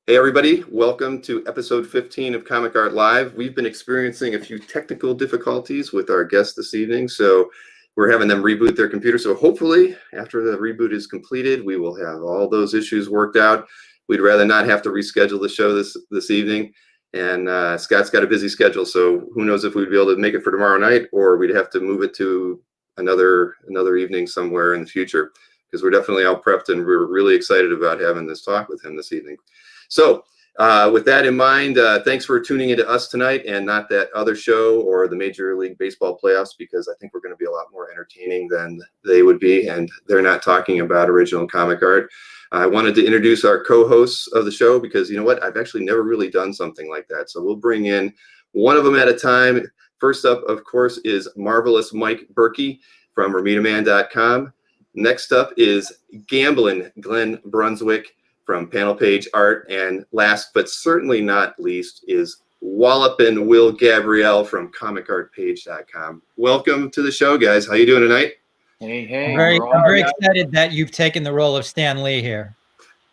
Hey everybody, welcome to episode 15 of Comic Art Live. We've been experiencing a few technical difficulties with our guests this evening, so we're having them reboot their computer. So hopefully, after the reboot is completed, we will have all those issues worked out. We'd rather not have to reschedule the show this evening. And Scott's got a busy schedule, so who knows if we'd be able to make it for tomorrow night, or we'd have to move it to another evening somewhere in the future, because we're definitely all prepped and we're really excited about having this talk with him this evening. So with that in mind, thanks for tuning into us tonight and not that other show or the Major League Baseball playoffs, because I think we're going to be a lot more entertaining than they would be, and they're not talking about original comic art. I wanted to introduce our co-hosts of the show because, you know what, I've actually never really done something like that. So we'll bring in one of them at a time. First up, of course, is Marvelous Mike Berkey from RemitaMan.com. Next up is Gamblin' Glenn Brunswick from Panel Page Art. And last but certainly not least is Wallopin' Will Gabrielle from comicartpage.com. Welcome to the show, guys. How you doing tonight? Hey. I'm very excited that you've taken the role of Stan Lee here.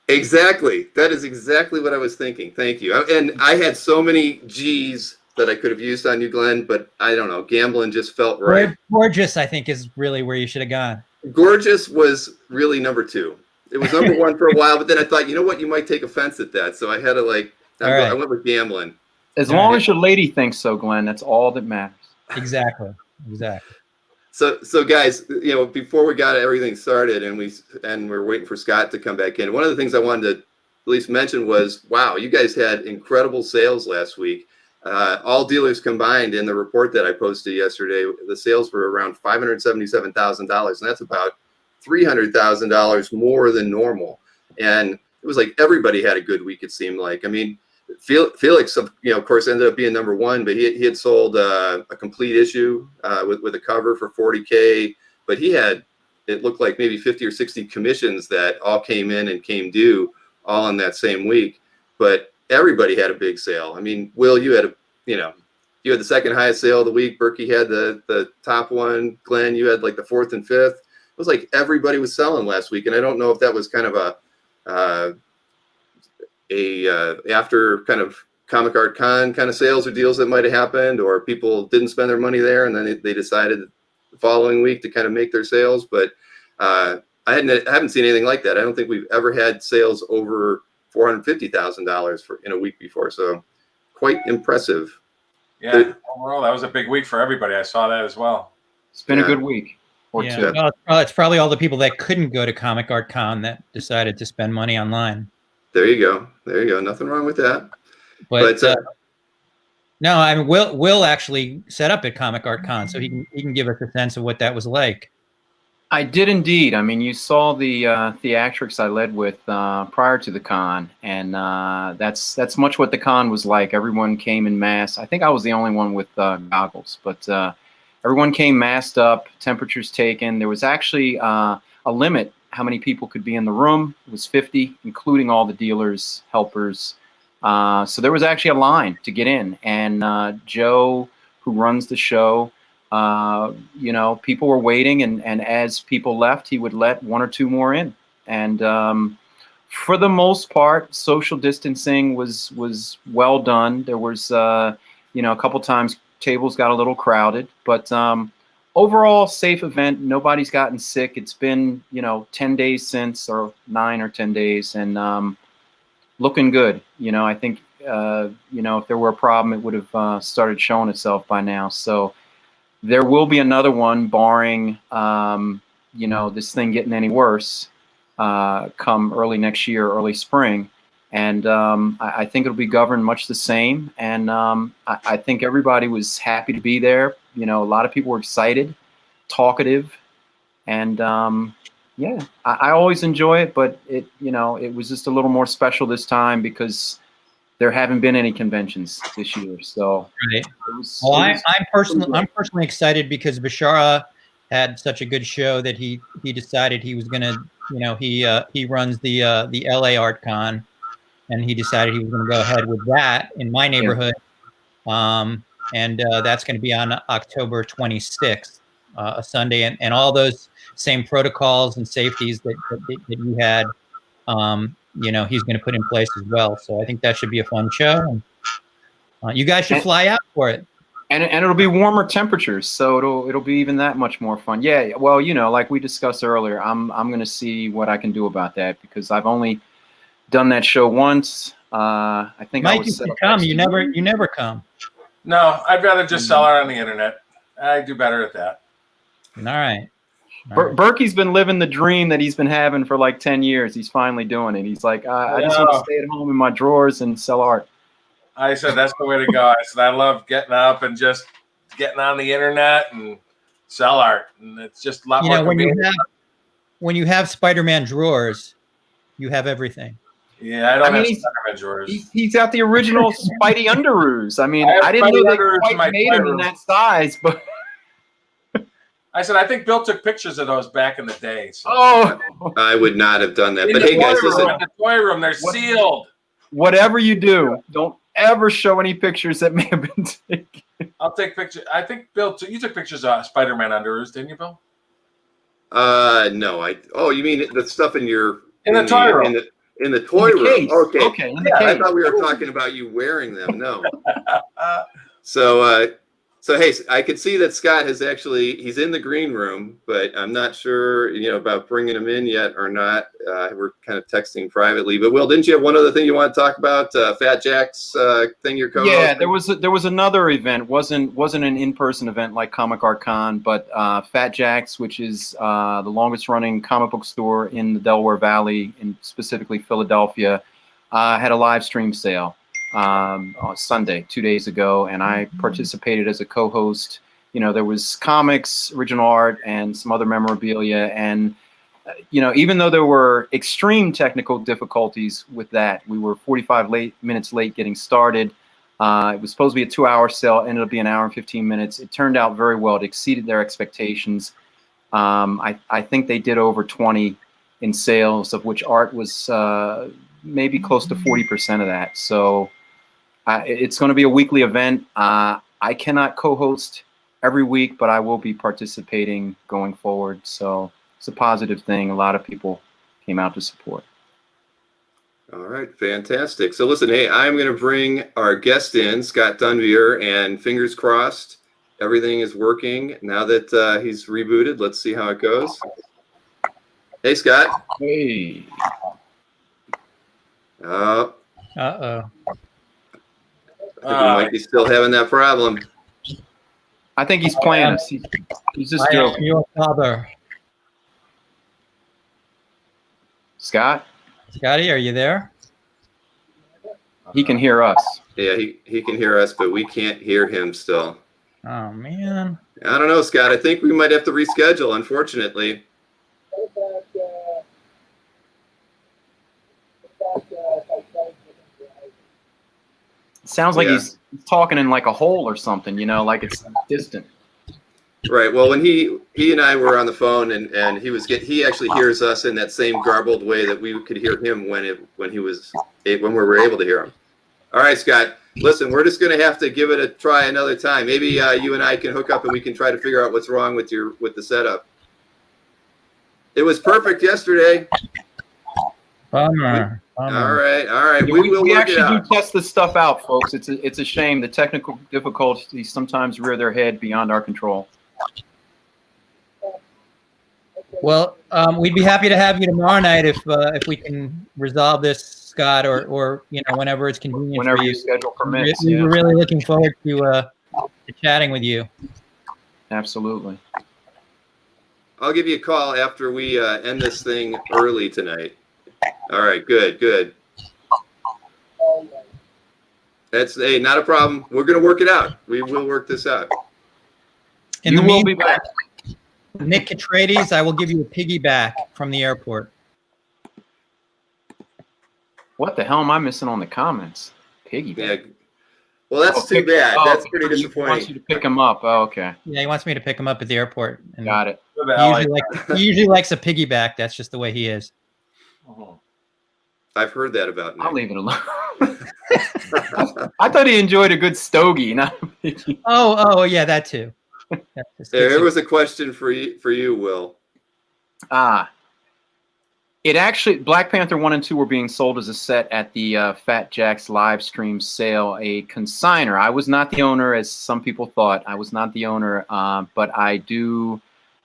Exactly. That is exactly what I was thinking. Thank you. And I had so many G's that I could have used on you, Glenn, but I don't know. Gambling just felt right. Gorgeous, I think, is really where you should have gone. Gorgeous was really number two. It was number one for a while, but then I thought, you know what, you might take offense at that. So I had to I went with Gambling. As long as your lady thinks so, Glenn, that's all that matters. Exactly. So guys, you know, before we got everything started and we're waiting for Scott to come back in, one of the things I wanted to at least mention was, wow, you guys had incredible sales last week. All dealers combined in the report that I posted yesterday, the sales were around $577,000, and that's about $300,000 more than normal. And it was like everybody had a good week, it seemed like. I mean, Felix, you know, of course, ended up being number one, but he had sold a complete issue with a cover for $40K, but he had, it looked like maybe 50 or 60 commissions that all came in and came due all in that same week. But everybody had a big sale. I mean, Will, you had you had the second highest sale of the week. Berkey had the top one. Glenn, you had like the fourth and fifth. It was like everybody was selling last week, and I don't know if that was kind of after kind of Comic Art Con kind of sales or deals that might have happened, or people didn't spend their money there and then they decided the following week to kind of make their sales. But I haven't seen anything like that. I don't think we've ever had sales over $450,000 in a week before. So quite impressive. Yeah, overall, that was a big week for everybody. I saw that as well. It's been a good week. Yeah, well, it's probably all the people that couldn't go to Comic Art Con that decided to spend money online. There you go. Nothing wrong with that. But no, I mean, Will actually set up at Comic Art Con, so he can give us a sense of what that was like. I did indeed. I mean, you saw the theatrics I led with prior to the con, and that's much what the con was like. Everyone came in mass. I think I was the only one with goggles, but everyone came masked up, temperatures taken. There was actually a limit how many people could be in the room. It was 50, including all the dealers, helpers. So there was actually a line to get in. And Joe, who runs the show, you know, people were waiting, and as people left, he would let one or two more in. And for the most part, social distancing was well done. There was, you know, a couple times tables got a little crowded, but overall safe event. Nobody's gotten sick. It's been, you know, 10 days since, or 9 or 10 days, and looking good. You know, I think, you know, if there were a problem, it would have started showing itself by now. So there will be another one, barring, you know, this thing getting any worse, come early next year, early spring. And I think it'll be governed much the same. And I think everybody was happy to be there. You know, a lot of people were excited, talkative, and yeah, I always enjoy it. But it, you know, it was just a little more special this time because there haven't been any conventions this year. So right. Well, I'm personally excited because Bashara had such a good show that he decided he was gonna, you know, he runs the LA Art Con. And he decided he was going to go ahead with that in my neighborhood. And that's going to be on October 26th, a Sunday. And all those same protocols and safeties that you had he's going to put in place as well. So I think that should be a fun show. And, you guys should fly out for it. And it'll be warmer temperatures, so it'll be even that much more fun. Yeah, well, like we discussed earlier, I'm going to see what I can do about that, because I've only done that show once. I think Mike, I was you set should up come. next You to never come. No, I'd rather just sell art on the internet. I do better at that. All right. Berkey's been living the dream that he's been having for like 10 years. He's finally doing it. He's like, I just want to stay at home in my drawers and sell art. I said, that's the way to go. I said, I love getting up and just getting on the internet and sell art. And it's just a lot more convenient. When you have Spider-Man drawers, you have everything. Yeah, I don't have Spider-Man drawers. He's got the original Spidey underoos. I mean, I didn't know they quite made them in that size, but... I said, I think Bill took pictures of those back in the day. So. Oh! I would not have done that. In But the hey, guys, toy room, listen. in the toy room, they're sealed. Whatever you do, don't ever show any pictures that may have been taken. I'll take pictures. I think, Bill, you took pictures of Spider-Man underoos, didn't you, Bill? No. You mean the stuff in your... In the toy room. In the toy room. Case. Okay. In the Yeah, I case. thought we were talking about you wearing them. No. So hey, I could see that Scott he's in the green room, but I'm not sure, about bringing him in yet or not. We're kind of texting privately. But Will, didn't you have one other thing you want to talk about? Fat Jack's thing you're co-hosting? Yeah, there was another event. wasn't an in-person event like Comic Art Con, but Fat Jack's, which is the longest running comic book store in the Delaware Valley, in specifically Philadelphia, had a live stream sale on Sunday, 2 days ago, and I participated as a co-host. There was comics, original art, and some other memorabilia, and even though there were extreme technical difficulties with that, we were 45 minutes late getting started. It was supposed to be a 2-hour sale, ended up being an hour and 15 minutes. It turned out very well. It exceeded their expectations. I think they did over 20 in sales, of which art was maybe close to 40% of that. So it's going to be a weekly event. I cannot co-host every week, but I will be participating going forward. So it's a positive thing. A lot of people came out to support. All right, fantastic. So listen, hey, I'm going to bring our guest in, Scott Dunbier, and fingers crossed, everything is working now that he's rebooted. Let's see how it goes. Hey, Scott. Hey. Uh-oh. I think we might be still having that problem. I think he's playing us. He's just joking. Your father. Scott? Scotty, are you there? He can hear us. Yeah, he can hear us, but we can't hear him still. Oh, man. I don't know, Scott. I think we might have to reschedule, unfortunately. Sounds like he's talking in like a hole or something, like it's distant. Right. Well, when he and I were on the phone, and he actually hears us in that same garbled way that we could hear him when we were able to hear him. All right, Scott. Listen, we're just going to have to give it a try another time. Maybe you and I can hook up and we can try to figure out what's wrong with the setup. It was perfect yesterday. Bummer. All right. We actually do test this stuff out, folks. It's a shame. The technical difficulties sometimes rear their head beyond our control. Well, we'd be happy to have you tomorrow night if we can resolve this, Scott, or whenever it's convenient. Whenever for your schedule permits. We're really looking forward to chatting with you. Absolutely. I'll give you a call after we end this thing early tonight. All right, good. That's not a problem. We're going to work it out. We will work this out. In the will meantime, be back. Nick Catrades, I will give you a piggyback from the airport. What the hell am I missing on the comments? Piggyback. Yeah. Well, that's too bad. That's pretty disappointing. He wants you to pick him up. Oh, okay. Yeah, he wants me to pick him up at the airport. And got it. He usually likes a piggyback. That's just the way he is. I've heard that about Nick. I'll leave it alone. I thought he enjoyed a good stogie. Not a piggy. Oh, yeah, that too. There was a question for you, Will. It actually, Black Panther 1 and 2 were being sold as a set at the Fat Jack's live stream sale, a consigner. I was not the owner, as some people thought. I was not the owner, but I do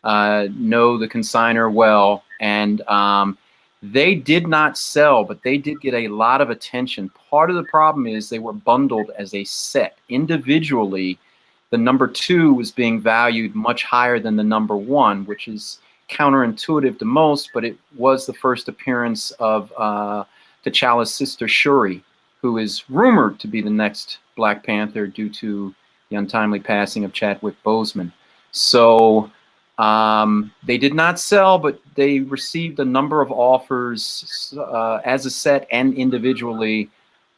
know the consigner well. And they did not sell, but they did get a lot of attention. Part of the problem is they were bundled as a set. Individually, the number 2 was being valued much higher than the number 1, which is counterintuitive to most, but it was the first appearance of T'Challa's sister Shuri, who is rumored to be the next Black Panther due to the untimely passing of Chadwick Boseman. So they did not sell, but they received a number of offers as a set and individually.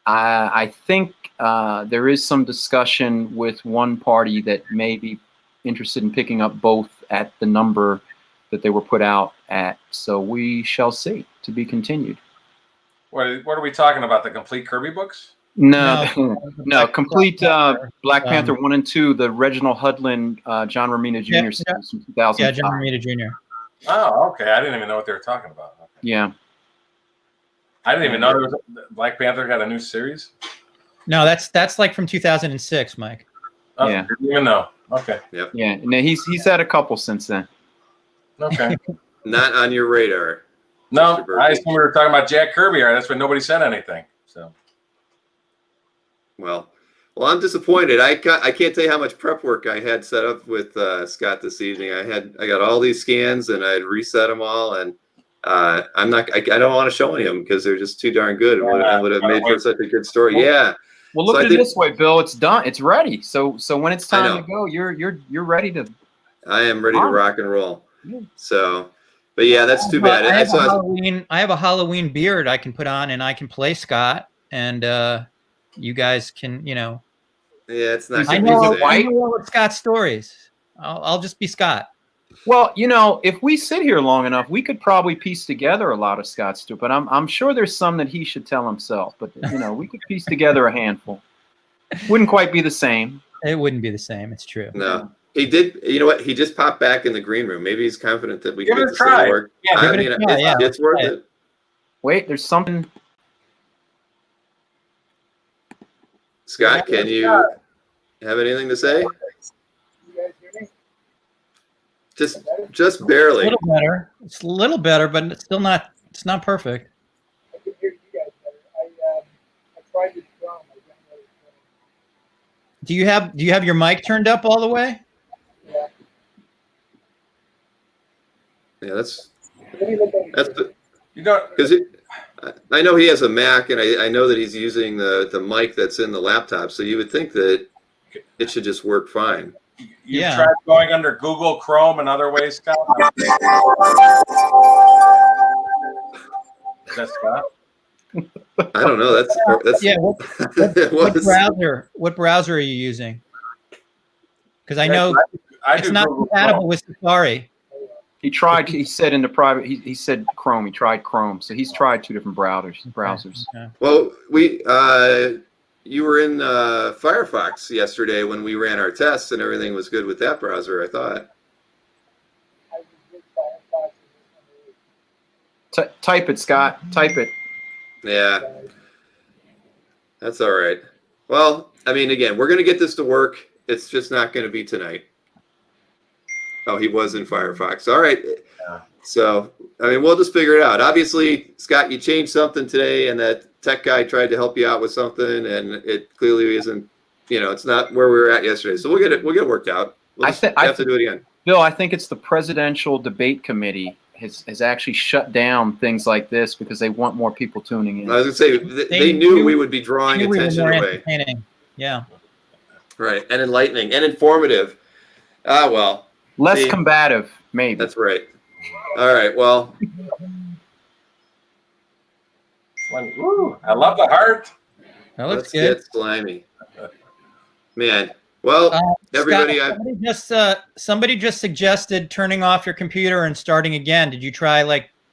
I think there is some discussion with one party that may be interested in picking up both at the number that they were put out at. So we shall see. To be continued. What are we talking about? The complete Kirby books? No, no, complete Black Panther 1 and 2, the Reginald Hudlin, John Romita Jr. series from 2005. Yeah, John Romita Jr. Oh, okay. I didn't even know what they were talking about. Okay. Yeah. I didn't even know there was Black Panther got a new series. No, that's like from 2006, Mike. Oh, Yeah. Didn't even know. Okay. Yep. Yeah. No, he's had a couple since then. Okay. Not on your radar. No, Mr. I assume we were talking about Jack Kirby. Or that's when nobody said anything. So. Well, I'm disappointed. I can't tell you how much prep work I had set up with Scott this evening. I got all these scans and I had reset them all, and I don't want to show any of them because they're just too darn good. And would have made for such a good story. Yeah. Well, look at it this way, Bill. It's done. It's ready. So when it's time to go, you're ready to. I am ready to rock and roll. So, but yeah, that's too bad. I have a Halloween beard I can put on, and I can play Scott, and you guys can, Yeah, it's not. I know all of Scott's stories. I'll just be Scott. Well, if we sit here long enough, we could probably piece together a lot of Scott's too. But I'm sure there's some that he should tell himself. But we could piece together a handful. Wouldn't quite be the same. It wouldn't be the same. It's true. No, he did. You know what? He just popped back in the green room. Maybe he's confident that we can get this thing to work. Yeah, I mean, it's worth it. Wait, there's something. Scott, can you have anything to say? Just barely. A little better. It's a little better, but it's still not. It's not perfect. I can hear you guys better. I tried to drum. Do you have your mic turned up all the way? Yeah. Yeah, that's the. because I know he has a Mac, and I know that he's using the mic that's in the laptop. So you would think that it should just work fine. You tried going under Google Chrome and other ways, Scott? Is that Scott? I don't know. That's yeah. What browser are you using? Because I know it's not compatible with Safari. He tried. He said in the private. He said Chrome. He tried Chrome. So he's tried 2 different browsers. Okay. Well, you were in Firefox yesterday when we ran our tests, and everything was good with that browser, I thought. Type it, Scott. Type it. Yeah. That's all right. Well, I mean, again, we're going to get this to work. It's just not going to be tonight. Oh, he was in Firefox. All right. Yeah. So, I mean, we'll just figure it out. Obviously, Scott, you changed something today, and that tech guy tried to help you out with something, and it clearly isn't, it's not where we were at yesterday. So we'll get it worked out. We'll have to do it again. Bill, I think it's the Presidential Debate Committee has actually shut down things like this because they want more people tuning in. I was going to say, they knew we would be drawing attention away. Yeah. Right, and enlightening and informative. Well. Less combative, maybe. That's right. All right, well. Ooh, I love the heart. That looks Let's good. get slimy. Man, well, everybody. Scott, somebody just suggested turning off your computer and starting again. Did you try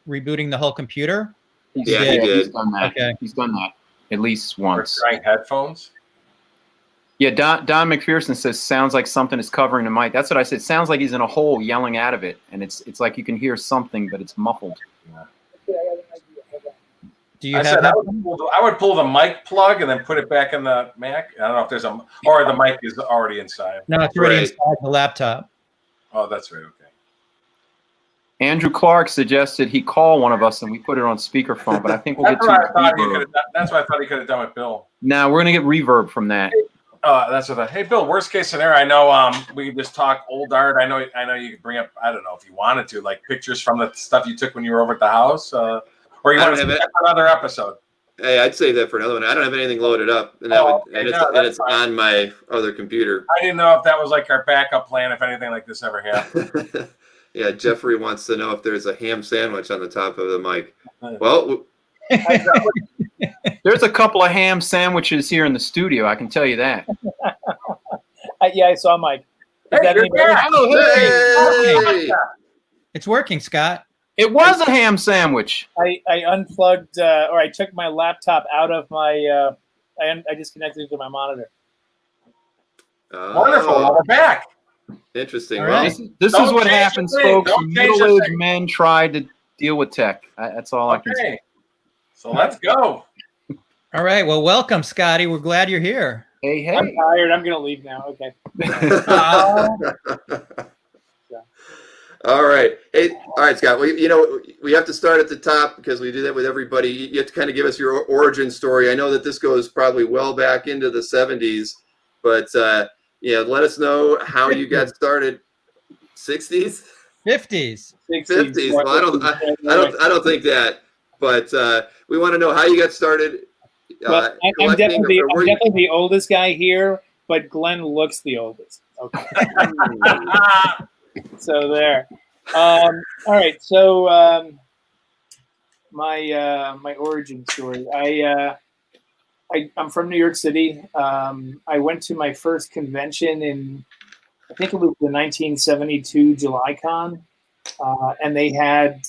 rebooting the whole computer? Yeah, he did. He's done that. Okay. He's done that at least once. Trying headphones. Yeah, Don McPherson says sounds like something is covering the mic. That's what I said. Sounds like he's in a hole yelling out of it, and it's like you can hear something, but it's muffled. Yeah. Do you I have said headphones? I would pull the mic plug and then put it back in the Mac. I don't know if there's or the mic is already inside. No, it's already Right. inside the laptop. Oh, that's right. Okay. Andrew Clark suggested he call one of us and we put it on speakerphone, but I think we'll get That's too what much I thought you reverb. could have done. That's what I thought he could have done with Bill. Now we're gonna get reverb from that. That's what. Hey, Bill. Worst case scenario, I know. We could just talk old art. I know you could bring up. I don't know if you wanted to, like pictures from the stuff you took when you were over at the house, or you I want to don't save have that for another episode. Hey, I'd save that for another one. I don't have anything loaded up, and it's on my other computer. I didn't know if that was like our backup plan if anything like this ever happened. Yeah, Jeffrey wants to know if there's a ham sandwich on the top of the mic. Well, There's a couple of ham sandwiches here in the studio. I can tell you that. Yeah, I saw Mike. Is Hey, that you're any better? back. hey! It's working, Scott. It was a ham sandwich. I unplugged or I took my laptop out of my. I disconnected it to my monitor. Wonderful. Well, we're back. Interesting. All Well, right. This Don't is what change a happens, thing. folks. Don't When change a middle-aged thing. men try to deal with tech. That's all I can say. Okay. So let's go. All right. Well, welcome, Scotty. We're glad you're here. Hey, I'm hey. tired. I'm gonna leave now. Okay. All right. Hey, all right, Scott. We have to start at the top because we do that with everybody. You have to kind of give us your origin story. I know that this goes probably well back into the 70s, but let us know how you got started. 60s, 50s. 50s. Well, I don't think that, but we want to know how you got started. Well, I'm collecting, definitely or were you- the oldest guy here, but Glenn looks the oldest. Okay. So there. All right. So my origin story. I'm from New York City. I went to my first convention in, I think it was the 1972 JulyCon, and they had,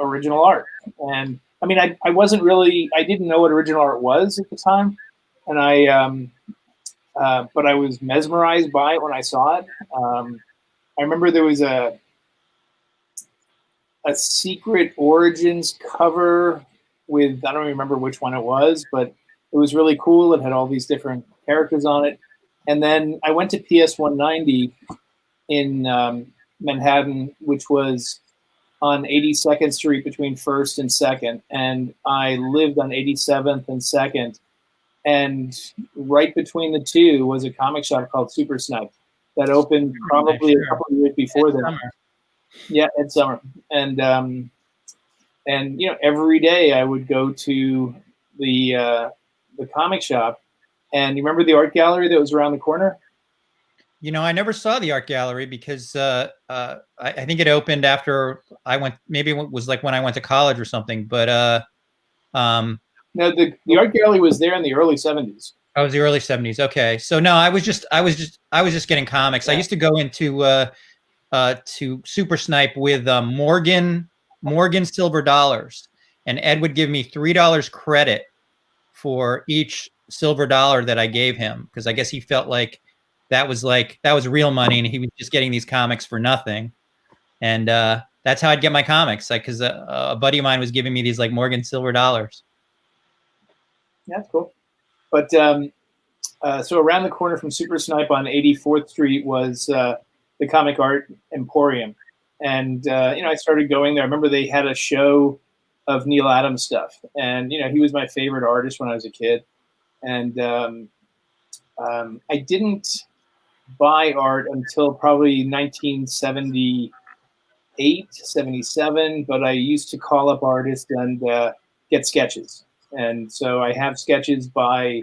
original art. And I mean, I wasn't really, I didn't know what original art was at the time, and but I was mesmerized by it when I saw it. I remember there was a Secret Origins cover with, I don't remember which one it was, but it was really cool. It had all these different characters on it. And then I went to PS 190 in Manhattan, which was on 82nd Street between 1st and 2nd. And I lived on 87th and 2nd. And right between the two was a comic shop called Super Snipe that opened probably a couple of years before that. Yeah, Ed Summer. And every day I would go to the comic shop. And you remember the art gallery that was around the corner? I never saw the art gallery because I think it opened after I went. Maybe it was like when I went to college or something. But no, the art gallery was there in the early 70s. Oh, it was the early 70s. Okay, so no, I was just getting comics. Yeah. I used to go into to Super Snipe with Morgan silver dollars, and Ed would give me $3 credit for each silver dollar that I gave him, because I guess he felt like that was real money, and he was just getting these comics for nothing. And that's how I'd get my comics, like, because a buddy of mine was giving me these like Morgan silver dollars. Yeah, that's cool. But so around the corner from Super Snipe on 84th Street was the Comic Art Emporium. And, I started going there. I remember they had a show of Neil Adams stuff. And, he was my favorite artist when I was a kid. And I didn't buy art until probably 1978, 77. But I used to call up artists and get sketches. And so I have sketches by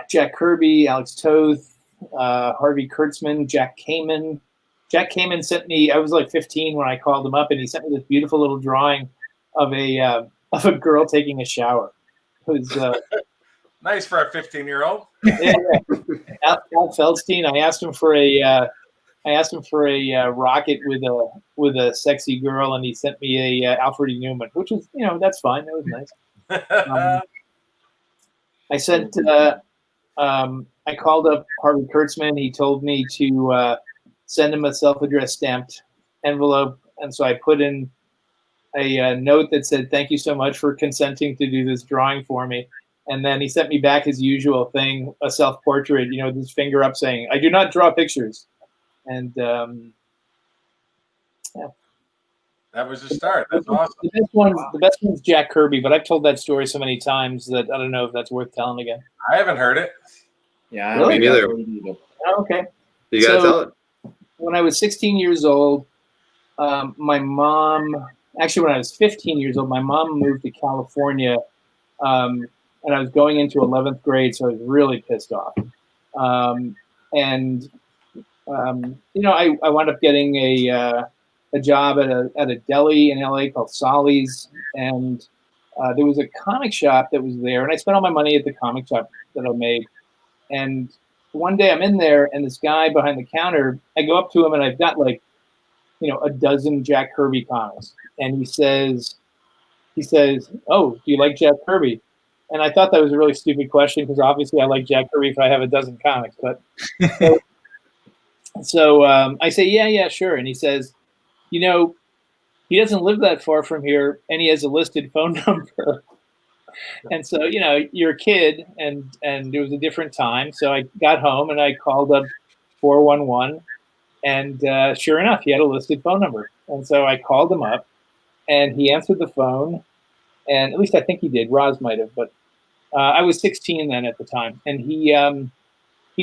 Jack Kirby, Alex Toth, Harvey Kurtzman, Jack Kamen. Jack Kamen sent me, I was like 15 when I called him up, and he sent me this beautiful little drawing of a girl taking a shower. It was nice for a 15-year-old. Yeah. Al Feldstein. I asked him for a rocket with a sexy girl, and he sent me a Alfred E. Newman, which was, that's fine. That was nice. I sent. I called up Harvey Kurtzman. He told me to send him a self-addressed stamped envelope, and so I put in a note that said, "Thank you so much for consenting to do this drawing for me." And then he sent me back his usual thing, a self-portrait, with his finger up saying, "I do not draw pictures." And yeah. That was the start. That's awesome. The best one's Jack Kirby, but I've told that story so many times that I don't know if that's worth telling again. I haven't heard it. Yeah, Really? Me neither. Oh, okay. You gotta tell it. When I was 16 years old, my mom, actually when I was 15 years old, my mom moved to California, and I was going into 11th grade, so I was really pissed off. I wound up getting a job at a deli in LA called Solly's, and there was a comic shop that was there, and I spent all my money at the comic shop that I made. And one day I'm in there, and this guy behind the counter, I go up to him, and I've got like, a dozen Jack Kirby comics, and he says, "Oh, do you like Jack Kirby?" And I thought that was a really stupid question because obviously I like Jack Kirby if I have a dozen comics. But so I say, yeah, sure. And he says, he doesn't live that far from here, and he has a listed phone number. And so, you're a kid, and it was a different time. So I got home and I called up 411, and sure enough, he had a listed phone number. And so I called him up, and he answered the phone, and at least I think he did. Roz might have, but I was 16 then at the time, and he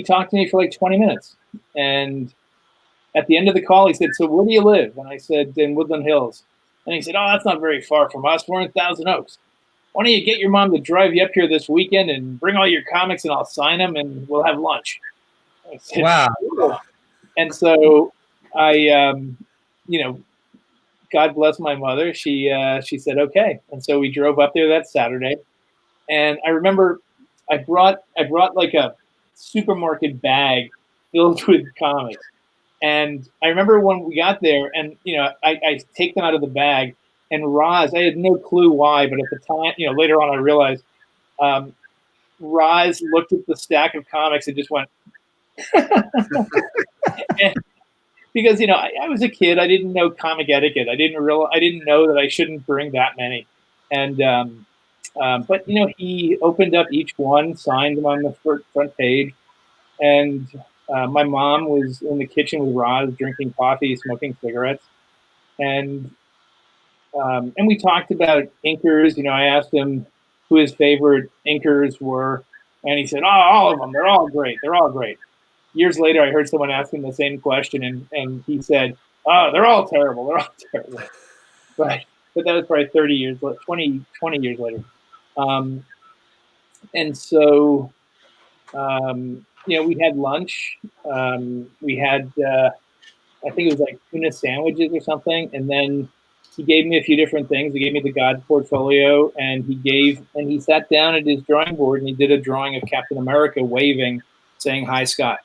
talked to me for like 20 minutes, and at the end of the call, he said, "So where do you live?" And I said, "In Woodland Hills." And he said, "Oh, that's not very far from us. We're in Thousand Oaks. Why don't you get your mom to drive you up here this weekend and bring all your comics and I'll sign them and we'll have lunch." I said, Wow. "Sure." And so I, God bless my mother. She said, "Okay." And so we drove up there that Saturday. And I remember I brought like a supermarket bag filled with comics. And I remember when we got there, and I take them out of the bag, and Roz, I had no clue why, but at the time, later on I realized, Roz looked at the stack of comics and just went, and because I was a kid, I didn't know comic etiquette. I didn't know that I shouldn't bring that many, and but he opened up each one, signed them on the front page, and my mom was in the kitchen with Roz, drinking coffee, smoking cigarettes, and we talked about inkers. I asked him who his favorite inkers were, and he said, "Oh, all of them. They're all great. They're all great." Years later, I heard someone ask him the same question, and he said, "Oh, they're all terrible. They're all terrible." But that was probably 30 years, 20 years later. And so, we had lunch. We had, I think it was like tuna sandwiches or something. And then he gave me a few different things. He gave me the God portfolio, and he sat down at his drawing board and he did a drawing of Captain America waving, saying, "Hi, Scott."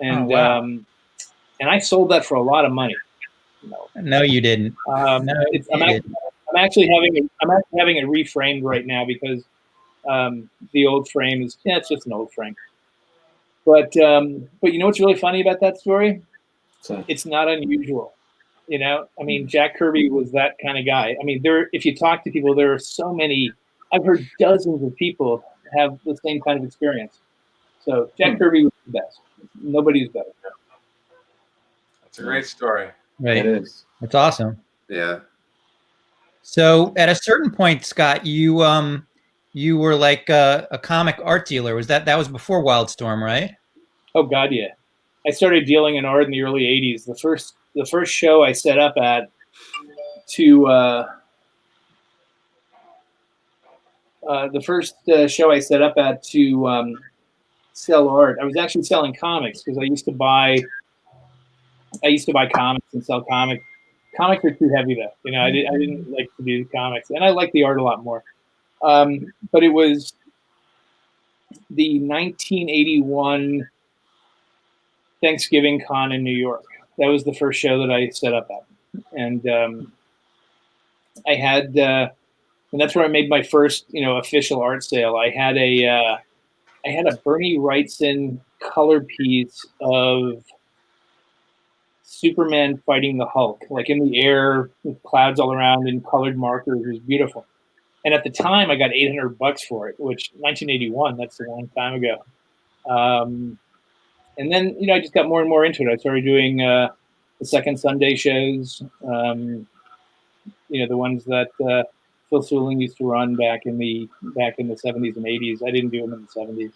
And, and I sold that for a lot of money. No, you didn't. I'm actually having it reframed right now because the old frame is it's just an old frame. But what's really funny about that story? It's not unusual. Jack Kirby was that kind of guy. If you talk to people, there are so many. I've heard dozens of people have the same kind of experience. So Jack Kirby was the best. Nobody's better. That's a great story. Right. It is. That's awesome. Yeah. So at a certain point, Scott, you were like a comic art dealer. That was before Wildstorm, right? Oh God, yeah. I started dealing in art in the early '80s. The first show I set up at to sell art. I was actually selling comics because I used to buy comics and sell comics. Comics are too heavy though. I didn't like to do comics, and I like the art a lot more. But it was the 1981 Thanksgiving Con in New York. That was the first show that I set up at, and I had, and that's where I made my first, official art sale. I had a Bernie Wrightson color piece of Superman fighting the Hulk, like in the air with clouds all around and colored markers. It was beautiful. And at the time, I got $800 for it, which 1981, that's a long time ago. And then, I just got more and more into it. I started doing the second Sunday shows, the ones that Phil Seuling used to run back in the 70s and 80s. I didn't do them in the 70s.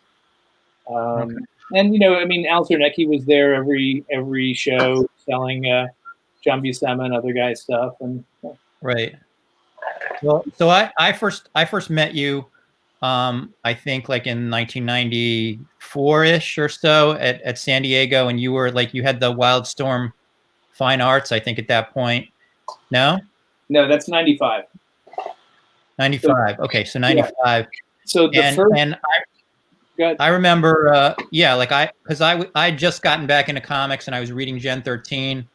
Okay. And Al Zernecki was there every show selling John Buscema and other guys' stuff. And right. Well, so I first met you, I think like in 1994-ish or so at San Diego, and you were like, you had the Wildstorm Fine Arts, I think, at that point. No, that's 95. 95. Okay, so 95. Yeah. So the first. And I remember, because I just gotten back into comics and I was reading Gen 13,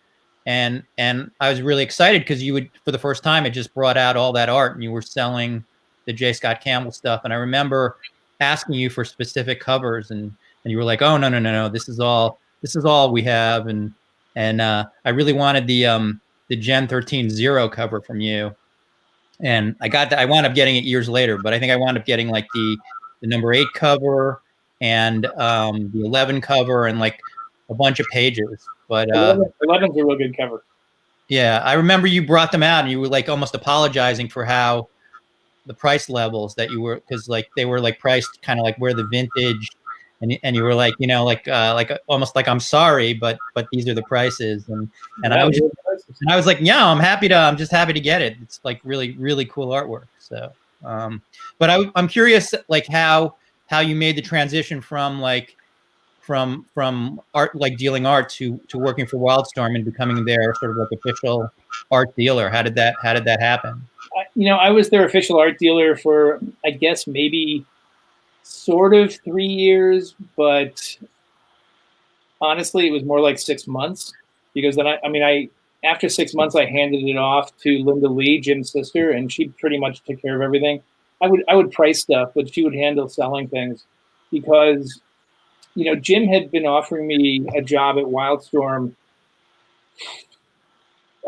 and I was really excited because you would, for the first time, it just brought out all that art and you were selling the J. Scott Campbell stuff. And I remember asking you for specific covers, and you were like, "Oh no, this is all we have." And I really wanted the Gen 13 Zero cover from you, and I got that. I wound up getting it years later, but I think I wound up getting like the number 8 cover and the 11 cover and like a bunch of pages. But 11's a real good cover. Yeah, I remember you brought them out and you were like almost apologizing for how the price levels that you were, because like they were like priced kind of like where the vintage, and you were like, like almost like, I'm sorry, but these are the prices. And I was like, yeah, I'm just happy to get it. It's like really, really cool artwork. So but I'm curious, like how you made the transition from art, like dealing art, to working for Wildstorm and becoming their sort of like official art dealer. How did that happen? I was their official art dealer for, I guess, maybe sort of 3 years, but honestly, it was more like 6 months, because then I after 6 months, I handed it off to Linda Lee, Jim's sister, and she pretty much took care of everything. I would price stuff, but she would handle selling things, because, Jim had been offering me a job at Wildstorm,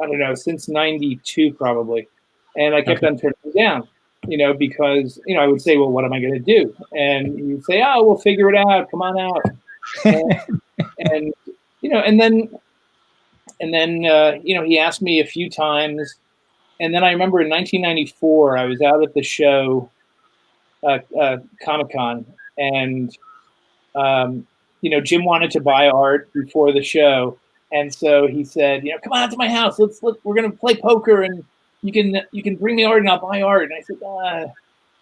I don't know, since 92 probably. And I kept on turning it down, because, I would say, well, what am I going to do? And you'd say, oh, we'll figure it out. Come on out. And then he asked me a few times. And then I remember in 1994, I was out at the show, Comic-Con, and, Jim wanted to buy art before the show. And so he said, come on out to my house. We're going to play poker, and you can bring me art and I'll buy art. And I said,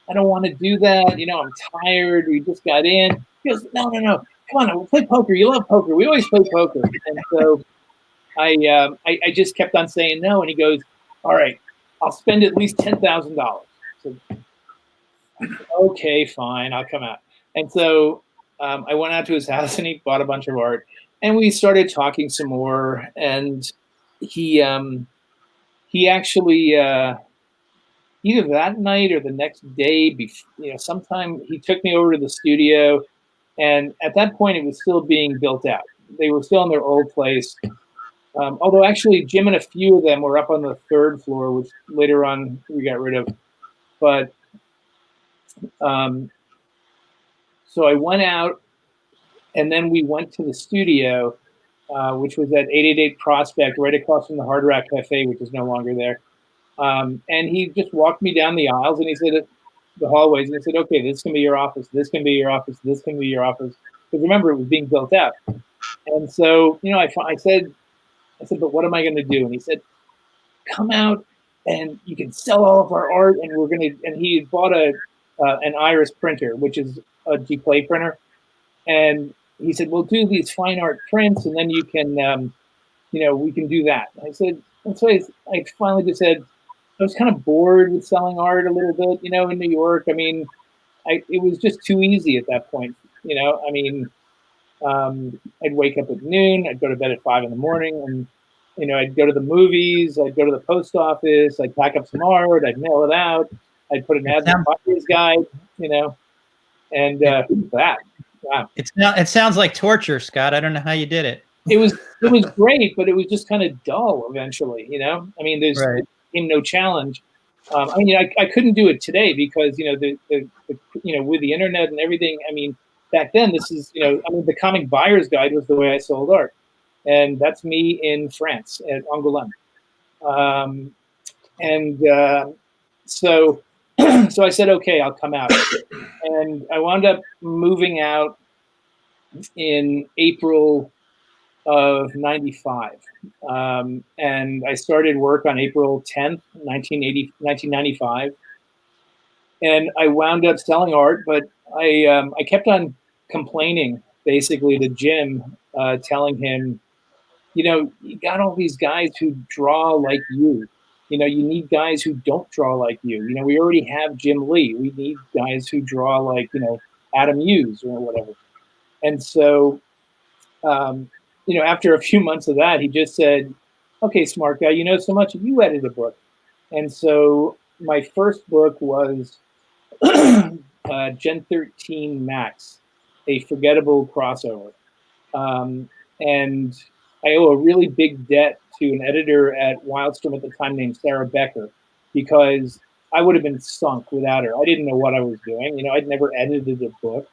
I don't want to do that. I'm tired. We just got in. He goes, no. Come on, we'll play poker. You love poker. We always play poker. And so I just kept on saying no. And he goes, all right, I'll spend at least $10,000. So, okay, fine, I'll come out. And so I went out to his house and he bought a bunch of art. And we started talking some more. And he actually, either that night or the next day, sometime he took me over to the studio. And at that point, it was still being built out. They were still in their old place. Although actually Jim and a few of them were up on the 3rd floor, which later on we got rid of. But so I went out, and then we went to the studio, which was at 888 Prospect, right across from the Hard Rock Cafe, which is no longer there. And he just walked me down the aisles, and he said, the hallways, and he said, okay, this can be your office, this can be your office, this can be your office. Because remember, it was being built out. And so, I said, but what am I going to do? And he said, come out and you can sell all of our art, and and he bought an Iris printer, which is a display printer. And he said, we'll do these fine art prints, and then you can, we can do that. And I said, and so I finally just said, I was kind of bored with selling art a little bit, in New York. I mean, it was just too easy at that point. I'd wake up at noon, I'd go to bed at 5 in the morning, and, I'd go to the movies, I'd go to the post office, I'd pack up some art, I'd mail it out, I'd put an ad in the buyer's guide, and that. Wow. It sounds like torture, Scott. I don't know how you did it. it was great, but it was just kind of dull eventually. You know, I mean, there became no challenge. I mean, I couldn't do it today because the with the internet and everything. I mean, back then this is I mean, the comic buyer's guide was the way I sold art, and that's me in France at Angoulême. So so I said, okay, I'll come out, and I wound up moving out in April of '95, and I started work on April 10th, 1995, and I wound up selling art, but I kept on complaining basically to Jim, telling him, you got all these guys who draw like you. You need guys who don't draw like you. We already have Jim Lee. We need guys who draw like, Adam Hughes or whatever. And so, after a few months of that, he just said, okay, smart guy, so much, you edit a book. And so my first book was Gen 13 Max, a forgettable crossover. And I owe a really big debt to an editor at Wildstorm at the time named Sarah Becker, because I would have been sunk without her. I didn't know what I was doing. I'd never edited a book.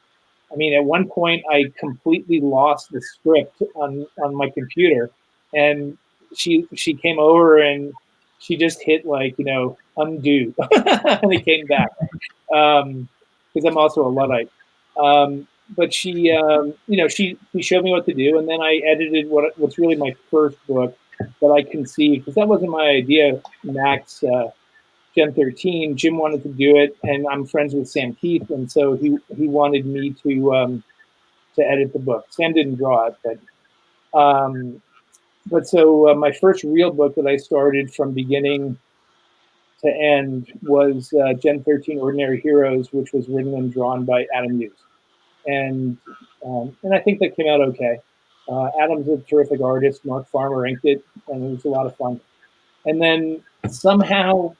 I mean, at one point, I completely lost the script on my computer, and she came over and she just hit like undo, and it came back because I'm also a Luddite. But she, she showed me what to do, and then I edited what's really my first book that I conceived, because that wasn't my idea. Max Gen 13, Jim wanted to do it, and I'm friends with Sam Keith, and so he wanted me to edit the book. Sam didn't draw it, but so my first real book that I started from beginning to end was Gen 13 Ordinary Heroes, which was written and drawn by Adam Hughes. And I think that came out okay. Adam's a terrific artist. Mark Farmer inked it, and it was a lot of fun. And then somehow,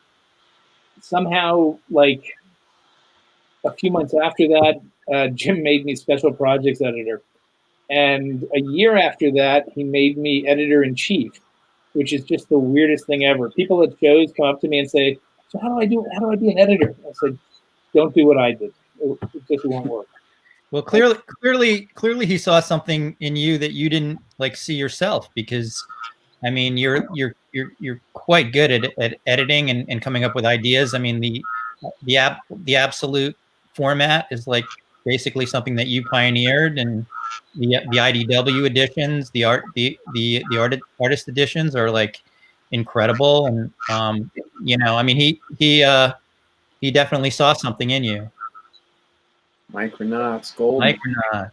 like a few months after that, Jim made me special projects editor. And a year after that, he made me editor-in-chief, which is just the weirdest thing ever. People at shows come up to me and say, so how do I be an editor? I said, don't do what I did. It just won't work. Well, clearly, he saw something in you that you didn't see yourself, because, I mean, you're quite good at editing and coming up with ideas. I mean, the absolute format is basically something that you pioneered, and the IDW editions, the artist editions are incredible, and I mean, he definitely saw something in you. Micronauts, Golden. Micronaut.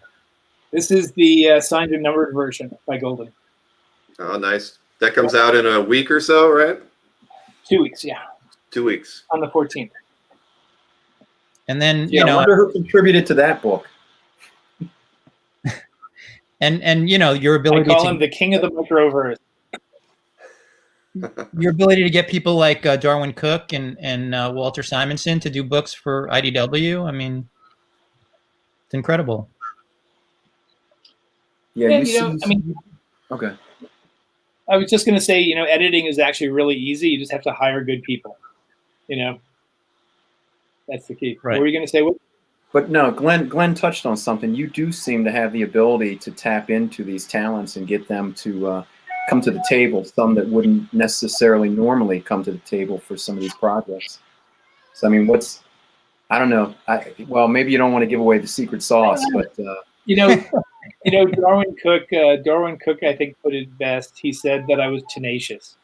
This is the signed and numbered version by Golden. Oh, nice. That comes out in a week or so, right? 2 weeks, yeah. 2 weeks. On the 14th. And then, I wonder who contributed to that book. and your ability I call him the king of the microverse. Your ability to get people like Darwin Cook and Walter Simonson to do books for IDW, I mean, it's incredible. Yeah, I mean, okay. I was just going to say, editing is actually really easy. You just have to hire good people. That's the key. Right. What were you going to say? But no, Glenn touched on something. You do seem to have the ability to tap into these talents and get them to come to the table, some that wouldn't necessarily normally come to the table for some of these projects. So, I mean, I don't know. Well, maybe you don't want to give away the secret sauce, but Darwin Cook, I think, put it best. He said that I was tenacious.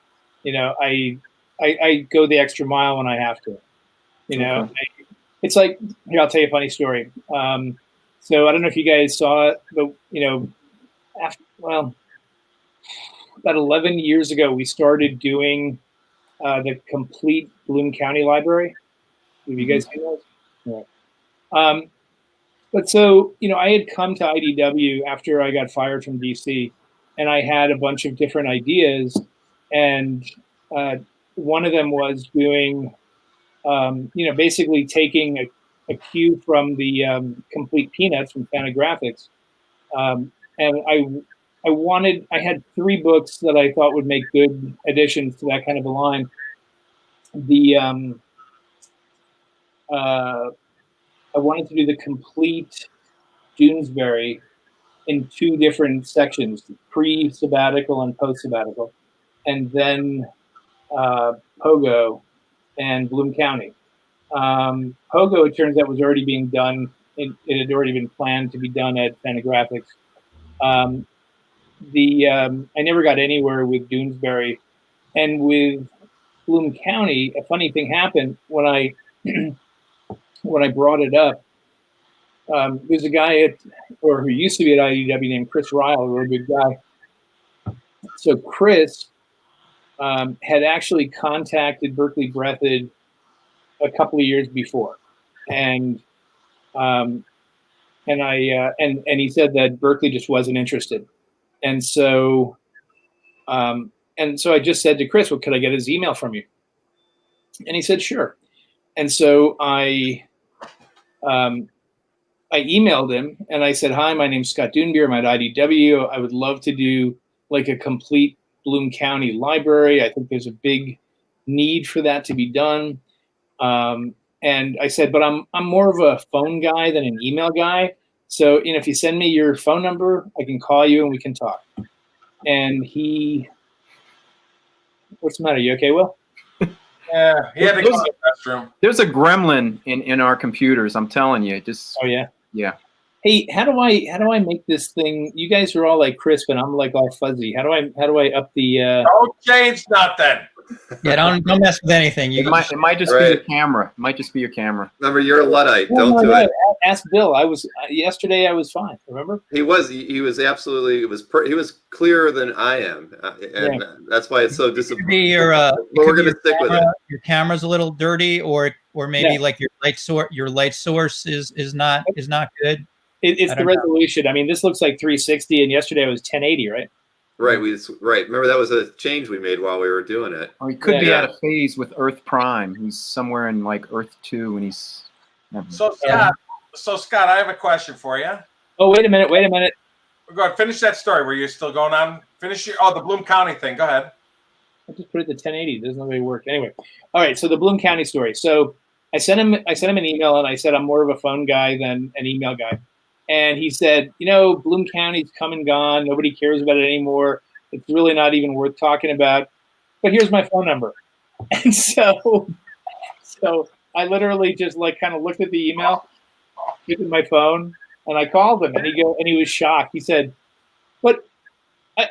I go the extra mile when I have to. Okay. It's like, here, I'll tell you a funny story. So I don't know if you guys saw it, but about 11 years ago, we started doing the complete Bloom County Library. Have you guys seen those? Yeah. But so, I had come to IDW after I got fired from DC, and I had a bunch of different ideas. And one of them was doing, basically taking a cue from the complete Peanuts from Fantagraphics. And I had 3 books that I thought would make good additions to that kind of a line. I wanted to do the complete Doonesbury in 2 different sections, pre-sabbatical and post-sabbatical, and then Pogo and Bloom County. Pogo, it turns out, was already being done. It had already been planned to be done at Fantagraphics. I never got anywhere with Doonesbury, and with Bloom County, a funny thing happened when I when I brought it up. There's a guy who used to be at IDW named Chris Ryle, a really good guy. So Chris had actually contacted Berkeley Breathed a couple of years before, and he said that Berkeley just wasn't interested, and so I just said to Chris, "Well, could I get his email from you?" And he said, "Sure." And so I emailed him and I said, "Hi, my name's Scott Dunbier. I'm at IDW. I would love to do like a complete Bloom County library. I think there's a big need for that to be done." And I said, "But I'm more of a phone guy than an email guy. So, if you send me your phone number, I can call you and we can talk." And what's the matter? You okay, Will? Yeah, he had to go to the restroom. There's a gremlin in our computers. I'm telling you. Oh yeah. Yeah. Hey, how do I make this thing? You guys are all like crisp and I'm like all fuzzy. How do I up the? Don't change nothing. Yeah, don't mess with anything. It might just be your camera. It might just be your camera. Remember, you're a Luddite. Don't do it. Ask Bill. Yesterday I was fine. Remember? He was absolutely. He was clearer than I am, and that's why it's so disappointing. But we're going to stick with it. Your camera's a little dirty, or maybe like your light source is not good. It's the resolution. I mean, this looks like 360, and yesterday it was 1080, right? Right. Remember, that was a change we made while we were doing it. Or he could be out of phase with Earth Prime. He's somewhere in like Earth 2, and he's. So Scott, I have a question for you. Oh, wait a minute. Go ahead, finish that story. Were you still going on? Finish the Bloom County thing. Go ahead. I just put it to 1080. There's no way to work. Anyway, all right. So the Bloom County story. So I sent him an email, and I said I'm more of a phone guy than an email guy. And he said, Bloom County's come and gone. Nobody cares about it anymore. It's really not even worth talking about. But here's my phone number. And so I literally just kind of looked at the email, looked at my phone, and I called him. And he was shocked. He said, "But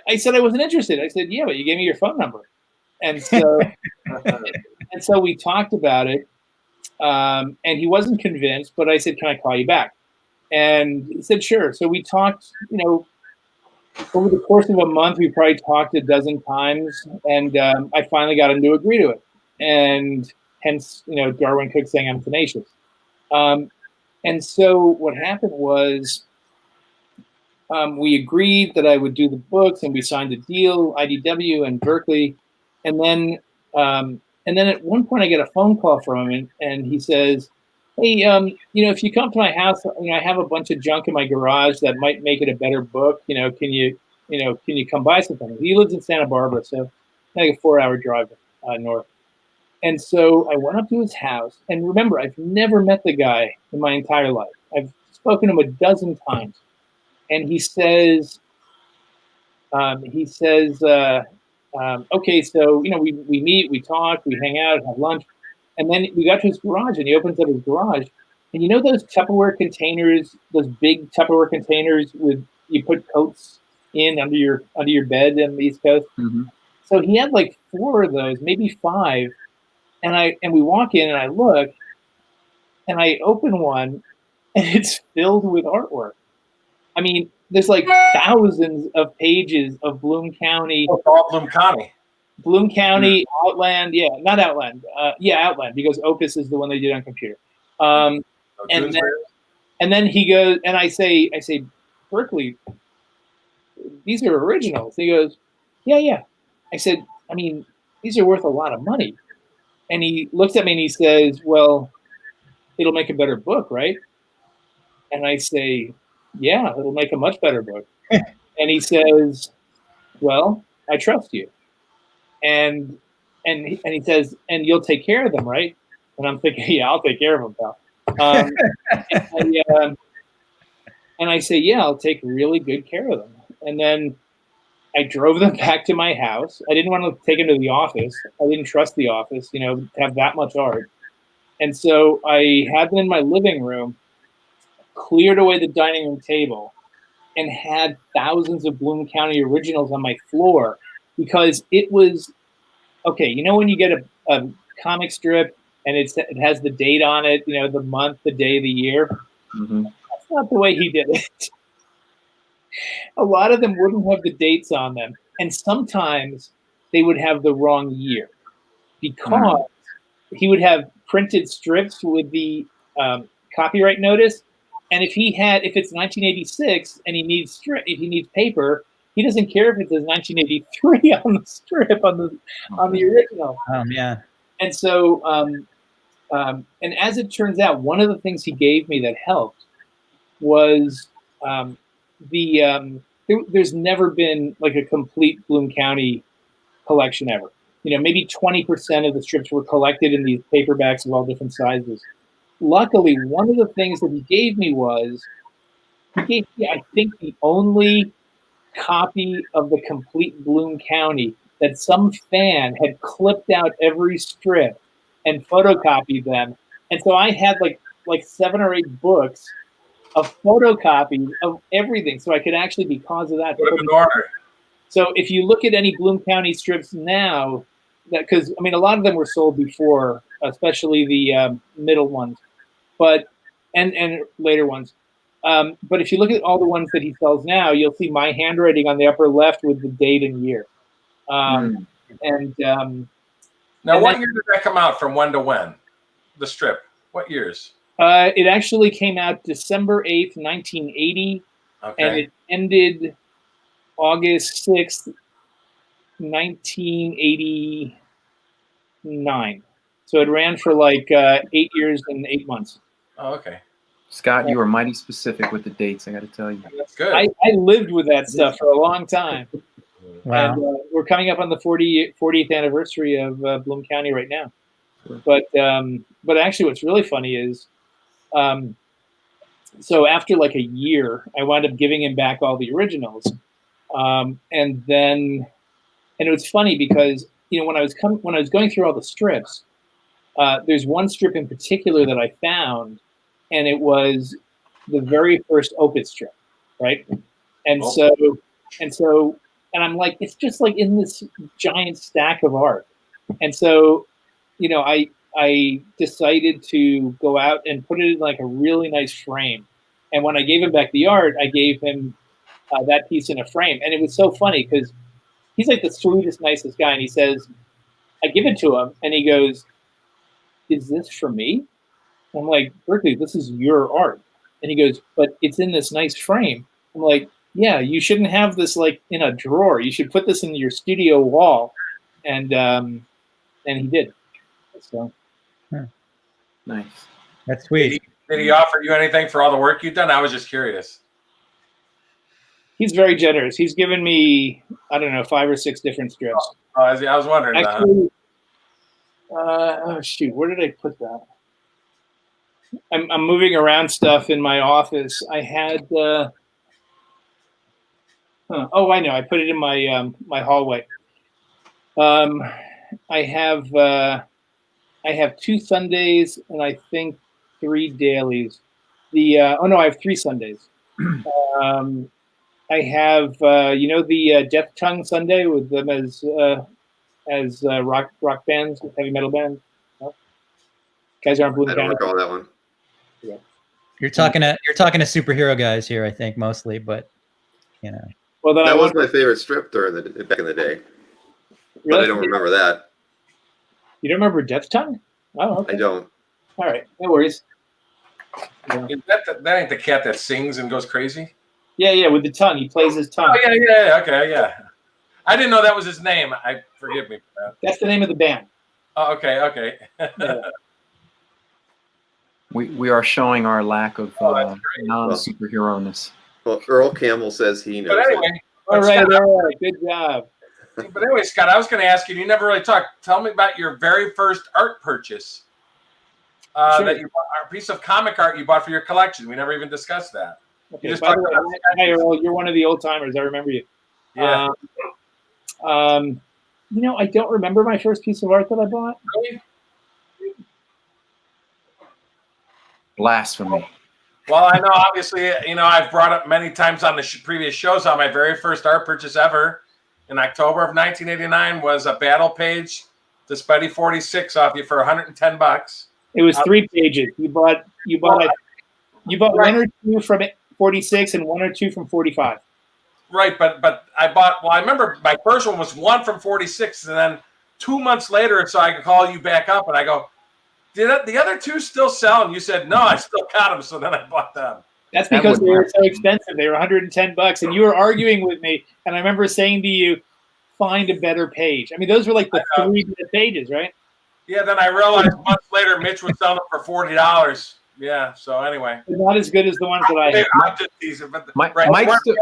I said I wasn't interested." I said, "Yeah, but you gave me your phone number." And so we talked about it. And he wasn't convinced. But I said, "Can I call you back?" And he said, "Sure." So we talked, over the course of a month, we probably talked a dozen times. And I finally got him to agree to it. And hence, Darwin Cook saying I'm tenacious. And so what happened was we agreed that I would do the books and we signed a deal, IDW and Berkeley. And then at one point I get a phone call from him and he says, "Hey, if you come to my house, I have a bunch of junk in my garage that might make it a better book. Can you come by sometime?" He lives in Santa Barbara, so like a 4-hour drive north. And so I went up to his house, and remember, I've never met the guy in my entire life. I've spoken to him a dozen times, and he says, "Okay, so we meet, we talk, we hang out, have lunch." And then we got to his garage, and he opens up his garage. And those Tupperware containers, those big Tupperware containers with you put coats in under your bed on the East Coast? Mm-hmm. So he had like 4 of those, maybe 5. And we walk in, and I look, and I open one, and it's filled with artwork. I mean, there's like thousands of pages of Bloom County. Oh, all Bloom County. Bloom County, Outland, not Outland, Outland, because Opus is the one they did on computer. And then he goes, and I say, "Berkeley, these are originals." He goes, "Yeah." I said, "I mean, these are worth a lot of money." And he looks at me and he says, "Well, it'll make a better book, right?" And I say, "Yeah, it'll make a much better book." And he says, "Well, I trust you." And he says, "And you'll take care of them, right?" And I'm thinking, "Yeah, I'll take care of them, pal." And I say, "Yeah, I'll take really good care of them." And then I drove them back to my house. I didn't want to take them to the office. I didn't trust the office, to have that much art. And so I had them in my living room, cleared away the dining room table, and had thousands of Bloom County originals on my floor because it was, okay, when you get a comic strip and it has the date on it, the month, the day, the year. Mm-hmm. That's not the way he did it. A lot of them wouldn't have the dates on them. And sometimes they would have the wrong year because he would have printed strips with the copyright notice. And if it's 1986 and he needs paper, he doesn't care if it says 1983 on the strip on the original. Yeah. And so, and as it turns out, one of the things he gave me that helped was there's never been like a complete Bloom County collection ever. Maybe 20% of the strips were collected in these paperbacks of all different sizes. Luckily, one of the things that he gave me was, I think, the only copy of the complete Bloom County that some fan had clipped out every strip and photocopied them. And so I had like 7 or 8 books of photocopies of everything. So I could actually, because of that, so if you look at any Bloom County strips now, because a lot of them were sold before, especially the middle ones, and later ones. But if you look at all the ones that he sells now, you'll see my handwriting on the upper left with the date and year. Now, what year did that come out? From when to when? The strip. What years? It actually came out December 8th, 1980, and it ended August 6th, 1989. So it ran for like 8 years and 8 months. Oh, okay. Scott, you were mighty specific with the dates, I got to tell you. That's good. I lived with that stuff for a long time. Wow. And we're coming up on the 40th anniversary of Bloom County right now. But actually what's really funny is, so after like a year, I wound up giving him back all the originals. And it was funny because, when I was going through all the strips, there's one strip in particular that I found, and it was the very first Opus strip, right? And I'm like, it's just like in this giant stack of art. And so, I decided to go out and put it in like a really nice frame. And when I gave him back the art, I gave him that piece in a frame. And it was so funny because he's like the sweetest, nicest guy. And he says, I give it to him, and he goes, "Is this for me?" I'm like, "Berkeley, this is your art." And he goes, "But it's in this nice frame." I'm like, "Yeah, you shouldn't have this like in a drawer. You should put this in your studio wall." And he did. So nice. That's sweet. Did he offer you anything for all the work you've done? I was just curious. He's very generous. He's given me, I don't know, 5 or 6 different strips. Oh, I was wondering. Actually, oh shoot, where did I put that? I'm moving around stuff in my office. I had, oh, I know. I put it in my my hallway. I have 2 Sundays and I think 3 dailies. Oh no, I have 3 Sundays. I have the Death Tongue Sunday with them as rock bands, heavy metal bands. No? Guys aren't Bloom I don't County. recall that one. Yeah. You're talking to superhero guys here, I think, mostly, but Well, then That was my favorite strip back in the day. But I don't remember that. You don't remember Death Tongue? Oh, okay. I don't. All right, no worries. Yeah. That ain't the cat that sings and goes crazy? Yeah, with the tongue. He plays his tongue. Oh, yeah, okay, yeah. I didn't know that was his name. Forgive me for that. That's the name of the band. Oh, okay. Yeah. We are showing our lack of non-superhero-ness. Well, Earl Campbell says he knows. But anyway, All right, good job. But anyway, Scott, I was going to ask you. You never really talked. Tell me about your very first art purchase. Sure. That you bought, a piece of comic art you bought for your collection. We never even discussed that. Okay, by the way, hi, Earl, you're one of the old timers. I remember you. Yeah. You know, I don't remember my first piece of art that I bought. Really? Blasphemy. Well, I know, obviously, you know, I've brought up many times on the previous shows on my very first art purchase ever in October of 1989 was a battle page to Spidey 46 off you for $110. It was 3 pages. You bought one or two from 46 and one or two from 45. Right, but I bought. Well, I remember my first one was one from 46, and then 2 months later, so I could call you back up, and I go, "Did the other two still sell?" And you said, "No, I still got them." So then I bought them. That's because they were so expensive. They were $110, and you were arguing with me. And I remember saying to you, "Find a better page." I mean, those were like the 3 pages, right? Yeah. Then I realized months later, Mitch was selling them for $40. Yeah. So anyway, They're not as good as the ones that I had.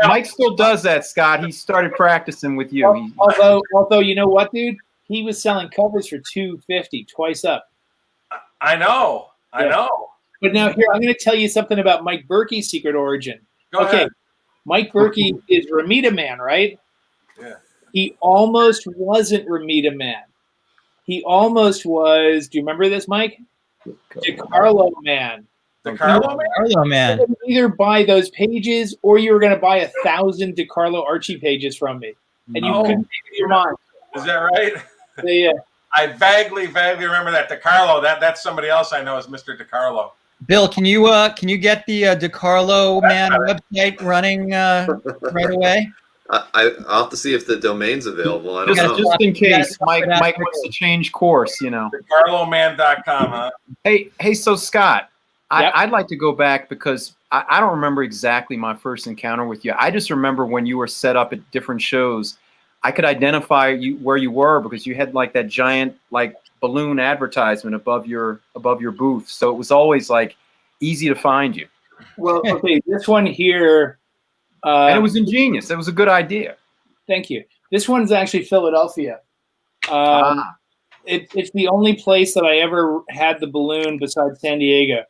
Mike still does that, Scott. He started practicing with you. Although you know what, dude, he was selling covers for $250 twice up. I know. But now here, I'm going to tell you something about Mike Berkey's secret origin. Go ahead. Mike Berkey is Ramita Man, right? Yeah. He almost wasn't Ramita Man. He almost was. Do you remember this, Mike? DeCarlo Man. DeCarlo Man. You could either buy those pages, or you were going to buy 1,000 DeCarlo Archie pages from me, and you couldn't make up your mind. Is that right? Yeah. I vaguely remember that DeCarlo. That's somebody else I know is Mr. DeCarlo. Bill, can you get the DeCarlo Man website running right away? I'll have to see if the domain's available. I don't know. Just in case Mike wants to change course, you know. DeCarloman.com, huh? Hey, so Scott, Yep. I'd like to go back because I don't remember exactly my first encounter with you. I just remember when you were set up at different shows, I could identify where you were because you had like that giant like balloon advertisement above your booth. So it was always like easy to find you. Well, okay, this one here. And it was ingenious. It was a good idea. Thank you. This one's actually Philadelphia. It's the only place that I ever had the balloon besides San Diego.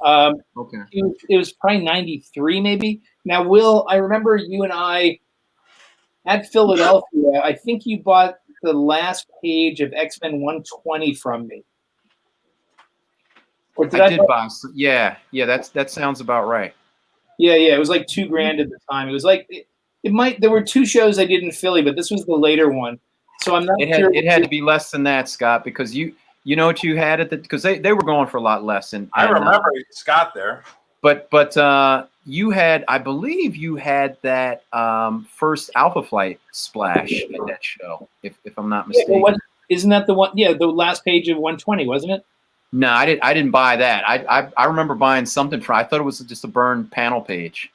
Okay. It was probably 93 maybe. Now, Will, I remember you and I at Philadelphia, I think you bought the last page of X-Men 120 from me. Or I did buy. Yeah, that sounds about right. Yeah, it was like $2,000 at the time. It was like there were 2 shows I did in Philly, but this was the later one. So I'm not sure. It had to be less than that, Scott, because you know what you had at the because they were going for a lot less. And I remember Scott there. But you had, I believe you had that first Alpha Flight splash at that show, if I'm not mistaken. Yeah, isn't that the one? Yeah, the last page of 120, wasn't it? No, I didn't buy that. I remember buying something I thought it was just a burned panel page.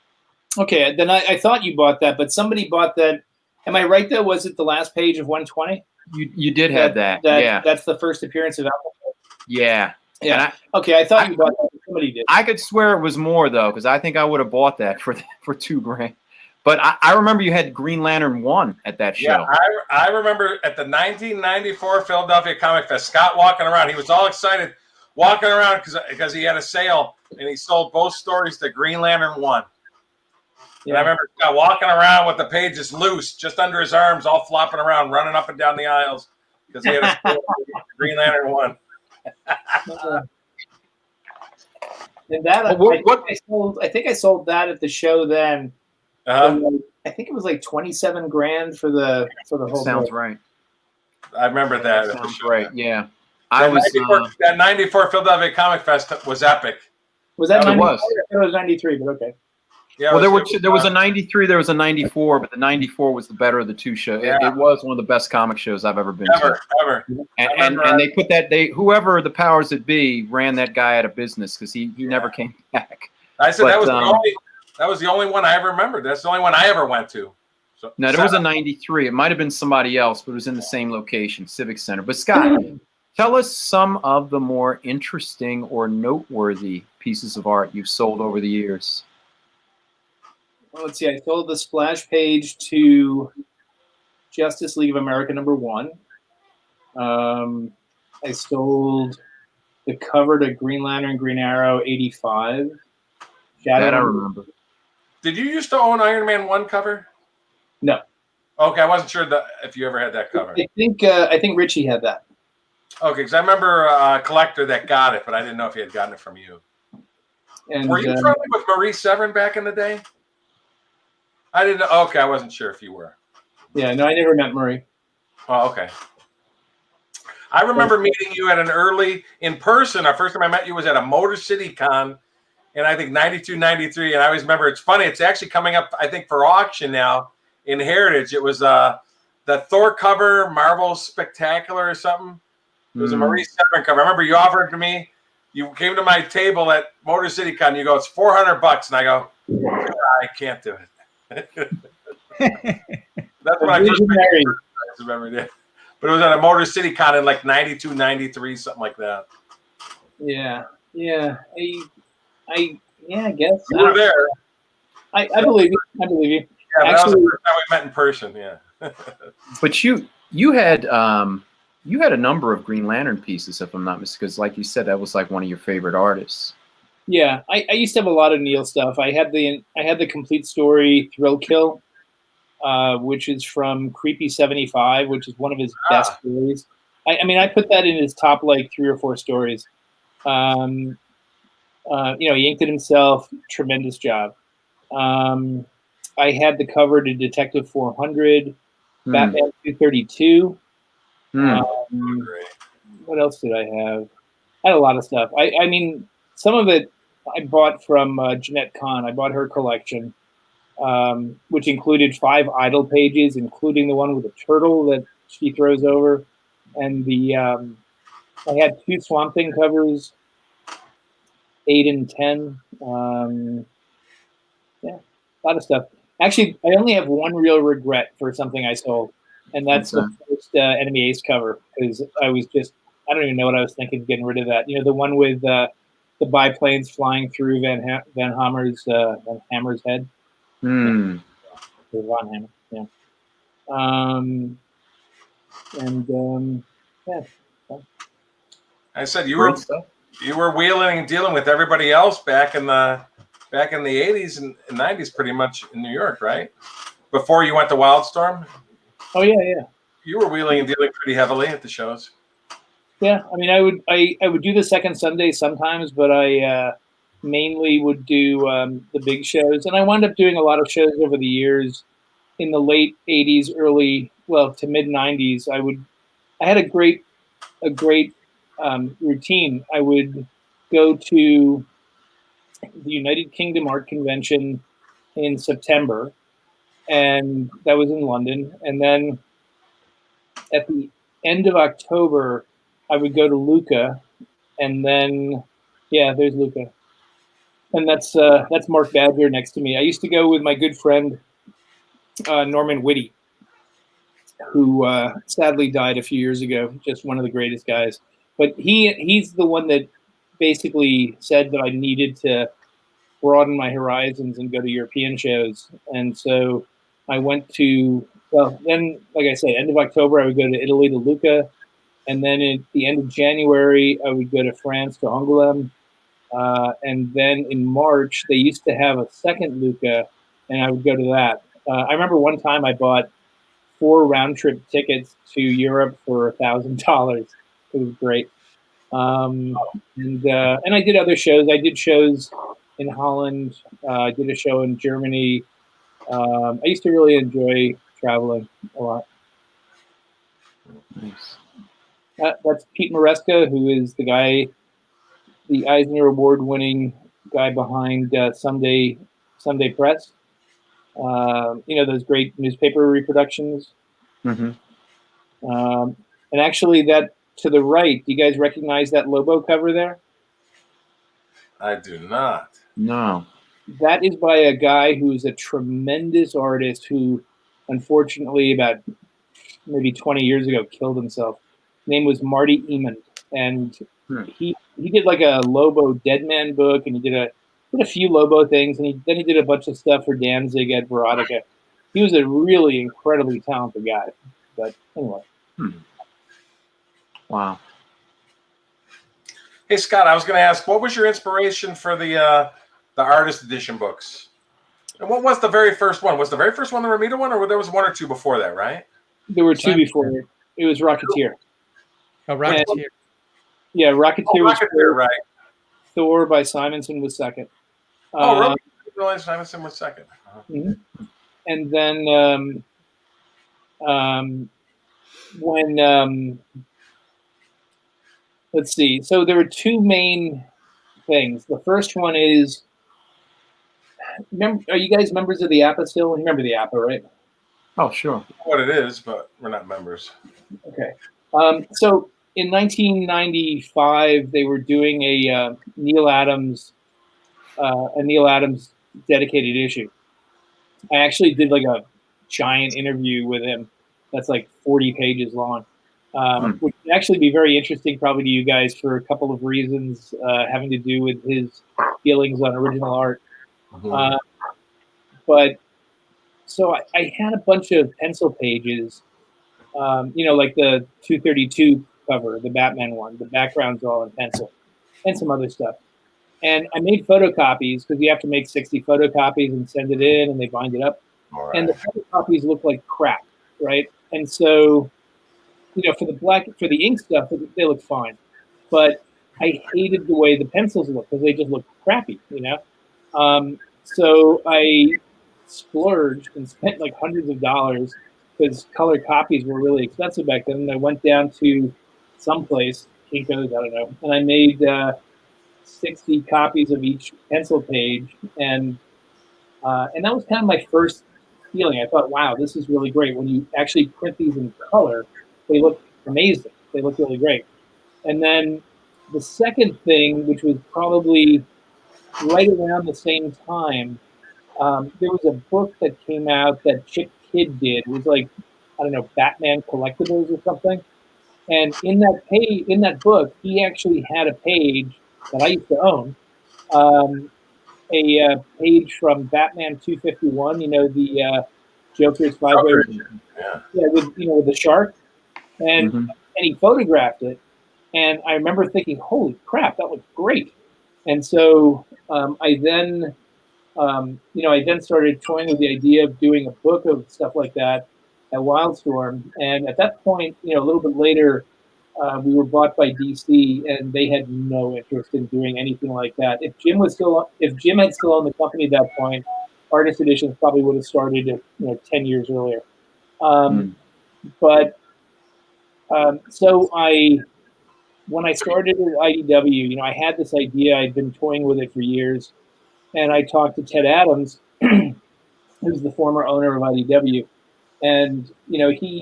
Okay, then I thought you bought that, but somebody bought that. Am I right though? Was it the last page of 120? You did have that. Yeah. That's the first appearance of Alpha Flight. Yeah. Yeah. I thought you bought that. Somebody did. I could swear it was more though, because I think I would have bought that for $2,000. But I remember you had Green Lantern 1 at that show. Yeah, I remember at the 1994 Philadelphia Comic Fest, Scott walking around. He was all excited walking around because he had a sale and he sold both stories to Green Lantern 1. Yeah. And I remember Scott walking around with the pages loose, just under his arms, all flopping around, running up and down the aisles because he had a sale to Green Lantern 1. And that I think I sold that at the show then. I think it was like $27,000 for the whole. Sounds book. Right. I remember that. Sounds right. Yeah. That 94 Philadelphia Comic Fest was epic. Was that 94? Was. It was 93, but okay. Yeah, well, there was a 93, there was a 94, but the 94 was the better of the 2 shows. Yeah. It was one of the best comic shows I've ever been to. Ever. And they put whoever the powers that be ran that guy out of business because he never came back. I said that was the only one I ever remembered. That's the only one I ever went to. So, no, there was a 93. It might have been somebody else, but it was in the same location, Civic Center. But Scott, tell us some of the more interesting or noteworthy pieces of art you've sold over the years. let's see, I sold the splash page to Justice League of America #1. I sold the cover to Green Lantern, Green Arrow '85. That I remember. Did you used to own Iron Man 1 cover? No. Okay, I wasn't sure if you ever had that cover. I think Richie had that. Okay, because I remember a collector that got it, but I didn't know if he had gotten it from you. And were you friendly with Marie Severin back in the day? I didn't know. Okay, I wasn't sure if you were. Yeah, no, I never met Marie. Oh, okay. I remember meeting you at an early in person. Our first time I met you was at a Motor City Con in, I think, 92, 93. And I always remember, it's funny, it's actually coming up, I think, for auction now in Heritage. It was the Thor cover, Marvel Spectacular or something. It was a Marie Severin cover. I remember you offered it to me. You came to my table at Motor City Con. You go, it's $400. And I go, I can't do it. That's when I first remember that. But it was at a Motor City Con in like 92, 93, something like that. Yeah. I guess. You were there. I believe you. I believe you. Yeah, that was the first time we met in person. Yeah. But you had a number of Green Lantern pieces, if I'm not mistaken, because like you said, that was like one of your favorite artists. Yeah, I used to have a lot of Neil stuff. I had the complete story Thrill Kill, which is from Creepy 75, which is one of his best stories. I mean, I put that in his top like 3 or 4 stories. He inked it himself. Tremendous job. I had the cover to Detective 400, Batman 232. What else did I have? I had a lot of stuff. I mean, some of it I bought from Jeanette Kahn. I bought her collection, which included 5 idle pages, including the one with the turtle that she throws over. And I had 2 Swamp Thing covers, 8 and 10. Yeah, a lot of stuff. Actually, I only have one real regret for something I sold, and that's the first Enemy Ace cover, because I don't even know what I was thinking of getting rid of that. You know, the one with the biplanes flying through Van Hammer's head. Hmm. Yeah. Von Hammer, yeah. Yeah. I said you were wheeling and dealing with everybody else back in the 80s and 90s, pretty much in New York, right? Before you went to Wildstorm. Oh yeah. You were wheeling and dealing pretty heavily at the shows. Yeah, I mean, I would do the second Sunday sometimes, but I mainly would do the big shows, and I wound up doing a lot of shows over the years. In the late '80s, to mid '90s, I had a great routine. I would go to the United Kingdom Art Convention in September, and that was in London. And then at the end of October, I would go to Lucca, and then there's Lucca, and that's Mark Badger next to me. I used to go with my good friend Norman Whitty, who sadly died a few years ago. Just one of the greatest guys. But he's the one that basically said that I needed to broaden my horizons and go to European shows. And so I went to, then, like I say, end of October, I would go to Italy to Lucca. And then at the end of January, I would go to France to Angoulême. And then in March, they used to have a second Lucca, and I would go to that. I remember one time I bought 4 round-trip tickets to Europe for $1,000. It was great. And I did other shows. I did shows in Holland. I did a show in Germany. I used to really enjoy traveling a lot. Nice. That's Pete Maresca, who is the Eisner Award-winning guy behind Sunday Press. Those great newspaper reproductions. Mm-hmm. And actually, that to the right, do you guys recognize that Lobo cover there? I do not. No. That is by a guy who's a tremendous artist who, unfortunately, about maybe 20 years ago, killed himself. His name was Marty Eamon, and he did like a Lobo Dead Man book, and he did did a few Lobo things, and then he did a bunch of stuff for Danzig at Veronica. He was a really incredibly talented guy. But anyway. Wow. Hey, Scott, I was going to ask, what was your inspiration for the artist edition books? And what was the very first one? Was the very first one the Ramita one, or there was one or two before that, right? There were two before it. It was Rocketeer. Oh, Rocketeer. And, yeah, Rocketeer was Rocketeer, right. Thor by Simonson was second. Oh, really? Simonson was second. And then when let's see. So there were two main things. The first one is, are you guys members of the APA still? You remember the APA, right? Oh, sure. What it is, but we're not members. Okay. So in 1995, they were doing a Neil Adams dedicated issue. I actually did like a giant interview with him that's like 40 pages long, which would actually be very interesting probably to you guys for a couple of reasons having to do with his feelings on original art. But so I had a bunch of pencil pages, like the 232 cover, the Batman one, the background's all in pencil, and some other stuff. And I made photocopies because you have to make 60 photocopies and send it in, and they bind it up. Right. And the photocopies look like crap, right? And so, for the ink stuff, they look fine. But I hated the way the pencils look because they just look crappy, So I splurged and spent like hundreds of dollars because color copies were really expensive back then. And I went down to someplace, Kinko's, I don't know, and I made 60 copies of each pencil page, and that was kind of my first feeling. I thought, wow, this is really great. When you actually print these in color, they look amazing. They look really great. And then the second thing, which was probably right around the same time, there was a book that came out that Chick Kidd did. It was like, I don't know, Batman Collectibles or something. And in that book, he actually had a page that I used to own, a page from Batman 251. The Joker's five-way, with the shark, and he photographed it. And I remember thinking, "Holy crap, that looked great!" And so I then started toying with the idea of doing a book of stuff like that at Wildstorm. And at that point, a little bit later, we were bought by DC, and they had no interest in doing anything like that. If Jim had still owned the company at that point, Artist Editions probably would have started 10 years earlier. So when I started at IDW, I had this idea. I'd been toying with it for years, and I talked to Ted Adams, who's the former owner of IDW, and he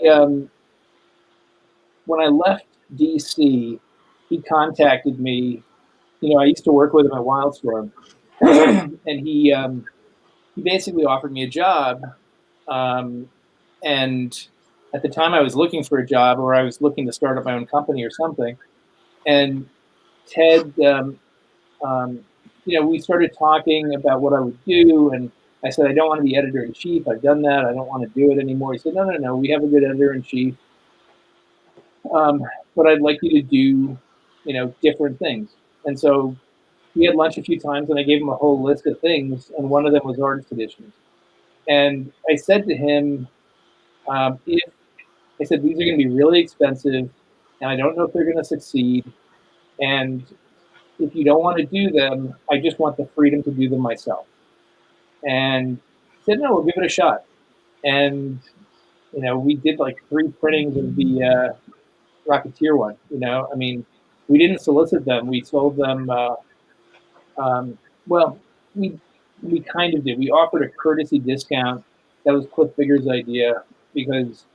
when I left DC, he contacted me. I used to work with him at Wildstorm, and he basically offered me a job. And at the time, I was looking for a job, or I was looking to start up my own company or something. And Ted, we started talking about what I would do, and I said, I don't want to be editor-in-chief. I've done that. I don't want to do it anymore. He said, no, we have a good editor-in-chief. But I'd like you to do, different things. And so we had lunch a few times, and I gave him a whole list of things, and one of them was Artist Editions. And I said to him, these are going to be really expensive, and I don't know if they're going to succeed. And if you don't want to do them, I just want the freedom to do them myself. And he said, no, we'll give it a shot. And, we did like 3 printings of the Rocketeer one. We didn't solicit them. We sold them. We kind of did. We offered a courtesy discount. That was Cliff Bigger's idea because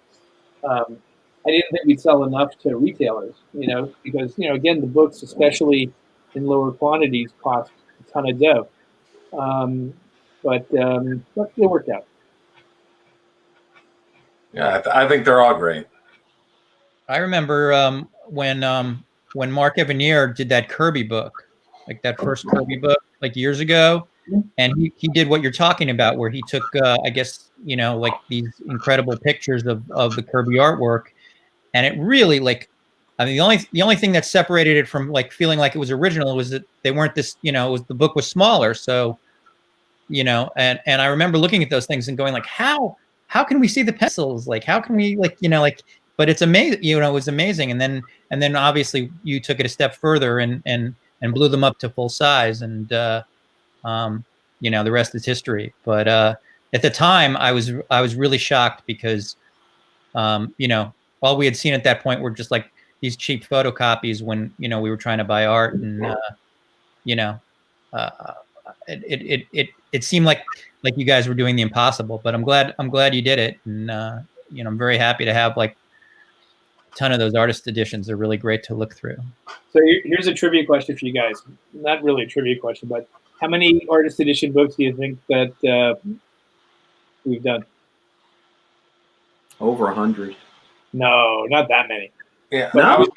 I didn't think we'd sell enough to retailers. Because again, the books, especially in lower quantities, cost a ton of dough. But it worked out. Yeah, I think they're all great. I remember when Mark Evanier did that Kirby book, like that first Kirby book. like years ago, and he did what you're talking about, where he took I guess like these incredible pictures of the Kirby artwork, and it really like. I mean, the only thing that separated it from like feeling like it was original was that they weren't this, the book was smaller. So, and I remember looking at those things and going like, how can we see the pencils? Like, how can we but it's amazing, it was amazing. And then obviously you took it a step further and blew them up to full size. And, the rest is history. But at the time I was really shocked because, all we had seen at that point were just like these cheap photocopies when we were trying to buy art, and it seemed like you guys were doing the impossible. But I'm glad you did it, and I'm very happy to have like a ton of those artist editions. They're really great to look through. So here's a trivia question for you guys. Not really a trivia question, but how many artist edition books do you think that we've done? Over 100. No, not that many. Yeah, No. I was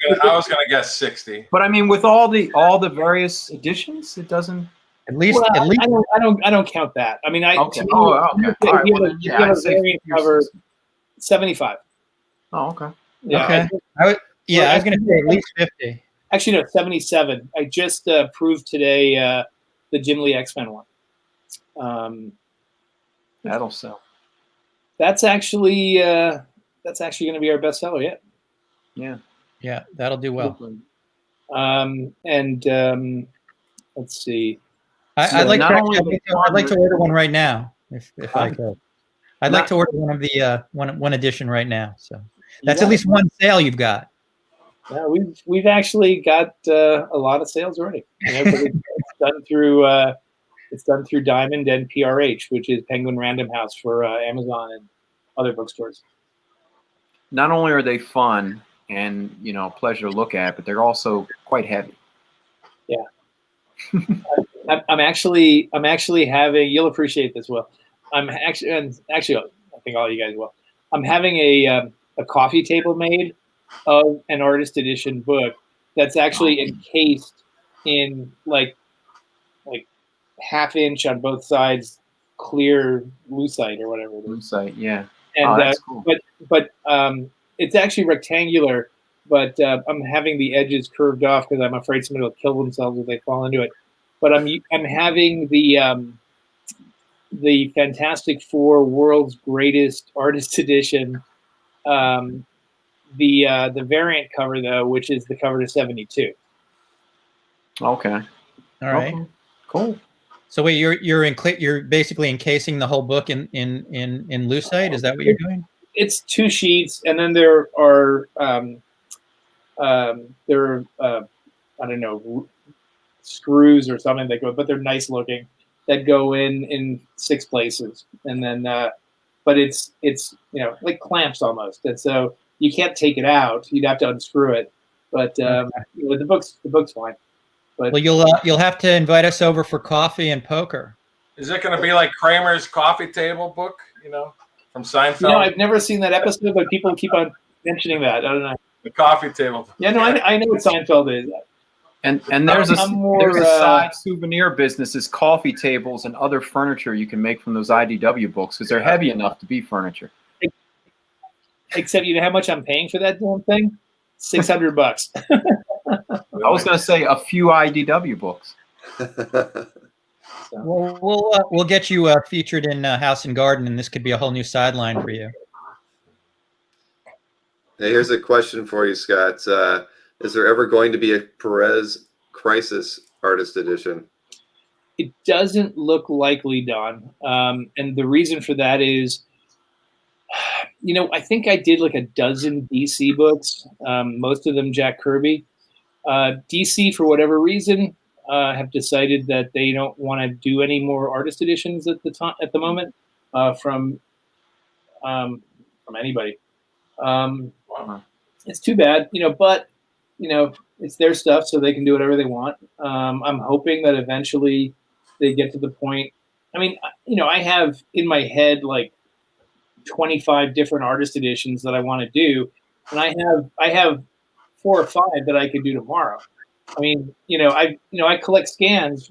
gonna guess 60. But I mean, with all the various editions, it doesn't. At least. I don't count that. I mean, Okay. to me, Oh, okay. if All right. you Well, have then, a yeah, I'd say variant cover, 75. Oh, okay. Yeah, Okay. I was going to say at least 50. Actually, no, 77. I just proved today the Jim Lee X-Men one. That'll sell. That's actually going to be our bestseller yet. Yeah, that'll do well. Let's see. I'd like not to order one right now, if I could. I'd like Not- to order one of the one edition right now. So that's Yeah. at least one sale you've got. Yeah, we've actually got a lot of sales already. It's done through Diamond and PRH, which is Penguin Random House for Amazon and other bookstores. Not only are they fun and pleasure to look at, but they're also quite heavy. Yeah. I'm actually having. You'll appreciate this, Will. I think all you guys will. I'm having a coffee table made of an artist edition book that's actually encased in like half-inch on both sides, clear lucite or whatever it is. Lucite, yeah. And that's cool. but it's actually rectangular, but I'm having the edges curved off because I'm afraid somebody will kill themselves if they fall into it. But I'm having the Fantastic Four World's Greatest Artist Edition, the variant cover though, which is the cover to 72. Okay. All right. Okay. Cool. So wait, you're basically encasing the whole book in lucite. Is that what you're doing? It's 2 sheets, and then there are I don't know, screws or something that go, but they're nice looking, that go in 6 places, and then but it's like clamps almost, and so you can't take it out. You'd have to unscrew it, but the book's fine. But Well, you'll have to invite us over for coffee and poker. Is it going to be like Kramer's coffee table book? From Seinfeld. I've never seen that episode, but people keep on mentioning that. I don't know. The coffee table. Yeah, no, I know what Seinfeld is. And there's a I'm side souvenir business is coffee tables and other furniture you can make from those IDW books because they're heavy enough to be furniture. Except you know how much I'm paying for that damn thing? $600. I was going to say a few IDW books. We'll get you featured in House and Garden, and this could be a whole new sideline for you. Now, here's a question for you, Scott. Is there ever going to be a Perez Crisis Artist Edition? It doesn't look likely, Don. And the reason for that is, I think I did like a dozen DC books, most of them Jack Kirby. DC, for whatever reason, have decided that they don't want to do any more artist editions at the moment from anybody. It's too bad, but it's their stuff, so they can do whatever they want. I'm hoping that eventually they get to the point. I mean, I have in my head like 25 different artist editions that I want to do, and I have 4 or 5 that I could do tomorrow. I mean, I collect scans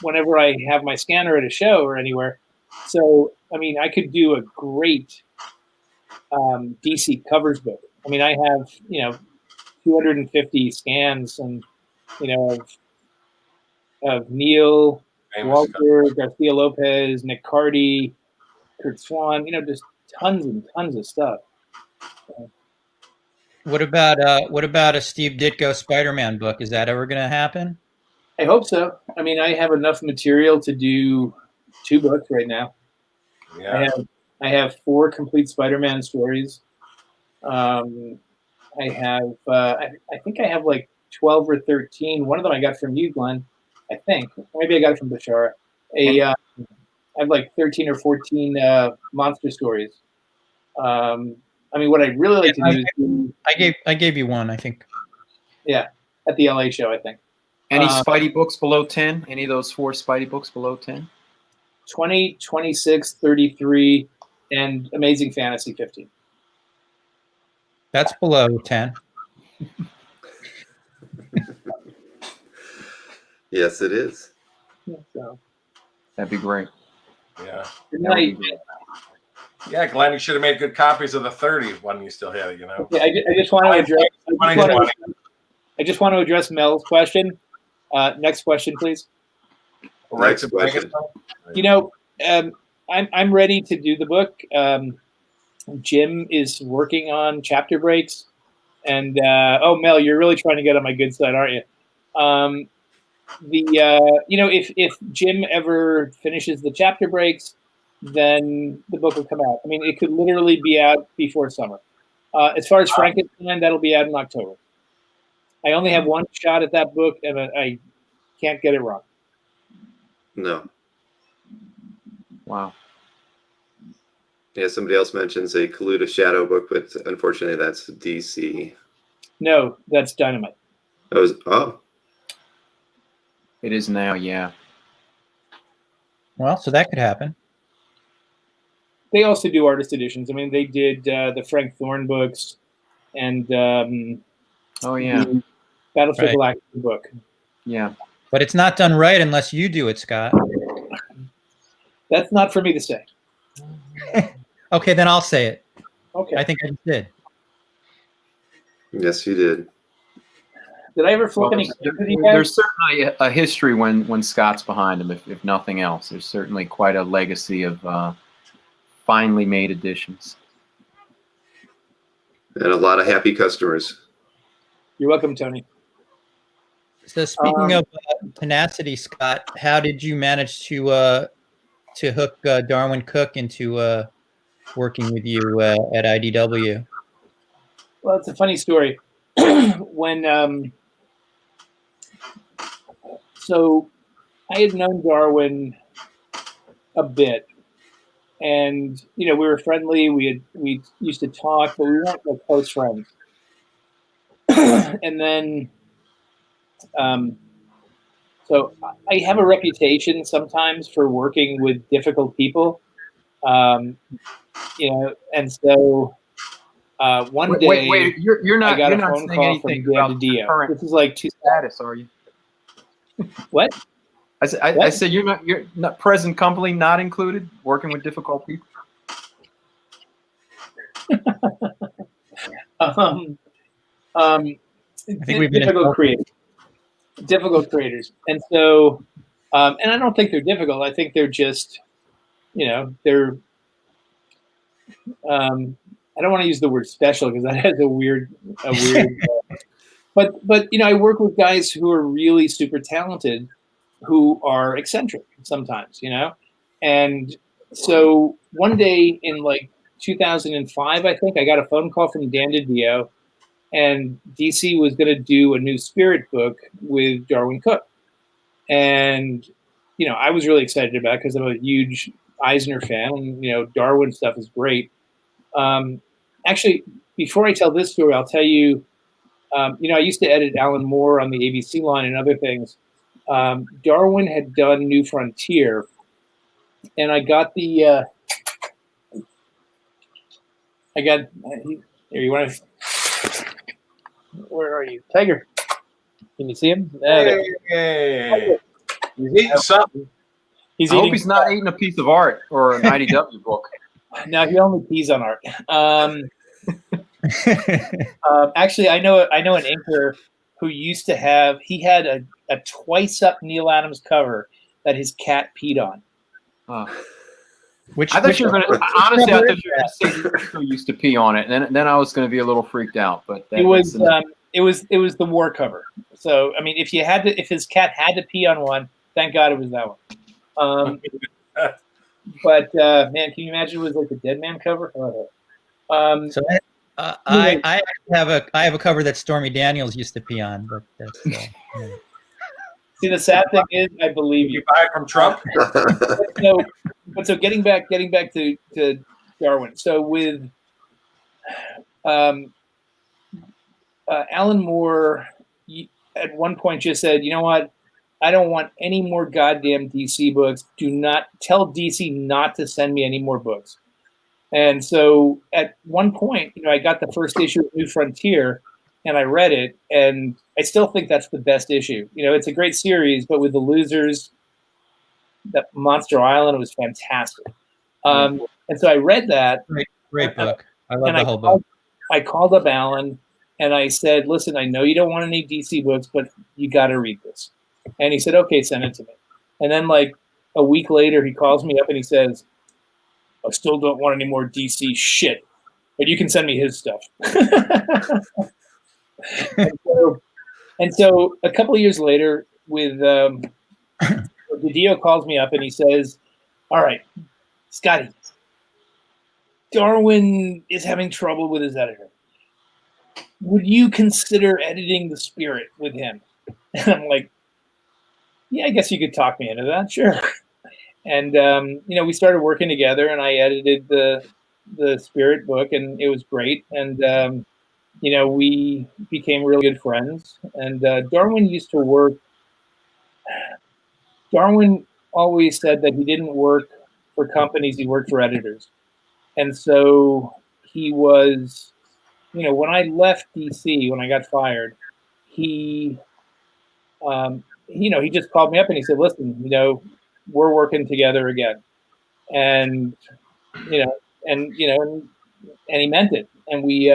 whenever I have my scanner at a show or anywhere. So, I mean, I could do a great DC covers book. I mean, I have, 250 scans and, of Neil, Famous Walter, Garcia Lopez, Nick Cardy, Kurt Swan, just tons and tons of stuff. What about a Steve Ditko Spider-Man book? Is that ever going to happen? I hope so. I mean, I have enough material to do 2 books right now. Yeah. I have 4 complete Spider-Man stories. I think I have like 12 or 13. One of them I got from you, Glenn. I think maybe I got it from Bashara. I have like 13 or 14 monster stories. I mean, what I'd really like to do is I gave you one, I think. Yeah, at the LA show, I think. Any Spidey books below 10? Any of those 4 Spidey books below 10? 20, 26, 33, and Amazing Fantasy 15. That's below 10. Yes, it is. So, That'd be great. Yeah. good That would be night. great. Yeah, Glenn, you should have made good copies of the 30 when you still had it, Okay, I just want to address. I just want to address Mel's question. Next question, please. Next question. I'm ready to do the book. Jim is working on chapter breaks, and Mel, you're really trying to get on my good side, aren't you? If Jim ever finishes the chapter breaks, then the book will come out. I mean, it could literally be out before summer. As far as Frankenstein, that'll be out in October. I only have one shot at that book, and I can't get it wrong. No. Wow. Yeah, somebody else mentions a Kaluta Shadow book, but unfortunately that's DC. No, that's Dynamite. Oh. It is now, yeah. Well, so that could happen. They also do artist editions. I mean, they did the Frank Thorne books and Oh, yeah. the Battlefield Right. Galactica book. Yeah. But it's not done right unless you do it, Scott. That's not for me to say. Okay, then I'll say it. Okay. I think I just did. Yes, you did. Did I ever flip Well, any cards with you guys? there's certainly a history when Scott's behind him, if nothing else. There's certainly quite a legacy of finely made editions. And a lot of happy customers. You're welcome, Tony. So speaking of tenacity, Scott, how did you manage to hook Darwin Cook into working with you at IDW? Well, it's a funny story. When so I had known Darwin a bit, and we were friendly. We used to talk, but we weren't like close friends. And then, so I have a reputation sometimes for working with difficult people, and so one day Wait, you're not I got you're a not phone saying call anything from Dan about DiDio. current This is like status, are you? What? I said you're not present company not included, working with difficult people. I think we've been difficult creators, and so, and I don't think they're difficult. I think they're just, they're. I don't want to use the word special because that has a weird. But I work with guys who are really super talented, who are eccentric sometimes, and so one day in like 2005, I think I got a phone call from Dan DiDio, and DC was going to do a new Spirit book with Darwin Cook, and I was really excited about it because I'm a huge Eisner fan, and Darwin stuff is great. Actually, before I tell this story, I'll tell you. I used to edit Alan Moore on the ABC line and other things. Darwin had done New Frontier, and I got the. Here, you want to? Where are you, Tiger? Can you see him? Hey. He's eating something. He's I hope eating. he's not eating a piece of art or an IDW book. No, he only pees on art. Actually, I know an inker who used to have. He had a twice up Neil Adams cover that his cat peed on. Which I thought you were going to. Honestly, I cover thought you were going to say the inker used to pee on it, and then I was going to be a little freaked out. But It was the war cover. So I mean, if his cat had to pee on one, thank God it was that one. But man, can you imagine it was like a Dead Man cover? So I have a cover that Stormy Daniels used to pee on, but that's yeah. See, the sad thing is, I believe You you. buy it from Trump? So getting back to Darwin. So with Alan Moore, at one point just said, you know what? I don't want any more goddamn DC books. Do not tell DC not to send me any more books. And so at one point, I got the first issue of New Frontier and I read it, and I still think that's the best issue. It's a great series, but with the losers, that Monster Island was fantastic. And so I read that. Great book. I love the whole book. I called up Alan and I said, listen, I know you don't want any DC books, but you got to read this. And he said, okay, send it to me. And then like a week later, he calls me up and he says, I still don't want any more DC shit, but you can send me his stuff. and so a couple of years later, with Didio calls me up and he says, all right, Scotty, Darwin is having trouble with his editor. Would you consider editing The Spirit with him? And I'm like, yeah, I guess you could talk me into that, sure. And we started working together, and I edited the Spirit book, and it was great. And we became really good friends. And Darwin used to work. Darwin always said that he didn't work for companies; he worked for editors. And so he was, when I left DC, when I got fired, he just called me up and he said, listen, we're working together again. And, and he meant it. And we,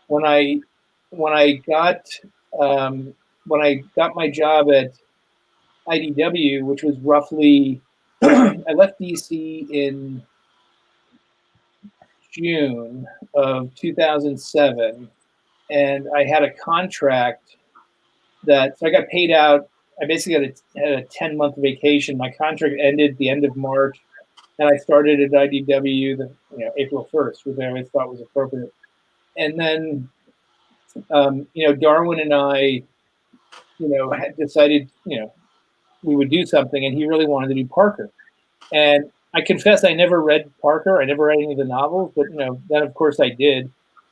when I got my job at IDW, which was roughly, I left DC in June of 2007, and I had a contract so I got paid out. I basically had a 10-month vacation. My contract ended at the end of March, and I started at IDW April 1st, which I always thought was appropriate. And then, Darwin and I, had decided, we would do something, and he really wanted to do Parker. And I confess I never read Parker. I never read any of the novels, but, then, of course, I did.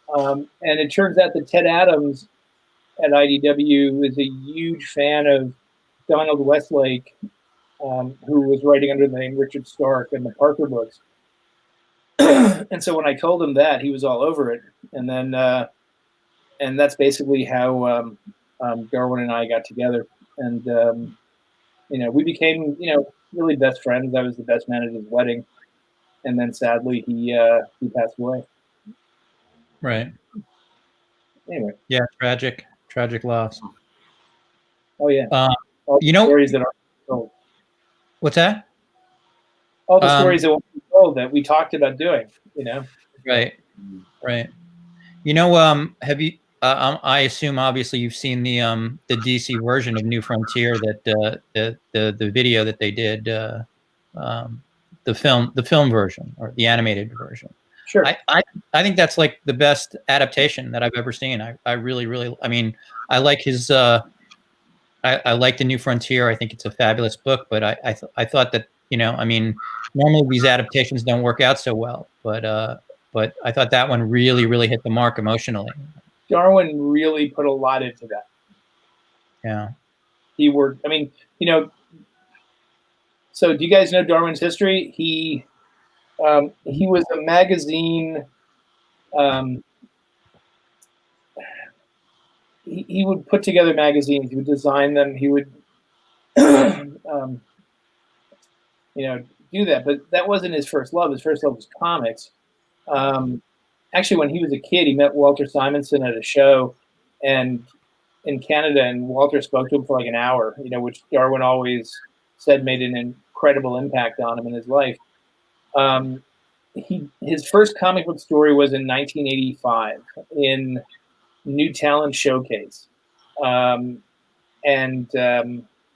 And it turns out that Ted Adams at IDW is a huge fan of Donald Westlake, who was writing under the name Richard Stark in the Parker books. And so when I told him that, he was all over it. And then, and that's basically how Darwin and I got together. And, we became, really best friends. I was the best man at his wedding. And then sadly, he passed away. Right. Anyway. Yeah, tragic loss. Oh, yeah. All the stories that aren't told. What's that? All the stories that won't be told that we talked about doing, Right. Have you? I assume obviously you've seen the DC version of New Frontier, that the video that they did, the film version or the animated version. Sure. I think that's like the best adaptation that I've ever seen. I really, I mean, I like his. I like the New Frontier. I think it's a fabulous book, but I thought that, I mean, normally these adaptations don't work out so well, but I thought that one really hit the mark emotionally. Darwin really put a lot into that. Yeah. He worked. I mean, so do you guys know Darwin's history? He was a magazine. He would put together magazines. He would design them. He would do that. But that wasn't his first love. His first love was comics. Actually, when he was a kid, he met Walter Simonson at a show, and in Canada, and Walter spoke to him for like an hour. Which Darwin always said made an incredible impact on him in his life. His first comic book story was in 1985 in New Talent Showcase,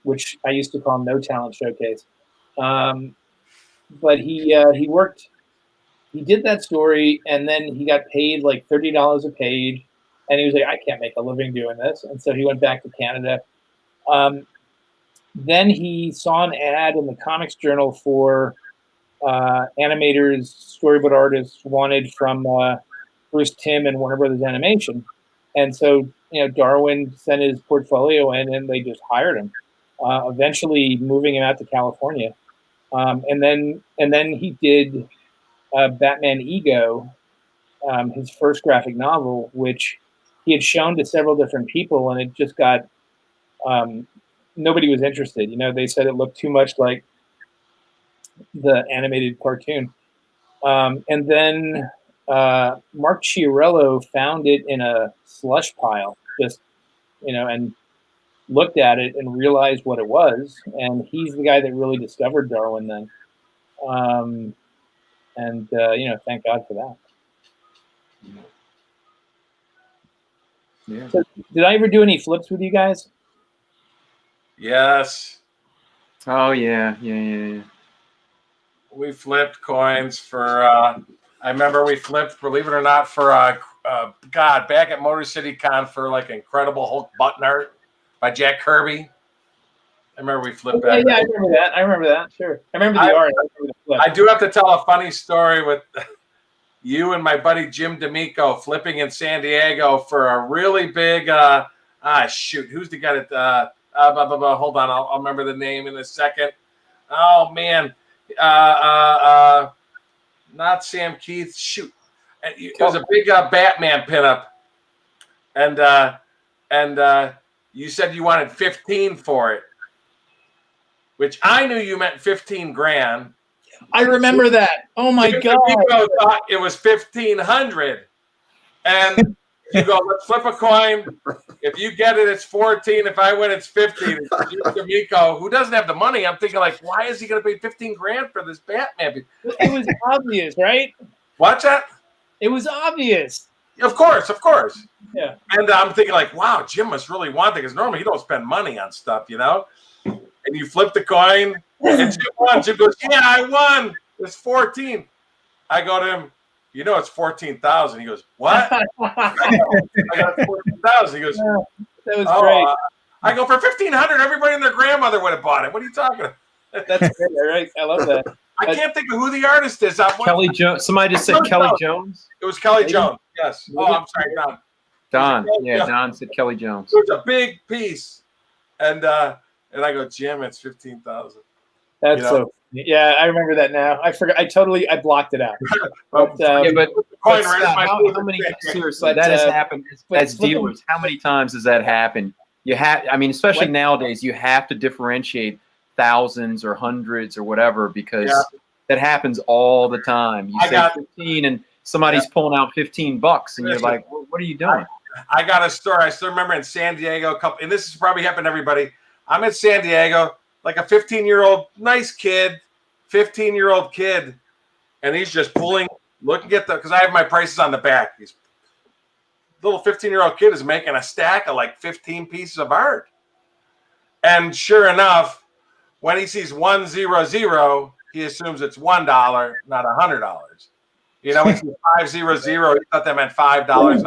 which I used to call No Talent Showcase. But he worked. He did that story, and then he got paid like $30 a page, and he was like, I can't make a living doing this, and so he went back to Canada. Then he saw an ad in the Comics Journal for animators, storyboard artists wanted from Bruce Timm and Warner Brothers Animation, and so Darwin sent his portfolio in, and they just hired him. Eventually, moving him out to California, and then he did Batman Ego, his first graphic novel, which he had shown to several different people, and it just got nobody was interested. They said it looked too much like the animated cartoon. And then Mark Chiarello found it in a slush pile, and looked at it and realized what it was. And he's the guy that really discovered Darwin then. Thank God for that. Yeah. So, did I ever do any flips with you guys? Yes. Oh yeah. We flipped coins for. I remember we flipped, believe it or not, for back at Motor City Con for like Incredible Hulk button art by Jack Kirby. I remember we flipped back. Yeah, I remember that. Sure, I remember the art. I remember the flip. I do have to tell a funny story with you and my buddy Jim D'Amico flipping in San Diego for a really big. Who's the guy that? Hold on, I'll remember the name in a second. Oh man, not Sam Keith. Shoot, it was a big Batman pinup, and you said you wanted 15 for it, which I knew you meant 15 grand. I remember that. Oh my God! D'Amico thought it was 1,500, and you go, let's flip a coin. If you get it, it's 14. If I win, it's 15. It's D'Amico, who doesn't have the money. I'm thinking, like, why is he going to pay 15 grand for this Batman? It was obvious, right? What's that? It was obvious. Of course. Yeah. And I'm thinking, like, wow, Jim must really want it, because normally he don't spend money on stuff, And you flip the coin, and Jim won. Jim goes, yeah, I won. It's 14. I go to him, it's 14,000. He goes, what? I got 14,000. He goes, that was great. I go, for 1,500, everybody and their grandmother would have bought it. What are you talking about? That's great. Right? I love that. I can't think of who the artist is. Kelly Jones. Somebody just said Kelly Jones. It was Kelly Jones. Yes. Oh, I'm sorry, Don. Don. Yeah, Don said Kelly Jones. It was a big piece, and I go, Jim, it's 15,000. That's so. Yeah, I remember that now. I forgot. I blocked it out. But how many? Seriously, that has happened as dealers. How many times does that happen? Especially nowadays, you have to differentiate thousands or hundreds or whatever, because that happens all the time. You say 15 and somebody's pulling out $15 and you're like, well, what are you doing? I got a story. I still remember in San Diego, and this has probably happened to everybody. I'm in San Diego, like a 15-year-old, nice kid, 15-year-old kid, and he's just looking at because I have my prices on the back. He's little 15-year-old kid is making a stack of like 15 pieces of art. And sure enough, when he sees 100, he assumes it's $1, not $100. He sees 500, he thought that meant $5.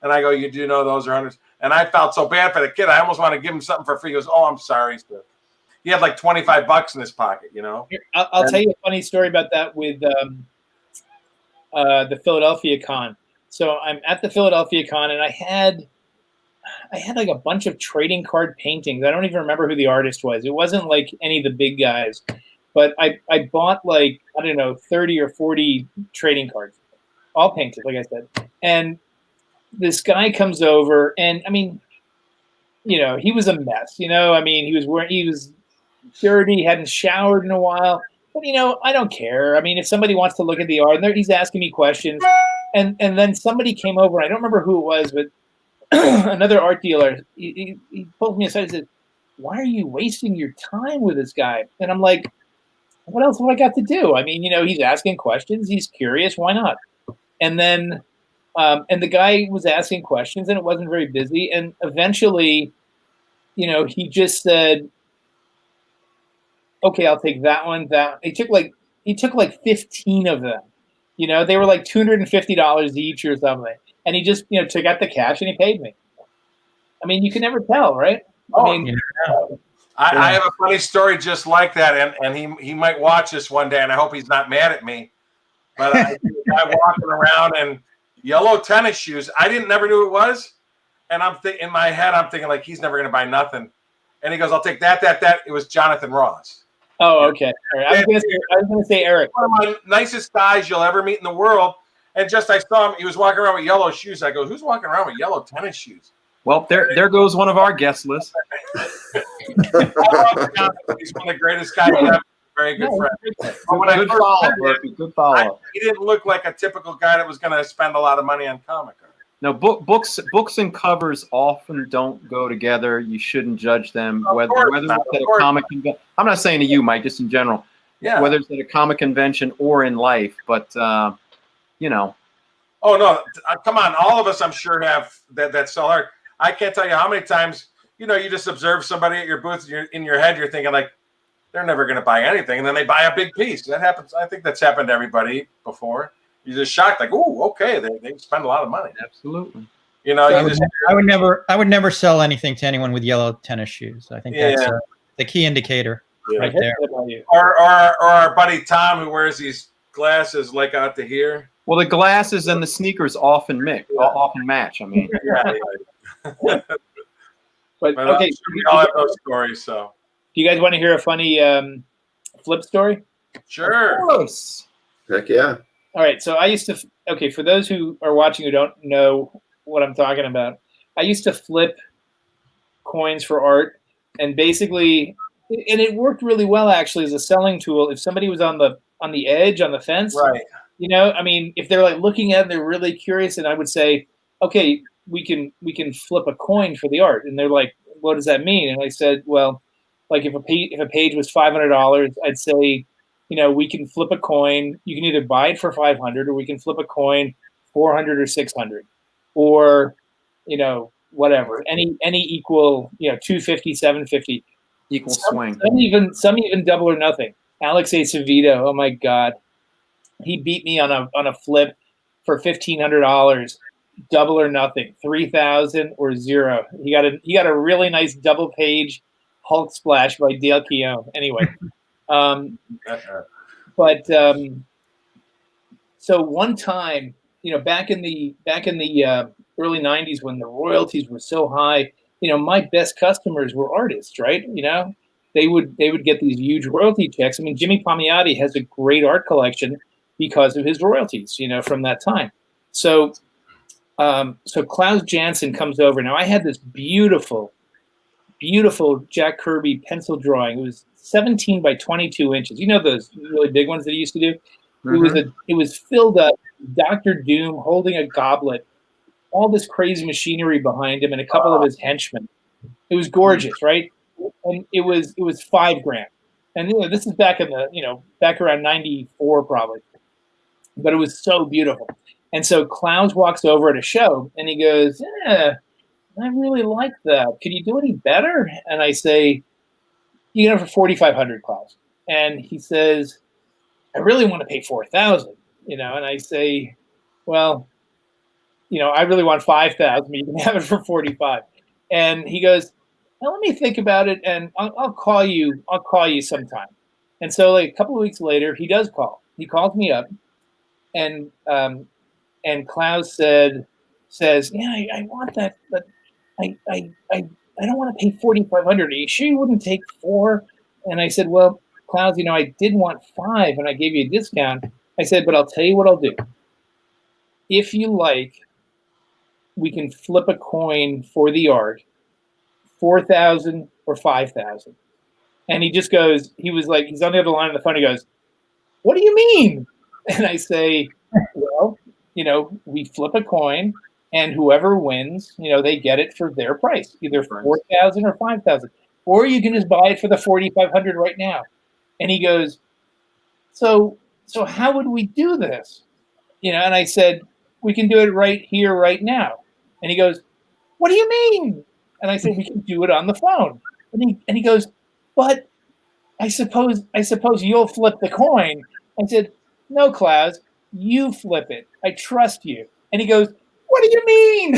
And I go, you do know those are hundreds. And I felt so bad for the kid. I almost want to give him something for free. He goes, oh, I'm sorry. He had like $25 in his pocket, I'll tell you a funny story about that with the Philadelphia Con. So I'm at the Philadelphia Con, and I had like a bunch of trading card paintings. I don't even remember who the artist was. It wasn't like any of the big guys, but I bought like, I don't know, 30 or 40 trading cards, all painted, like I said. And this guy comes over, and he was a mess. I mean, he was dirty, hadn't showered in a while. But I don't care. I mean, if somebody wants to look at the art, and he's asking me questions, and then somebody came over. I don't remember who it was, but another art dealer. He pulled me aside and said, "Why are you wasting your time with this guy?" And I'm like, "What else have I got to do?" I mean, he's asking questions. He's curious. Why not? And then, and the guy was asking questions, and it wasn't very busy. And eventually, he just said, "Okay, I'll take that one." He took like 15 of them. They were like $250 each or something. And he just took out the cash and he paid me. I mean, you can never tell, right? I have a funny story just like that, and he might watch this one day, and I hope he's not mad at me. But I walking around in yellow tennis shoes. I never knew it was, and in my head I'm thinking like he's never going to buy nothing. And he goes, "I'll take that." It was Jonathan Ross. Oh, okay. All right. I was gonna say Eric. One of my nicest guys you'll ever meet in the world. And just I saw him. He was walking around with yellow shoes. I go, "Who's walking around with yellow tennis shoes?" Well, there goes one of our guest lists. He's one of the greatest guys ever. Very good friend. Good follow-up, Murphy. Good follow-up. He didn't look like a typical guy that was going to spend a lot of money on comic art. No, books and covers often don't go together. You shouldn't judge them. Whether it's at a comic convention. I'm not saying to you, Mike, just in general. Yeah. Whether it's at a comic convention or in life, but Oh no! Come on, all of us, I'm sure, have that sell art. I can't tell you how many times you just observe somebody at your booth. In your head, you're thinking like, they're never going to buy anything, and then they buy a big piece. That happens. I think that's happened to everybody before. You're just shocked, like, "Oh, okay, they spend a lot of money." Absolutely. I would never sell anything to anyone with yellow tennis shoes. I think that's the key indicator right there. Or our buddy Tom, who wears these glasses like out to here. Well, the glasses and the sneakers often match. I mean, But okay, we all have those stories. So, do you guys want to hear a funny flip story? Sure. Of course. Heck yeah. All right. So I used to. For those who are watching who don't know what I'm talking about, I used to flip coins for art, and basically, and it worked really well actually as a selling tool. If somebody was on the edge, on the fence, Right. I mean, if they're like looking at it, they're really curious, and I would say, "Okay, we can flip a coin for the art," and they're like, "What does that mean?" And I said, "Well, like if a page was $500, I'd say, we can flip a coin. You can either buy it for $500, or we can flip a coin $400 or $600, or whatever, any equal, $250, $750, Equal swing. Some even double or nothing." Alex Acevedo, oh my God, he beat me on a flip for $1,500, double or nothing, 3,000 or zero. He got a really nice double page Hulk splash by Dale Keown. Anyway, but so one time, back in the early '90s when the royalties were so high, my best customers were artists, right? They would get these huge royalty checks. I mean, Jimmy Palmiotti has a great art collection because of his royalties, from that time. So Klaus Janson comes over. Now I had this beautiful Jack Kirby pencil drawing. It was 17 by 22 inches. Those really big ones that he used to do? Mm-hmm. It was filled up, Dr. Doom holding a goblet, all this crazy machinery behind him, and a couple of his henchmen. It was gorgeous, right? And it was $5,000. And this is back back around 94 probably. But it was so beautiful. And so Klaus walks over at a show and he goes, "Yeah, I really like that. Could you do any better?" And I say, "You get it for $4,500, Klaus." And he says, "I really want to pay $4,000, And I say, "Well, I really want $5,000, but you can have it for $45,000. And he goes, "Now let me think about it, and I'll call you. I'll call you sometime." And so, like a couple of weeks later, he does call. He calls me up, and Klaus says, "Yeah, I want that, but I don't want to pay $4,500. Are you sure you wouldn't take $4,000?" And I said, "Well, Klaus, I did want $5,000, and I gave you a discount." I said, "But I'll tell you what I'll do. If you like, we can flip a coin for the art 4,000 or 5,000. And he just goes, he's on the other line of the phone. He goes, what do you mean? And I say, well, we flip a coin and whoever wins, they get it for their price, either 4,000 or 5,000, or you can just buy it for the 4,500 right now. And he goes, so how would we do this? And I said, we can do it right here, right now. And he goes, what do you mean? And I said, we can do it on the phone. And he goes, but I suppose you'll flip the coin. I said, no, Klaus, you flip it. I trust you. And he goes, what do you mean?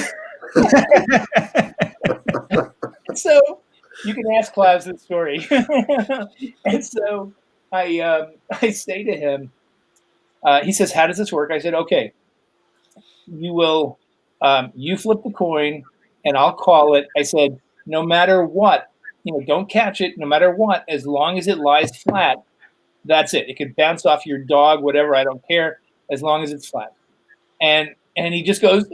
So you can ask Klaus this story. And so I say to him, he says, how does this work? I said, okay, you flip the coin and I'll call it. I said, no matter what, don't catch it, no matter what, as long as it lies flat, that's it. It could bounce off your dog, whatever, I don't care, as long as it's flat. And he just goes,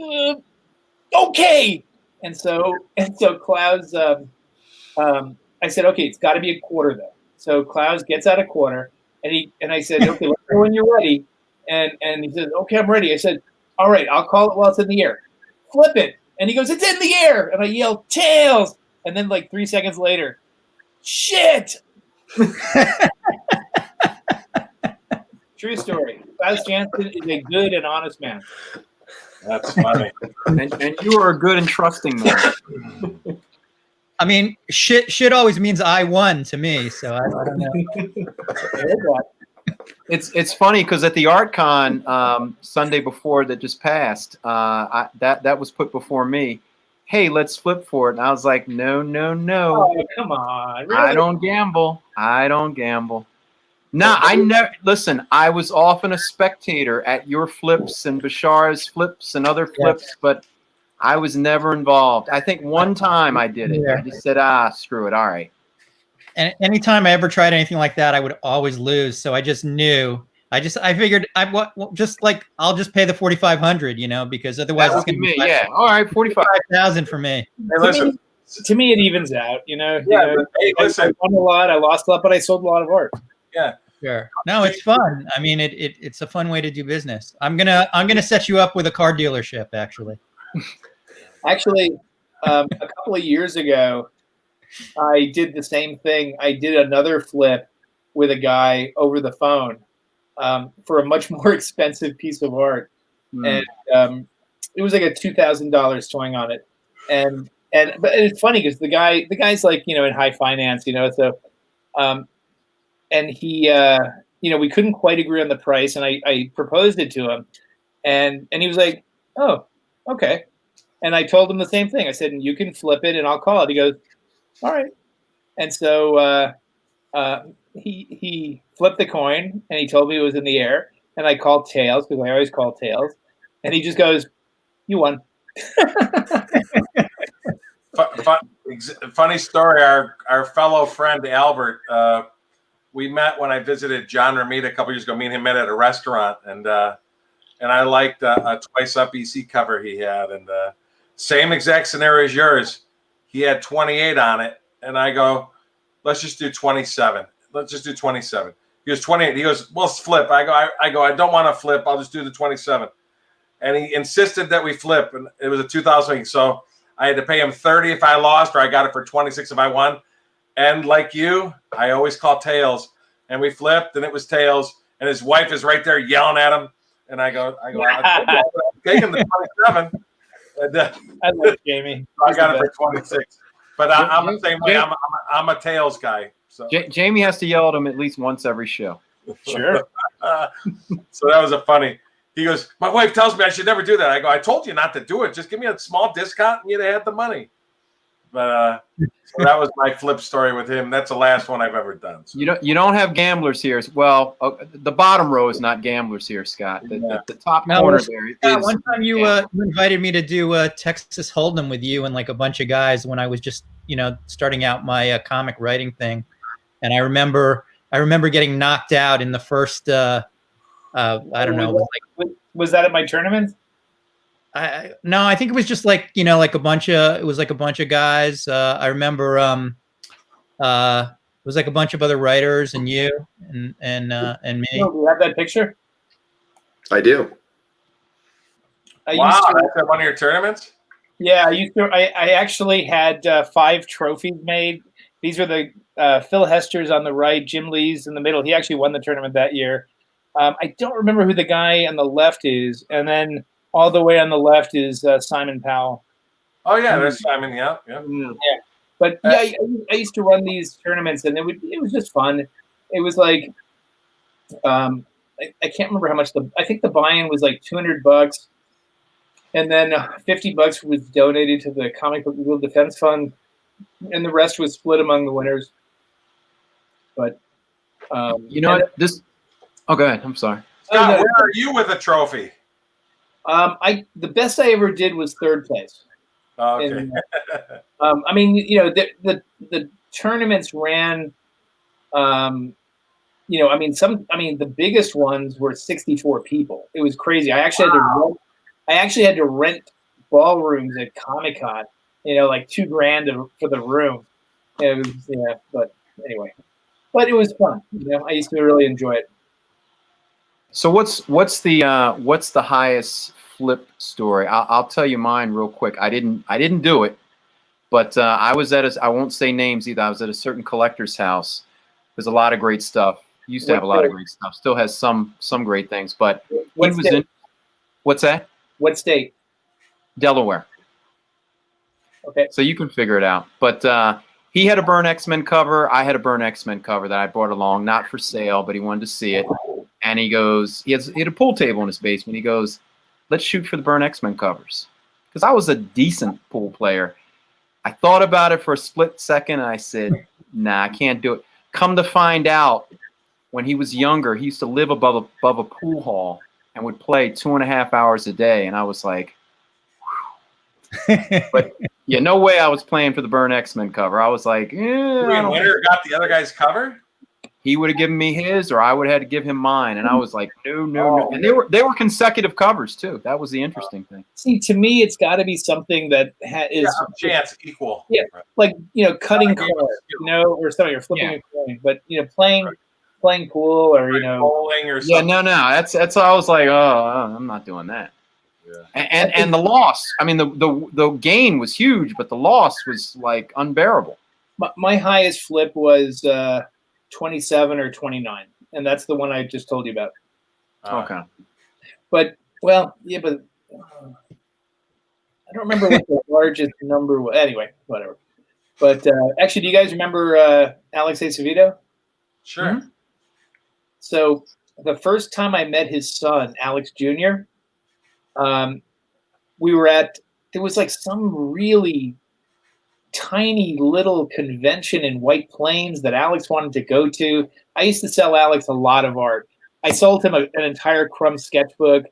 okay. And so Klaus, I said, okay, it's got to be a quarter though. So Klaus gets out a quarter, and I said, okay, let me know when you're ready. And he says, okay, I'm ready. I said, all right, I'll call it while it's in the air. Flip it. And he goes, it's in the air. And I yell, tails. And then 3 seconds later, shit. True story. Klaus Janson is a good and honest man. That's funny. And you are a good and trusting man. I mean, shit always means I won to me, so I don't know. It's funny because at the ArtCon Sunday before that just passed, that was put before me. Hey, let's flip for it. And I was like, no. Oh, come on. Really? I don't gamble. No, I never. Listen, I was often a spectator at your flips and Bashar's flips and other flips, but I was never involved. I think one time I did it. I just said, screw it. All right. And anytime I ever tried anything like that, I would always lose. So I just knew. I figured I'll just pay the 4,500, because otherwise it's going to be me. All right, 45,000 for me. Hey, listen. To me, it evens out. But, hey, listen. I won a lot, I lost a lot, but I sold a lot of art. Yeah. Sure. No, it's fun. I mean, it's a fun way to do business. I'm gonna set you up with a car dealership, actually. Actually, a couple of years ago, I did the same thing. I did another flip with a guy over the phone for a much more expensive piece of art, and it was like a $2,000 towing on it, but it's funny because the guy's like in high finance, so. And he, we couldn't quite agree on the price, and I proposed it to him, and he was like, "Oh, okay." And I told him the same thing. I said, "You can flip it, and I'll call it." He goes, "All right." And so he flipped the coin, and he told me it was in the air, and I called tails because I always call tails, and he just goes, "You won." Funny story. Our fellow friend Albert. We met when I visited John Ramita a couple years ago. Me and him met at a restaurant, and I liked a Twice Up EC cover he had, and same exact scenario as yours. He had 28 on it, and I go, let's just do 27. Let's just do 27. He goes 28. He goes, well, let's flip. I go, I don't want to flip. I'll just do the 27. And he insisted that we flip, and it was a 2,000 week, so I had to pay him 30 if I lost, or I got it for 26 if I won. And like you, I always call tails. And we flipped, and it was tails. And his wife is right there yelling at him. And I go, I'm taking the 27. And, I love Jamie. I got it for 26. But I'm the same way. I'm a tails guy. So Jamie has to yell at him at least once every show. Sure. So that was a funny. He goes, my wife tells me I should never do that. I go, I told you not to do it. Just give me a small discount, and you'd have had the money. But so that was my flip story with him. That's the last one I've ever done. So. You don't have gamblers here. Well, the bottom row is not gamblers here, Scott. The top corner there is. One time you invited me to do Texas Hold'em with you and like a bunch of guys when I was just starting out my comic writing thing, and I remember getting knocked out in the first. I don't know. Was that at my tournament? No, I think it was just like, you know, like a bunch of guys. I remember it was like a bunch of other writers and you and me. Do you have that picture? I do. Wow, that's at one of your tournaments? Yeah, I actually had 5 trophies made. These are the Phil Hester's on the right, Jim Lee's in the middle. He actually won the tournament that year. I don't remember who the guy on the left is, and then all the way on the left is Simon Powell. Oh yeah, there's Simon. Yeah. But yeah, I used to run these tournaments, and it was just fun. It was like, I can't remember how much I think the buy-in was like $200, and then $50 was donated to the Comic Book Legal Defense Fund, and the rest was split among the winners. But you know what? Oh, go ahead. I'm sorry. Scott, where are you with a trophy? The best I ever did was 3rd place. Oh, okay. And, I mean, you know, the tournaments ran. You know, I mean, the biggest ones were 64 people. It was crazy. I actually had to rent ballrooms at Comic-Con. You know, like $2,000 for the room. It was, yeah, but anyway, but it was fun. You know, I used to really enjoy it. So what's the highest flip story? I'll tell you mine real quick. I didn't do it, but I was at I won't say names either. I was at a certain collector's house. There's a lot of great stuff. Used to have a lot of great stuff. Still has some great things, but What's that? What state? Delaware. Okay. So you can figure it out. But he had a Burn X-Men cover. I had a Burn X-Men cover that I brought along, not for sale, but he wanted to see it. And he goes, he had a pool table in his basement. He goes, let's shoot for the Burn X-Men covers. Because I was a decent pool player. I thought about it for a split second, and I said, nah, I can't do it. Come to find out, when he was younger, he used to live above a pool hall and would play 2.5 hours a day. And I was like, but yeah, no way I was playing for the Burn X-Men cover. I was like, Winner got the other guy's cover? He would have given me his, or I would have had to give him mine. And I was like, no. And they were consecutive covers too. That was the interesting thing. See, to me, it's got to be something that is chance equal. Yeah, like, you know, cutting cards, you know, or something, or flipping a coin. But, you know, playing pool, or, you know, bowling or something. Yeah, no. That's I was like, oh, I'm not doing that. Yeah. And the loss. I mean, the gain was huge, but the loss was like unbearable. My highest flip was 27 or 29, and that's the one I just told you about. Okay. But but I don't remember what the largest number was. Anyway, whatever. But actually, do you guys remember Alex Acevedo? Sure. Mm-hmm. So the first time I met his son, Alex Jr., we were there was like some really tiny little convention in White Plains that Alex wanted to go to. I used to sell Alex a lot of art. I sold him an entire Crumb sketchbook.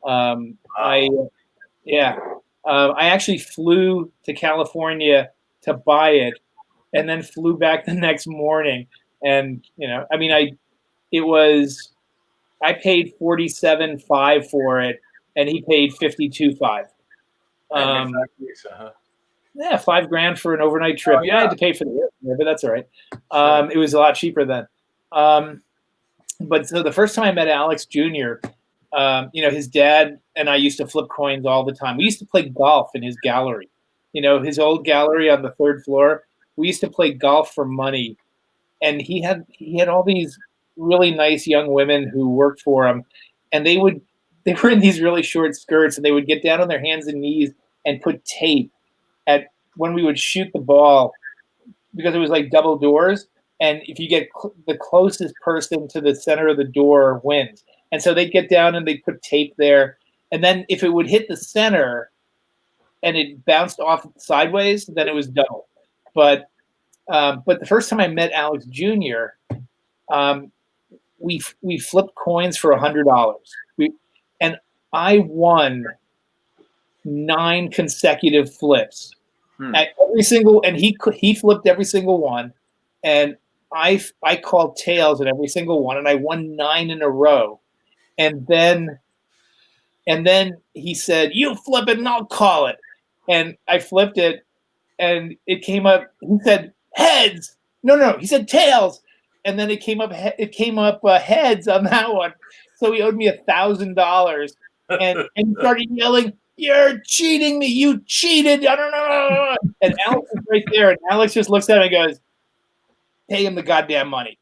I actually flew to California to buy it, and then flew back the next morning. And, you know, I mean, I paid $47,500 for it, and he paid $52,500. Yeah, $5,000 for an overnight trip. I had to pay for the airfare, but that's all right. It was a lot cheaper then. But so the first time I met Alex Jr., you know, his dad and I used to flip coins all the time. We used to play golf in his gallery. You know, his old gallery on the 3rd floor. We used to play golf for money, and he had all these really nice young women who worked for him, and they were in these really short skirts, and they would get down on their hands and knees and put tape at when we would shoot the ball, because it was like double doors, and if you get the closest person to the center of the door wins. And so they'd get down and they'd put tape there, and then if it would hit the center and it bounced off sideways, then it was double. But the first time I met Alex Jr., we flipped coins for $100. And I won 9 consecutive flips. At every single, and he flipped every single one, and I called tails at every single one, and I won 9 in a row. And then And then he said, "You flip it and I'll call it." And I flipped it, and it came up. He said heads. No, he said tails. And then it came up. It came up heads on that one. So he owed me $1,000, and he started yelling, "You're cheating me! You cheated! I don't know." And Alex is right there, and Alex just looks at him and goes, "Pay him the goddamn money."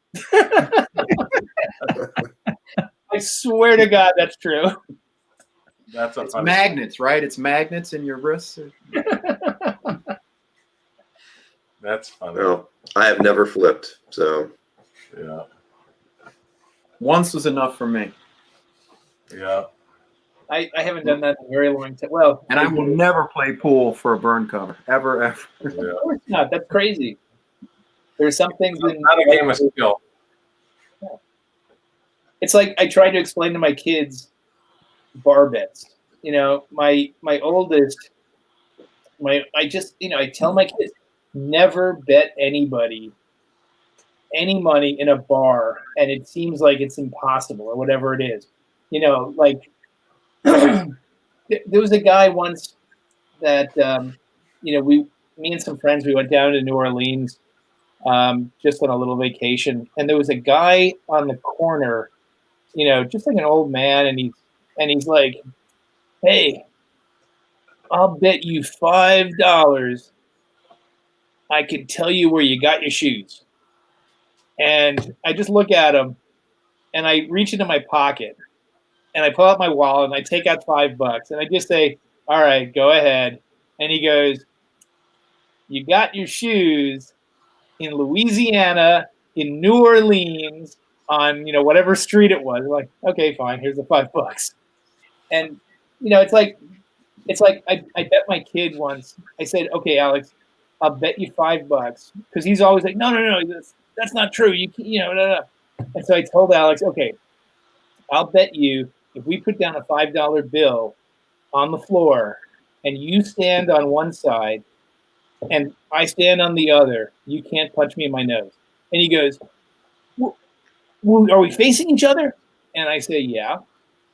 I swear to God, that's true. That's a It's funny. magnets, right? It's magnets in your wrists. That's funny. Well, I have never flipped, so Yeah. Once was enough for me. Yeah. I haven't done that in a very long time. Well, And I will never play pool for a burn cover. Ever, ever. Yeah. Of course not. That's crazy. There's some things It's in not a game of skill. It's like I try to explain to my kids bar bets. You know, my oldest, I tell my kids, never bet anybody any money in a bar, and it seems like it's impossible or whatever it is. You know, like there was a guy once that me and some friends, we went down to New Orleans just on a little vacation, and there was a guy on the corner, just like an old man, and he's like, "Hey, I'll bet you $5 I can tell you where you got your shoes." And I just look at him, and I reach into my pocket, and I pull out my wallet, and I take out $5, and I just say, "All right, go ahead." And he goes, "You got your shoes in Louisiana, in New Orleans, on whatever street it was." I'm like, okay, fine, here's the $5. And it's like I bet my kid once. I said, "Okay, Alex, I'll bet you $5," because he's always like, no, that's not true. No. And so I told Alex, "Okay, I'll bet you if we put down a $5 bill on the floor, and you stand on one side, and I stand on the other, you can't punch me in my nose." And he goes, well, "Are we facing each other?" And I say, "Yeah."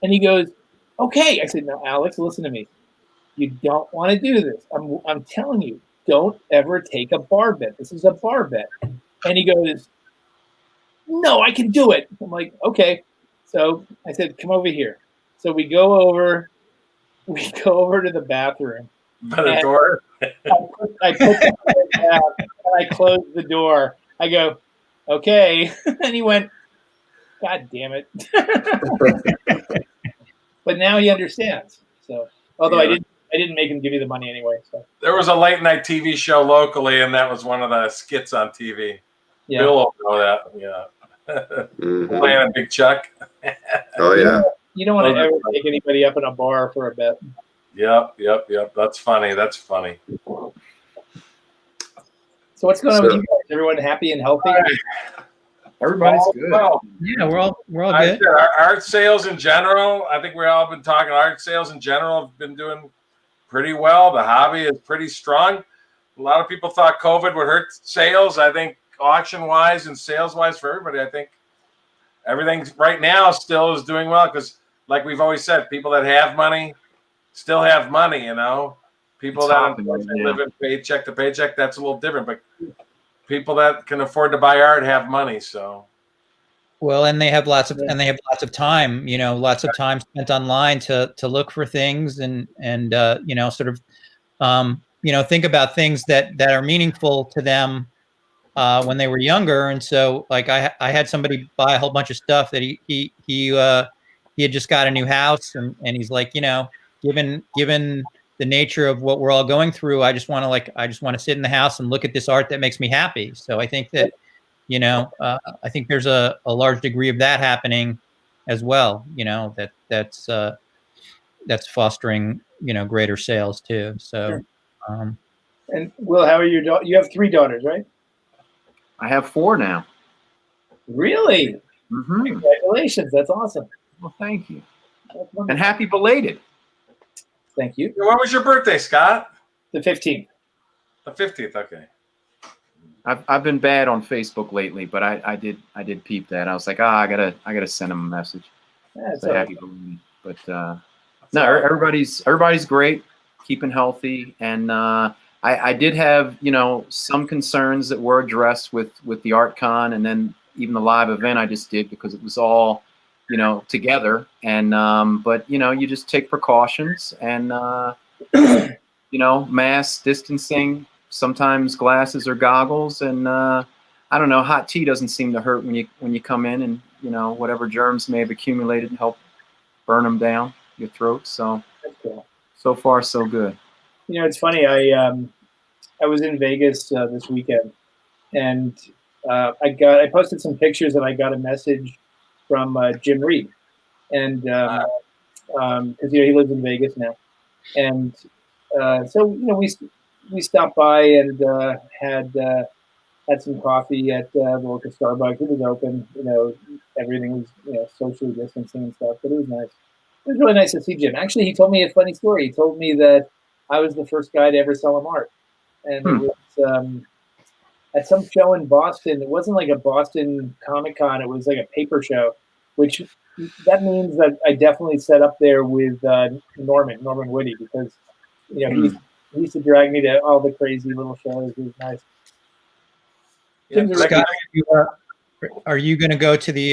And he goes, "Okay." I said, "Now, Alex, listen to me. You don't want to do this. I'm telling you, don't ever take a bar bet. This is a bar bet." And he goes, "No, I can do it." I'm like, "Okay." So I said, "Come over here." So we go over to the bathroom. By the door. I put the door down, and I closed the door. I go, "Okay." And he went, "God damn it." But now he understands. So, although I didn't make him give me the money anyway. So There was a late night TV show locally, and that was one of the skits on TV. yeah. Bill will know that. Yeah. Mhm. Playing a big check. Oh yeah. You don't want to ever take anybody up in a bar for a bet. Yep. That's funny. So what's going on with you guys? Everyone happy and healthy? Everybody's good. Well, Yeah, we're all I good. said our art sales in general, I think we've all been talking art sales in general have been doing pretty well. The hobby is pretty strong. A lot of people thought COVID would hurt sales. I think auction-wise and sales-wise for everybody, I think everything right now still is doing well because, like we've always said, people that have money still have money, People It's that hopping, unfortunately yeah. live in paycheck to paycheck, that's a little different. But people that can afford to buy art have money, so. Well, and they have lots of time, lots of time spent online to look for things and sort of think about things that are meaningful to them when they were younger. And so like I had somebody buy a whole bunch of stuff that he had just got a new house, and he's like, given the nature of what we're all going through, I just want to sit in the house and look at this art that makes me happy. So I think that I think there's a large degree of that happening as well, that's fostering, greater sales too. So, And Will, how are your daughters? You have 3 daughters, right? I have 4 now. Really? Mm-hmm. Congratulations. That's awesome. Well, thank you. That's wonderful. And happy belated. Thank you. What was your birthday, Scott? The 15th. The 50th, okay. I've been bad on Facebook lately, but I did peep that. I was like, I gotta send him a message. Yeah, it's Say all right. happy belated. But No, everybody's great, keeping healthy, and I did have, you know, some concerns that were addressed with the art con, and then even the live event I just did, because it was all, you know, together. And but you know, you just take precautions, and you know, mask, distancing, sometimes glasses or goggles, and I don't know, hot tea doesn't seem to hurt when you come in, and you know, whatever germs may have accumulated, help burn them down your throat. So That's cool. so far so good. You know, it's funny. I was in Vegas this weekend, and I posted some pictures, and I got a message from Jim Reed, and because you know, he lives in Vegas now, and so you know, we stopped by and had some coffee at the local Starbucks. It was open, you know, everything was, you know, socially distancing and stuff, but it was nice. It was really nice to see Jim. Actually, he told me a funny story. He told me that I was the first guy to ever sell him art, and it was at some show in Boston. It wasn't like a Boston Comic Con. It was like a paper show, which that means that I definitely set up there with Norman Woody, because you know he used to drag me to all the crazy little shows. It was nice. Yeah, Scott, are you going to go to the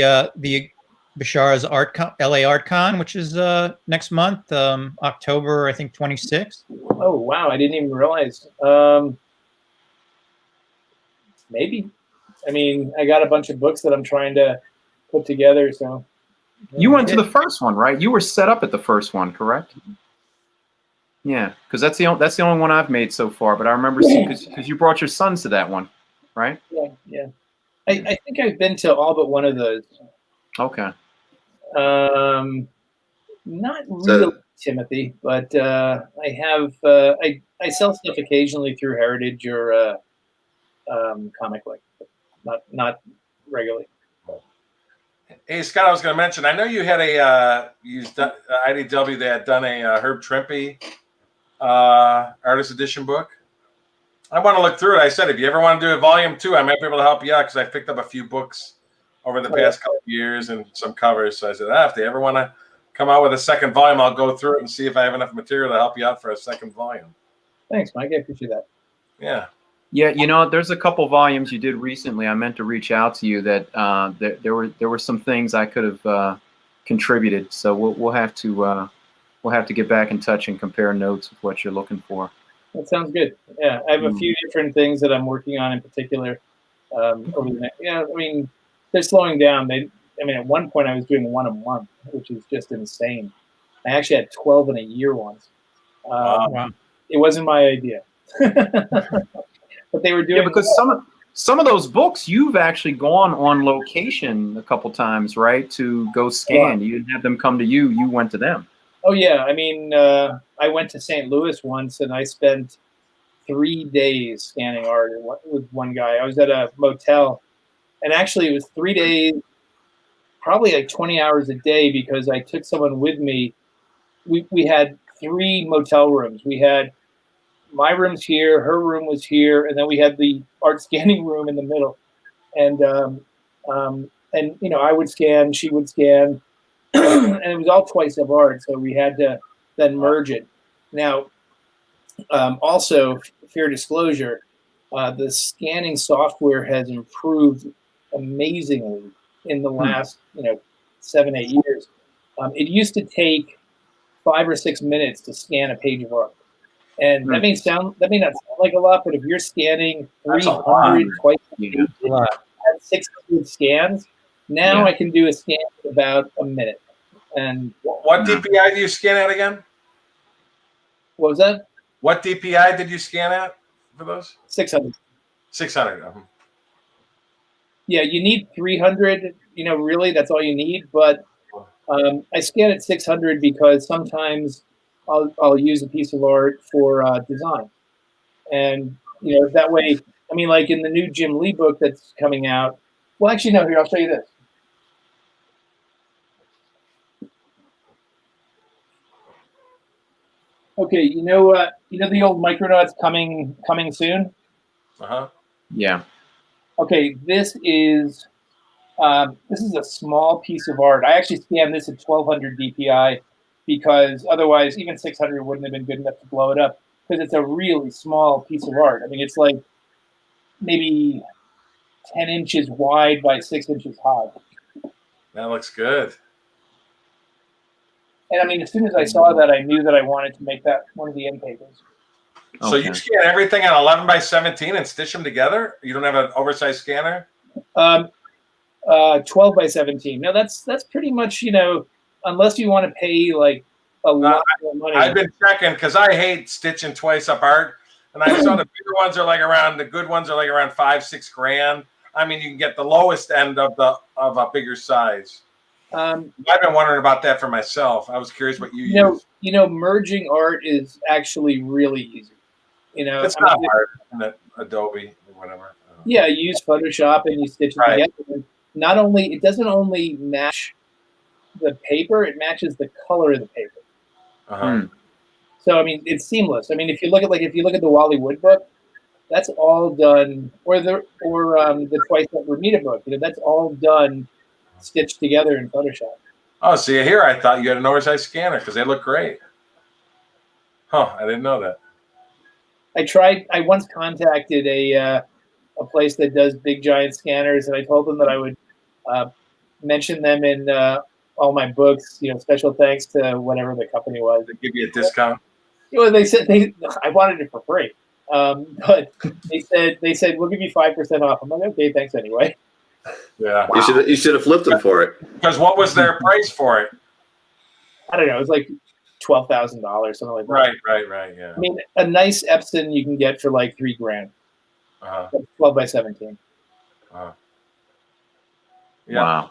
Bashara's LA Art Con, which is next month, October, I think 26th? Oh wow, I didn't even realize. Maybe. I mean, I got a bunch of books that I'm trying to put together. So you went to the first one, right? You were set up at the first one, correct? Yeah, because that's the only one I've made so far. But I remember because you brought your sons to that one, right? Yeah. I think I've been to all but one of those. Okay. Not really, Timothy, but I have. I sell stuff occasionally through Heritage or Comic Link, not regularly. Hey Scott, I was going to mention. I know you had IDW. They had done a Herb Trimpe artist edition book. I want to look through it. I said, if you ever want to do a volume 2, I might be able to help you out, because I picked up a few books over the past couple of years and some covers. So I said, if they ever want to come out with a second volume, I'll go through it and see if I have enough material to help you out for a second volume. Thanks, Mike. I appreciate that. Yeah. Yeah, you know, there's a couple volumes you did recently. I meant to reach out to you that there were some things I could have contributed. So we'll have to get back in touch and compare notes with what you're looking for. That sounds good. Yeah, I have a few different things that I'm working on in particular. Over the next, I mean, they're slowing down. At one point I was doing one a month, which is just insane. I actually had 12 in a year once. Wow. It wasn't my idea. But they were doing. Yeah, because some of those books you've actually gone on location a couple times, right? To go scan. You didn't have them come to you. You went to them. Oh yeah, I mean, I went to St. Louis once, and I spent 3 days scanning art with one guy. I was at a motel, and actually it was 3 days, probably like 20 hours a day, because I took someone with me. We had 3 motel rooms. We had my room's here, her room was here, and then we had the art scanning room in the middle. And you know, I would scan, she would scan. And it was all twice of art, so we had to then merge it. Now, also, fair disclosure, the scanning software has improved amazingly in the last 7-8 years. It used to take 5 or 6 minutes to scan a page of art, and that may not sound like a lot, but if you're scanning 300 twice a day, at 600 scans, now I can do a scan in about a minute. And what DPI do you scan at again? What was that? What DPI did you scan at for those? 600. 600. Yeah, you need 300. Really, that's all you need. But I scan at 600 because sometimes I'll use a piece of art for design, and that way. I mean, like in the new Jim Lee book that's coming out. Well, actually, no. Here, I'll show you this. Okay, the old Micronauts coming soon. Yeah. Okay, this is a small piece of art. I actually scanned this at 1200 DPI, because otherwise even 600 wouldn't have been good enough to blow it up, because it's a really small piece of art. I mean, it's like maybe 10 inches wide by 6 inches high. That looks good. And I mean, as soon as I saw that, I knew that I wanted to make that one of the end papers. So Okay. you scan everything on 11 by 17 and stitch them together? You don't have an oversized scanner? 12 by 17. No, that's pretty much, you know, unless you want to pay like a lot more money. I've been checking because I hate stitching twice apart. And I saw the bigger ones are like around, the good ones are like around $5-6 grand. I mean, you can get the lowest end of a bigger size. I've been wondering about that for myself. I was curious what you use. You know, merging art is actually really easy. You know, It's not hard in Adobe or whatever. Yeah, you use Photoshop and you stitch it Right. together. Not only it doesn't only match the paper, it matches the color of the paper. So I mean, it's seamless. I mean, if you look at the Wally Wood book, that's all done, or the Twice That Bermuda book. You know, that's all done stitched together in Photoshop. Oh, see here, I thought you had an oversized scanner because they look great. Huh? I didn't know that. I once contacted a place that does big giant scanners, and I told them that I would mention them in all my books. You know, special thanks to whatever the company was. They give you a discount. Well, they said I wanted it for free, but they said we'll give you 5% off. I'm like, okay, thanks anyway. Yeah. You should have flipped them for it. Because what was their price for it? I don't know. It was like $12,000, something like that. Right. Yeah. I mean, a nice Epson you can get for like $3 grand. 12 by 17. Yeah.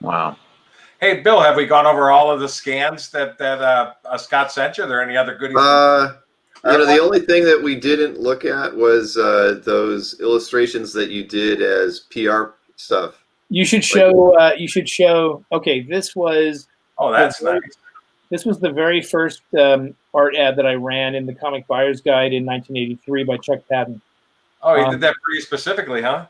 Wow. Hey, Bill, have we gone over all of the scans that Scott sent you? Are there any other goodies? You know, the only thing that we didn't look at was those illustrations that you did as PR stuff. You should show. Okay, this was. Oh, that's nice. This was the very first art ad that I ran in the Comic Buyer's Guide in 1983 by Chuck Patton. Oh, he did that pretty specifically, huh?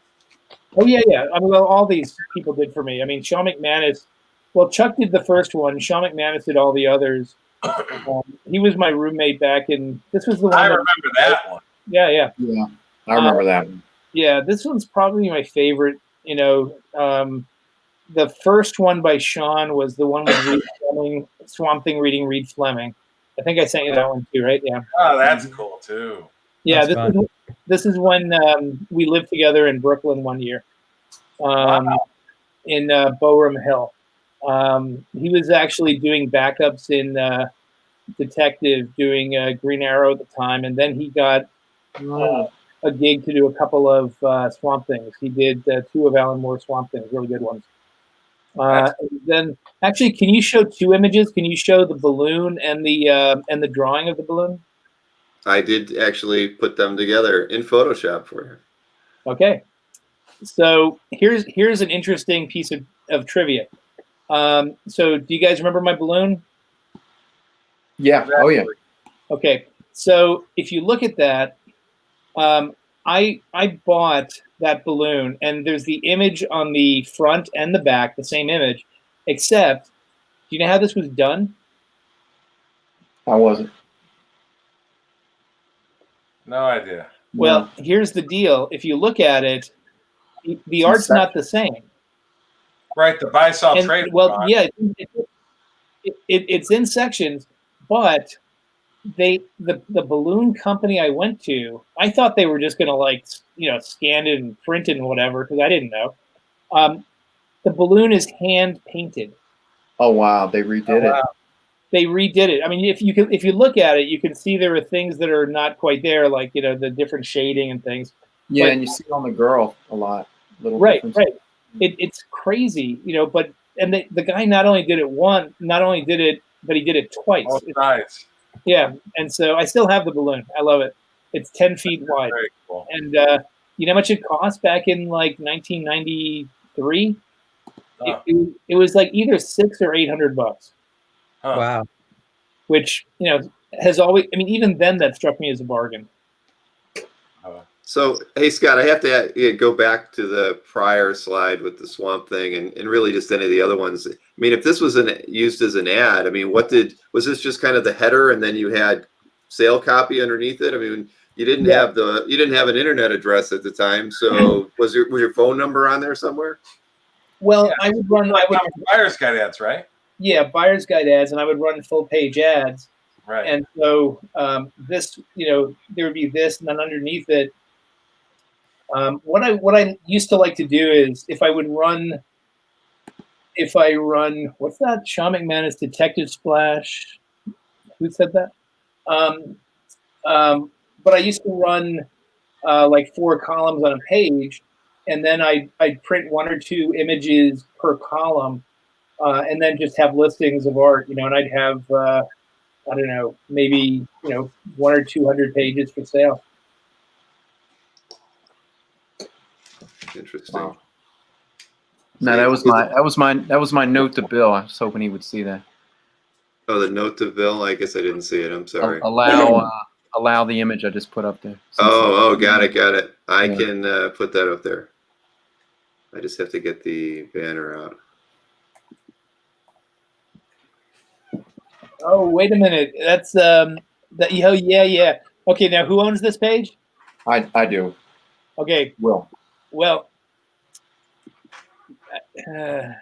Oh yeah. I mean, well, all these people did for me. I mean, Sean McManus. Well, Chuck did the first one. Sean McManus did all the others. He was my roommate back in. This was the one. I remember that one. Yeah. Yeah, I remember that one. Yeah, this one's probably my favorite. You know, the first one by Sean was the one with Reed Fleming, Swamp Thing reading Reed Fleming. I think I sent you that one too, right? Yeah. Oh, that's cool too. Yeah, this is when we lived together in Brooklyn one year, in Boerum Hill. He was actually doing backups in Detective, doing Green Arrow at the time, and then he got a gig to do a couple of Swamp Things. He did 2 of Alan Moore's Swamp Things, really good ones. Then, actually, can you show 2 images? Can you show the balloon and the drawing of the balloon? I did actually put them together in Photoshop for you. Okay. So here's an interesting piece of trivia. So do you guys remember my balloon? Yeah. Oh, yeah. Okay. So if you look at that, I bought that balloon, and there's the image on the front and the back, the same image, except, do you know how this was done? I wasn't. No idea. Well, here's the deal. If you look at it, the art's not the same. Right, the buy-sell And, trade. well, yeah, it's in sections, but the balloon company I went to, I thought they were just going to, like, you know, scan it and print it and whatever, because I didn't know. The balloon is hand painted. Oh, wow. They redid it. They redid it. I mean, if you look at it, you can see there are things that are not quite there, like, you know, the different shading and things. Yeah, But- and you see it on the girl a lot. Little Right. differences. It's crazy, you know. But the guy not only did it, but he did it twice. Both sides. Yeah, and so I still have the balloon. I love it. It's 10 feet wide, Very cool. and you know how much it cost back in like 1993? It was like either $600 or $800, Huh. Wow. which, you know, has always. I mean, even then, that struck me as a bargain. So, hey, Scott, I have to go back to the prior slide with the Swamp Thing and really just any of the other ones. mean, if this was used as an ad, I mean, was this just kind of the header and then you had sale copy underneath it? I mean, you didn't have an internet address at the time, so was your phone number on there somewhere? Well, I would run buyer's guide ads, right? Yeah, buyer's guide ads, and I would run full page ads. Right. And so this, there would be this, and then underneath it, what I used to like to do is if I run, what's that? Sean McManus Detective Splash. Who said that? But I used to run like 4 columns on a page, and then I'd print 1 or 2 images per column, and then just have listings of art, and I'd have I don't know, maybe 100 or 200 pages for sale. Interesting. Wow. No, that was my note to Bill. I was hoping he would see that. Oh, the note to Bill. I guess I didn't see it. I'm sorry. Allow the image I just put up there. Oh, got it. I can put that up there. I just have to get the banner out. Oh, wait a minute. That's yeah. Okay, now who owns this page? I do. Okay. Will. Well, do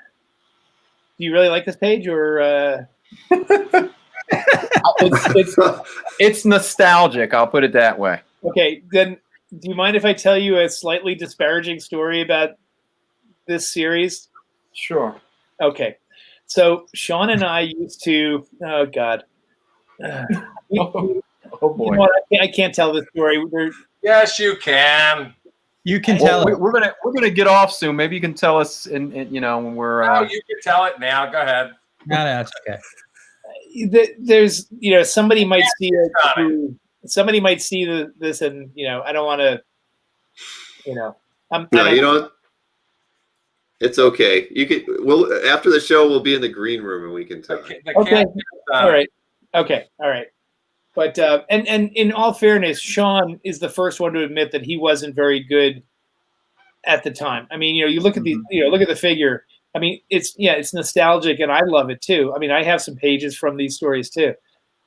you really like this page, or? It's nostalgic. I'll put it that way. Okay, then do you mind if I tell you a slightly disparaging story about this series? Sure. Okay. So Sean and I used to, oh God. Oh boy. You know what? I can't tell this story. Yes, you can. You can tell it. We're gonna get off soon. Maybe you can tell us when we're. Oh, you can tell it now. Go ahead. No, it's okay. There's somebody might see it. Somebody might see this, and I don't want to. No, you don't. It's okay. You can. We'll after the show. We'll be in the green room and we can talk. Okay. All right. Okay. All right. But and in all fairness, Sean is the first one to admit that he wasn't very good at the time. I mean, you look at the look at the figure. I mean, it's nostalgic, and I love it too. I mean, I have some pages from these stories too.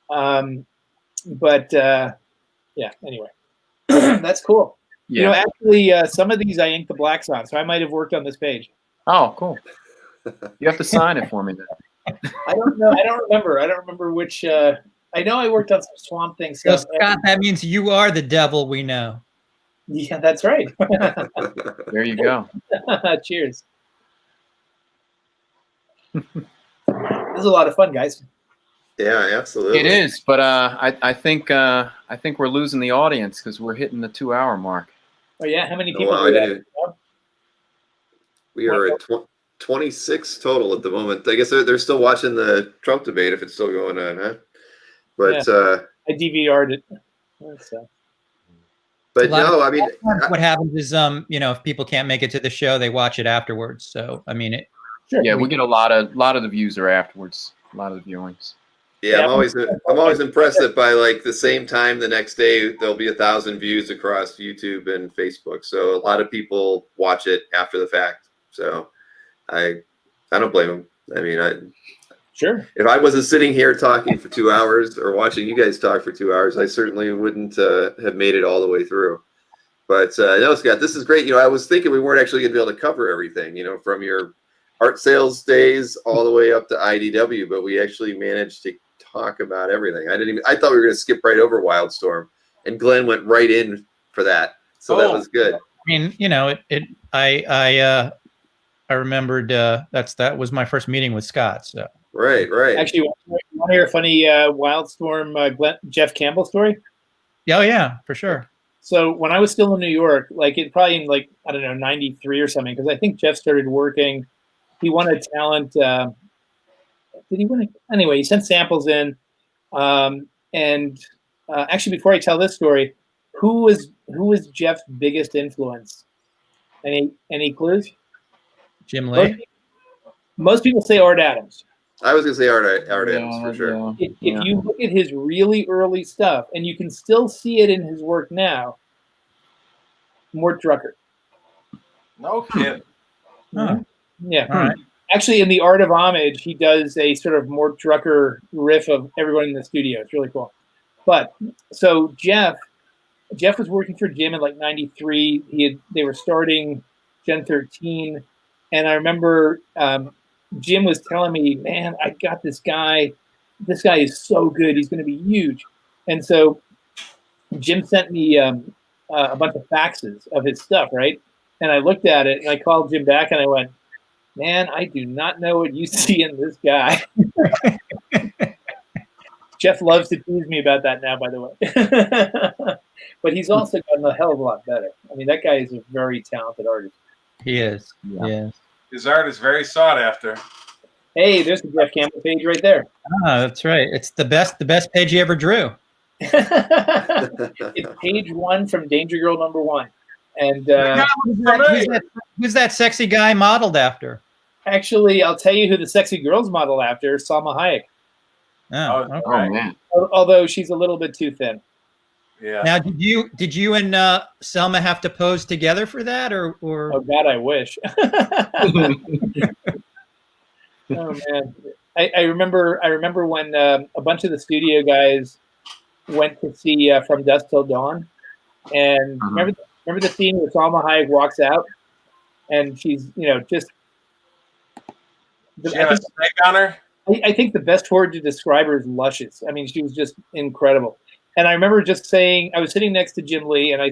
But anyway, that's cool. Yeah. Actually, some of these I inked the blacks on, so I might have worked on this page. Oh, cool. You have to sign it for me then. I don't know. I don't remember which. I know I worked on some Swamp Thing stuff. So Scott, that means you are the devil we know. Yeah, that's right. There you go. Cheers. This is a lot of fun, guys. Yeah, absolutely. It is, but I think we're losing the audience because we're hitting the 2-hour mark. Oh yeah, how many people? We are at 26 total at the moment. I guess they're still watching the Trump debate if it's still going on, huh? But I DVR'd it. But no, I mean, what happens is if people can't make it to the show, they watch it afterwards. So I mean, yeah, we get a lot of the views are afterwards, a lot of the viewings. Yeah, I'm always impressed that by like the same time the next day there'll be 1,000 views across YouTube and Facebook. So a lot of people watch it after the fact. So I don't blame them. I mean, Sure. If I wasn't sitting here talking for 2 hours or watching you guys talk for 2 hours, I certainly wouldn't have made it all the way through. But no, Scott, this is great. I was thinking we weren't actually going to be able to cover everything, from your art sales days all the way up to IDW, but we actually managed to talk about everything. I thought we were going to skip right over Wildstorm, and Glenn went right in for that. So that was good. I mean, I remembered that was my first meeting with Scott. So. Right. Actually, want to hear a funny Wildstorm Jeff Campbell story? Oh yeah, for sure. So when I was still in New York, probably in I don't know, 93 or something, because I think Jeff started working. He won a talent. Did he win it? Anyway, he sent samples in. And actually, before I tell this story, who was Jeff's biggest influence? Any clues? Jim Lee. Most people say Art Adams. I was going to say Art Adams for sure. If you look at his really early stuff, and you can still see it in his work now, Mort Drucker. No kidding. Yeah. All right. Actually, in the Art of Homage, he does a sort of Mort Drucker riff of everyone in the studio. It's really cool. But so Jeff was working for Jim in like '93. They were starting Gen 13, and I remember Jim was telling me, "Man, I got this guy. This guy is so good. He's going to be huge." And so Jim sent me a bunch of faxes of his stuff, right? And I looked at it, and I called Jim back, and I went, "Man, I do not know what you see in this guy." Jeff loves to tease me about that now, by the way. But he's also gotten a hell of a lot better. I mean, that guy is a very talented artist. He is. Yeah. Yes. His art is very sought after. Hey, there's the Jeff Campbell page right there. Ah, that's right. It's the best page he ever drew. It's page 1 from Danger Girl #1. And Who's that sexy guy modeled after? actually, I'll tell you who the sexy girl's modeled after, Salma Hayek. Oh, Oh, okay. Oh man. Although she's a little bit too thin. Yeah. Now, did you and Selma have to pose together for that, or? Oh God, I wish. Oh man, I remember when a bunch of the studio guys went to see From Dusk Till Dawn, and remember the scene where Salma Hayek walks out, and she's just. She had a snake on her. I think the best word to describe her is luscious. I mean, she was just incredible. And I remember just saying, I was sitting next to Jim Lee, and I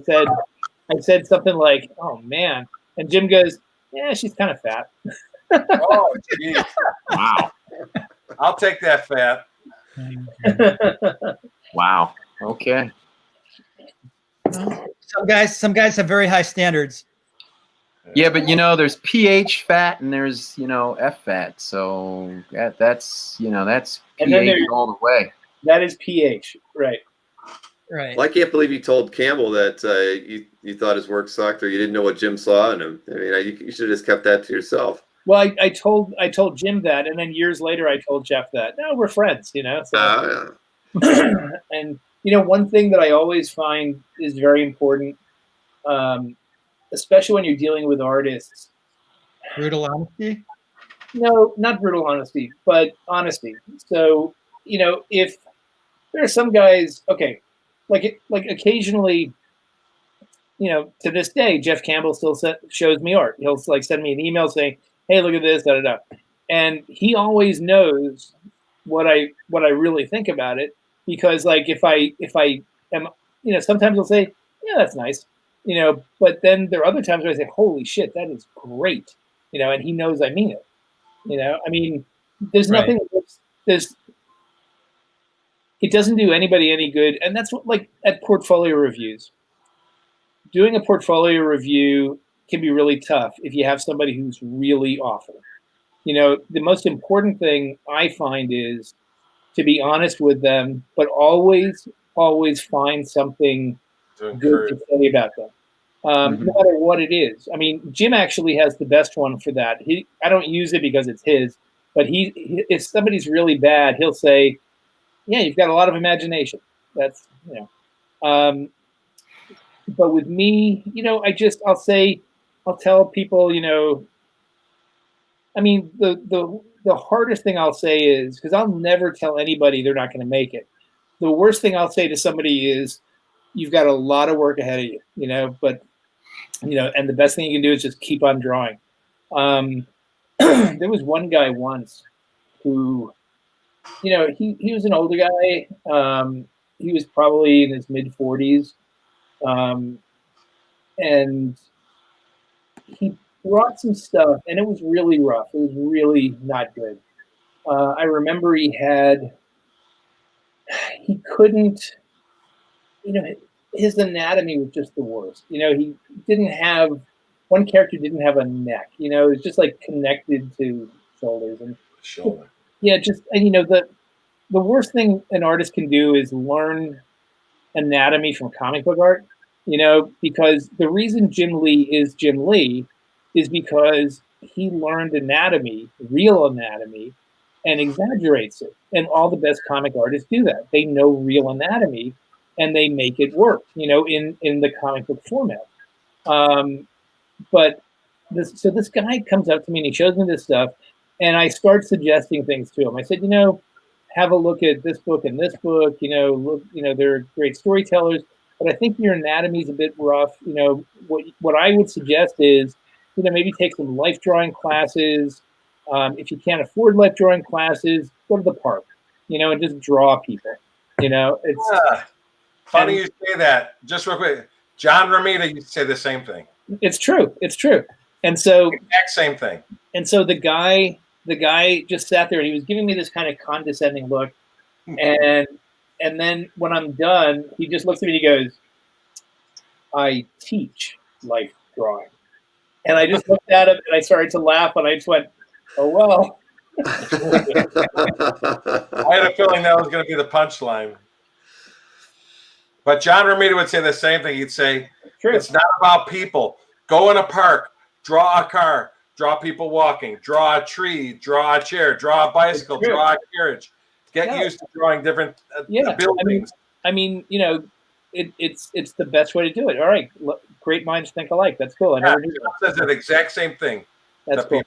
said something like, "Oh man," and Jim goes, "Yeah, she's kind of fat." Oh, geez. Wow. I'll take that fat. Wow. Okay. Some guys have very high standards. Yeah, but there's pH fat and there's F fat, so that's And then pH all the way. That is pH, right? Right. Well, I can't believe you told Campbell that you thought his work sucked or you didn't know what Jim saw in him. I mean, you should have just kept that to yourself. Well, I told Jim that, and then years later I told Jeff that. No, we're friends, So. Yeah. And one thing that I always find is very important, especially when you're dealing with artists. Brutal honesty? No, not brutal honesty, but honesty. So, if there are some guys, okay, like occasionally, to this day, Jeff Campbell still shows me art. He'll send me an email saying, "Hey, look at this, da da da," and he always knows what I really think about it, because if I am, sometimes he'll say, "Yeah, that's nice," but then there are other times where I say, "Holy shit, that is great," and he knows I mean it. I mean, there's nothing. It doesn't do anybody any good, and that's what, at portfolio reviews. Doing a portfolio review can be really tough if you have somebody who's really awful. The most important thing I find is to be honest with them, but always find something good to say about them, no matter what it is. I mean, Jim actually has the best one for that. I don't use it because it's his, but if somebody's really bad, he'll say, "Yeah, you've got a lot of imagination." That's but with me, I'll tell people, I mean, the hardest thing I'll say is, because I'll never tell anybody they're not going to make it. The worst thing I'll say to somebody is, "You've got a lot of work ahead of you," but, and the best thing you can do is just keep on drawing. There was one guy once who, he was an older guy. He was probably in his mid 40s. And he brought some stuff, and it was really rough. It was really not good. I remember he couldn't, his anatomy was just the worst. He didn't have, one character didn't have a neck, it was just connected to shoulders and Shoulder. yeah, the worst thing an artist can do is learn anatomy from comic book art, because the reason Jim Lee is Jim Lee is because he learned anatomy, real anatomy, and exaggerates it. And all the best comic artists do that. They know real anatomy and they make it work, in the comic book format. But this guy comes up to me and he shows me this stuff, And I start suggesting things to him. I said, have a look at this book and this book. Look, they're great storytellers, but I think your anatomy's a bit rough. What I would suggest is, maybe take some life drawing classes. If you can't afford life drawing classes, go to the park, and just draw people. It's funny you say that. Just real quick, John Romita used to say the same thing. It's true. It's true. And so exact same thing. And so the guy just sat there and he was giving me this kind of condescending look. And then when I'm done, he just looks at me and he goes, "I teach life drawing." And I just looked at him and I started to laugh and I just went, "Oh, well." I had a feeling that was going to be the punchline. But John Romita would say the same thing. He'd say, True. It's not about people. Go in a park, draw a car, draw people walking, draw a tree, draw a chair, draw a bicycle, draw a carriage. Get used to drawing different buildings. I mean, it's the best way to do it. All right, great minds think alike. That's cool. I never knew that. Says the exact same thing. That's cool.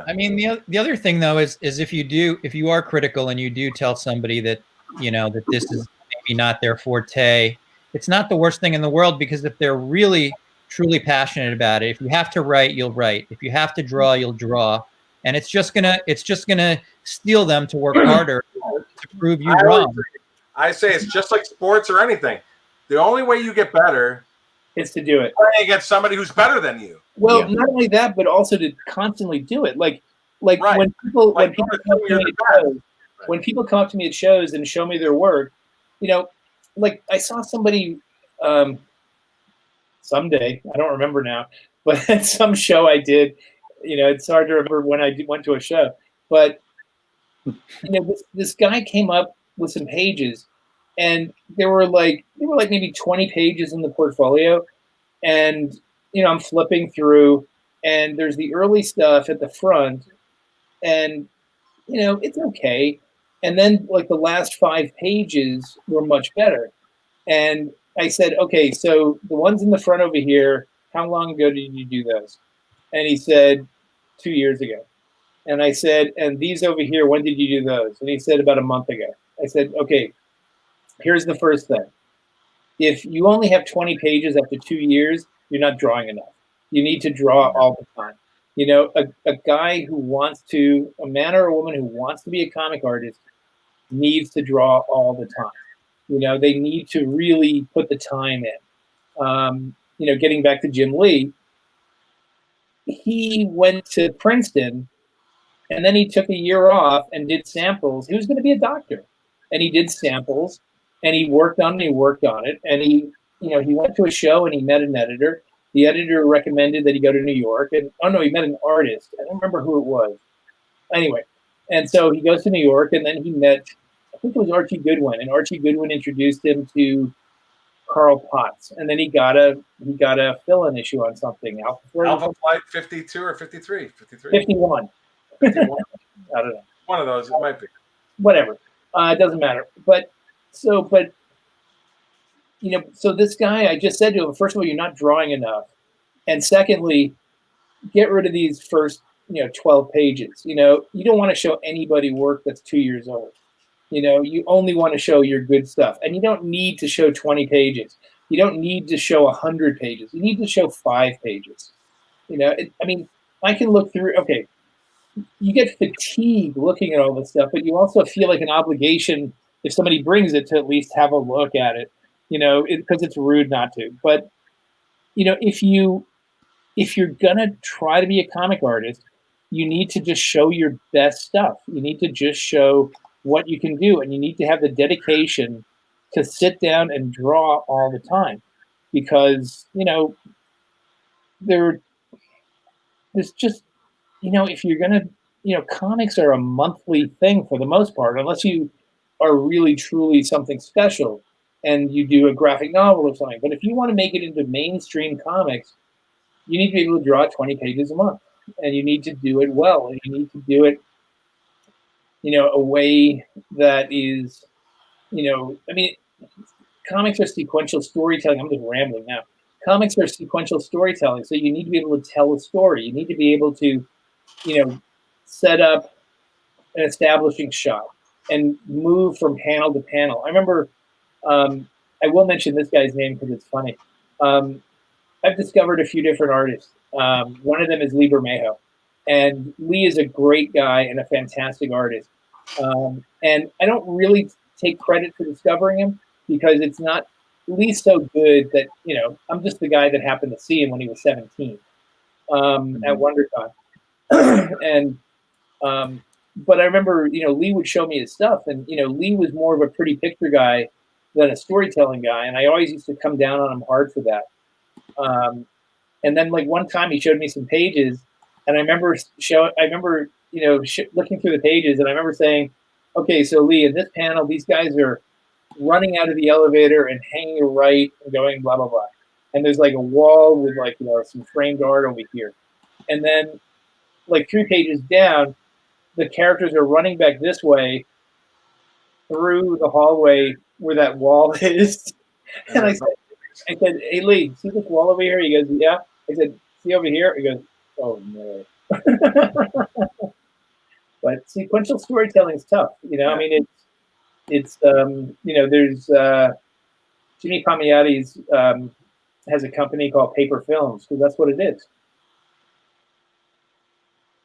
I mean, the other thing though is if you are critical and you do tell somebody that that this is maybe not their forte, it's not the worst thing in the world, because if they're really truly passionate about it, if you have to write, you'll write. If you have to draw, you'll draw, and it's just gonna steel them to work harder to prove you wrong. I say it's just like sports or anything. The only way you get better is to do it. Playing against somebody who's better than you. Well, not only that, but also to constantly do it. Like right. when people come up to me at shows and show me their work, like I saw somebody someday, I don't remember now, but at some show I did, it's hard to remember when I went to a show, but this guy came up with some pages, and there were like maybe 20 pages in the portfolio, and I'm flipping through, and there's the early stuff at the front, and it's okay, and then like the last 5 pages were much better, and I said, okay, so the ones in the front over here, how long ago did you do those? And he said 2 years ago. And I said, and these over here, when did you do those? And he said about a month ago. I said, okay, here's the first thing. If you only have 20 pages after 2 years, you're not drawing enough. You need to draw all the time. A guy who wants to, a man or a woman who wants to be a comic artist needs to draw all the time. They need to really put the time in. Getting back to Jim Lee, he went to Princeton, and then he took a year off and did samples. He was going to be a doctor, and he did samples, and he worked on it, and he went to a show and he met an editor. The editor recommended that he go to New York, and he met an artist. I don't remember who it was. Anyway, and so he goes to New York, and then he met, I think it was Archie Goodwin, and Archie Goodwin introduced him to Carl Potts, and then he got a fill-in issue on something. Alpha Flight 52 or 53? 51. 51. I don't know. One of those, it might be. Whatever. It doesn't matter. So this guy, I just said to him, first of all, you're not drawing enough. And secondly, get rid of these first, 12 pages. You don't want to show anybody work that's 2 years old. You only want to show your good stuff. And you don't need to show 20 pages. You don't need to show 100 pages. You need to show 5 pages. I can look through, okay, you get fatigued looking at all this stuff, but you also feel like an obligation if somebody brings it to at least have a look at it, because it's rude not to. But, if you're going to try to be a comic artist, you need to just show your best stuff. You need to just show what you can do, and you need to have the dedication to sit down and draw all the time, because there's just if you're gonna comics are a monthly thing for the most part, unless you are really truly something special and you do a graphic novel or something. But if you want to make it into mainstream comics, you need to be able to draw 20 pages a month, and you need to do it well, and you need to do it a way that is, comics are sequential storytelling. I'm just rambling now. Comics are sequential storytelling, so you need to be able to tell a story. You need to be able to, set up an establishing shot and move from panel to panel. I remember, I will mention this guy's name because it's funny. I've discovered a few different artists. One of them is Lee Bermejo. And Lee is a great guy and a fantastic artist. And I don't really take credit for discovering him because it's not, Lee's so good that, you know, I'm just the guy that happened to see him when he was 17 at WonderCon. And, but I remember, you know, Lee would show me his stuff, and, you know, Lee was more of a pretty picture guy than a storytelling guy. And I always used to come down on him hard for that. And then like one time he showed me some pages, and I remember you know, looking through the pages, and I remember saying, okay, so Lee, in this panel, these guys are running out of the elevator and hanging a right and going blah, blah, blah. And there's like a wall with like, you know, some framed art over here. And then like 3 pages down, the characters are running back this way through the hallway where that wall is. And I said, hey, Lee, see this wall over here? He goes, yeah. I said, see over here? He goes, oh, no. But sequential storytelling is tough. You know, I mean, it's you know, there's Jimmy Palmiotti's has a company called Paper Films, because that's what it is.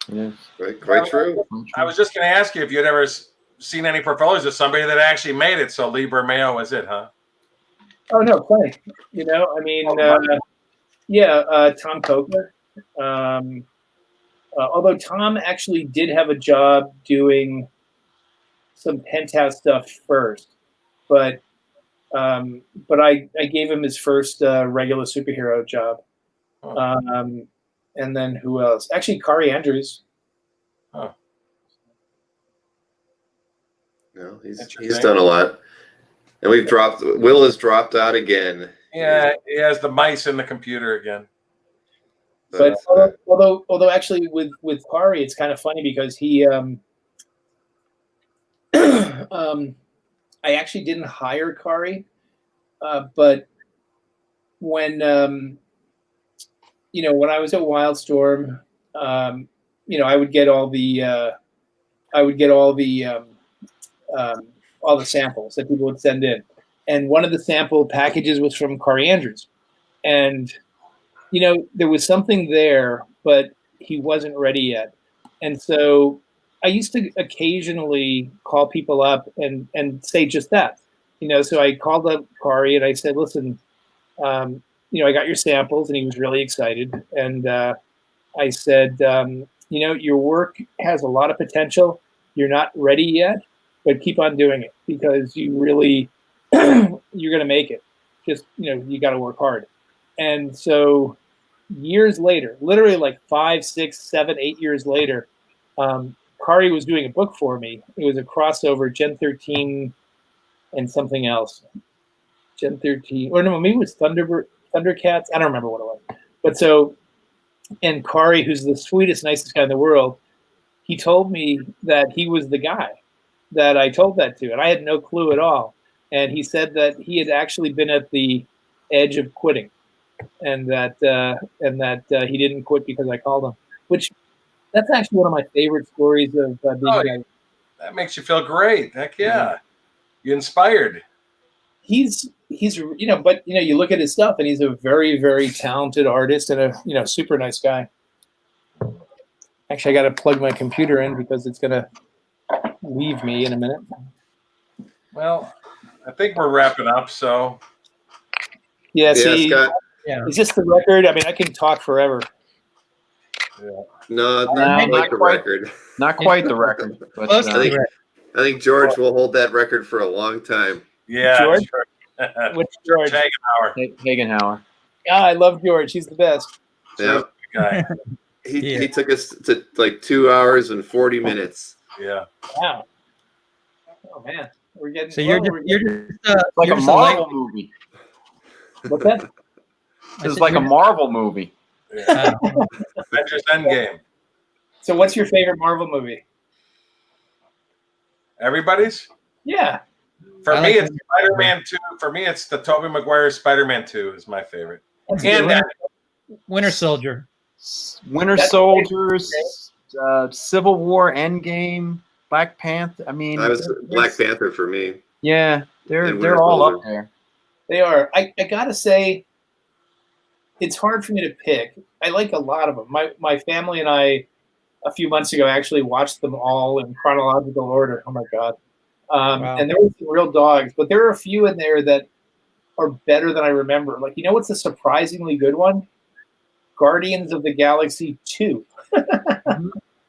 Yes. Quite true. I was just going to ask you if you'd ever seen any portfolios of somebody that actually made it. So Lee Bermejo was it, huh? Oh no, plenty. You know, I mean, Tom Coker. Although Tom actually did have a job doing some Penthouse stuff first, but I gave him his first regular superhero job. And then who else? Actually, Kari Andrews. Oh. No, he's done a lot. And Will has dropped out again. Yeah, he has the mice in the computer again. But although actually with Kari, it's kind of funny because he I actually didn't hire Kari, but when you know, when I was at Wildstorm, you know, I would get all the samples that people would send in, and one of the sample packages was from Kari Andrews, and you know, there was something there, but he wasn't ready yet. And so I used to occasionally call people up and say just that, you know, so I called up Kari and I said, listen, you know, I got your samples, and he was really excited. And I said, you know, your work has a lot of potential. You're not ready yet, but keep on doing it because you really, you're going to make it. Just, you know, you got to work hard. And so years later, literally like 5, 6, 7, 8 years later, Kari was doing a book for me. It was a crossover, Gen 13 and something else. Gen 13, or no, maybe it was Thundercats. I don't remember what it was. But so, and Kari, who's the sweetest, nicest guy in the world, he told me that he was the guy that I told that to, and I had no clue at all. And he said that he had actually been at the edge of quitting, and that he didn't quit because I called him. Which, that's actually one of my favorite stories of being a guy. That makes you feel great. Heck yeah, you inspired. He's you know, but you know, you look at his stuff, and he's a very, very talented artist and a, you know, super nice guy. Actually, I got to plug my computer in because it's gonna leave me in a minute. Well, I think we're wrapping up. So yeah, see, Scott. Yeah. is this the record? I mean, I can talk forever. yeah. No, No, not like the quite. record. Not quite the record, but Close to the record. I think George will hold that record for a long time. Yeah, George? sure. Which George? Hagenhauer, Hagenhauer. Yeah, I love George. He's the best. Yeah, guy. he took us to like 2 hours and 40 minutes. Yeah. Wow. Oh man, we're getting. So you're well, just Like you're a just Marvel movie. what's that? It's like a Marvel movie. Yeah. Avengers Endgame. So, what's your favorite Marvel movie? Everybody's? Yeah. For I me, like it's Spider-Man 2. For me, it's the Tobey Maguire Spider-Man 2 is my favorite. That's And good. that, Winter Soldier. Winter That's Soldiers. Civil War, Endgame, Black Panther. I mean, I was Black Panther for me. Yeah, And they're Winter all Soldier. up there. They are. I gotta say, it's hard for me to pick. I like a lot of them. My family and I, a few months ago, actually watched them all in chronological order. Oh my god! Wow. And there were some real dogs, but there are a few in there that are better than I remember. Like, you know what's a surprisingly good one? Guardians of the Galaxy 2.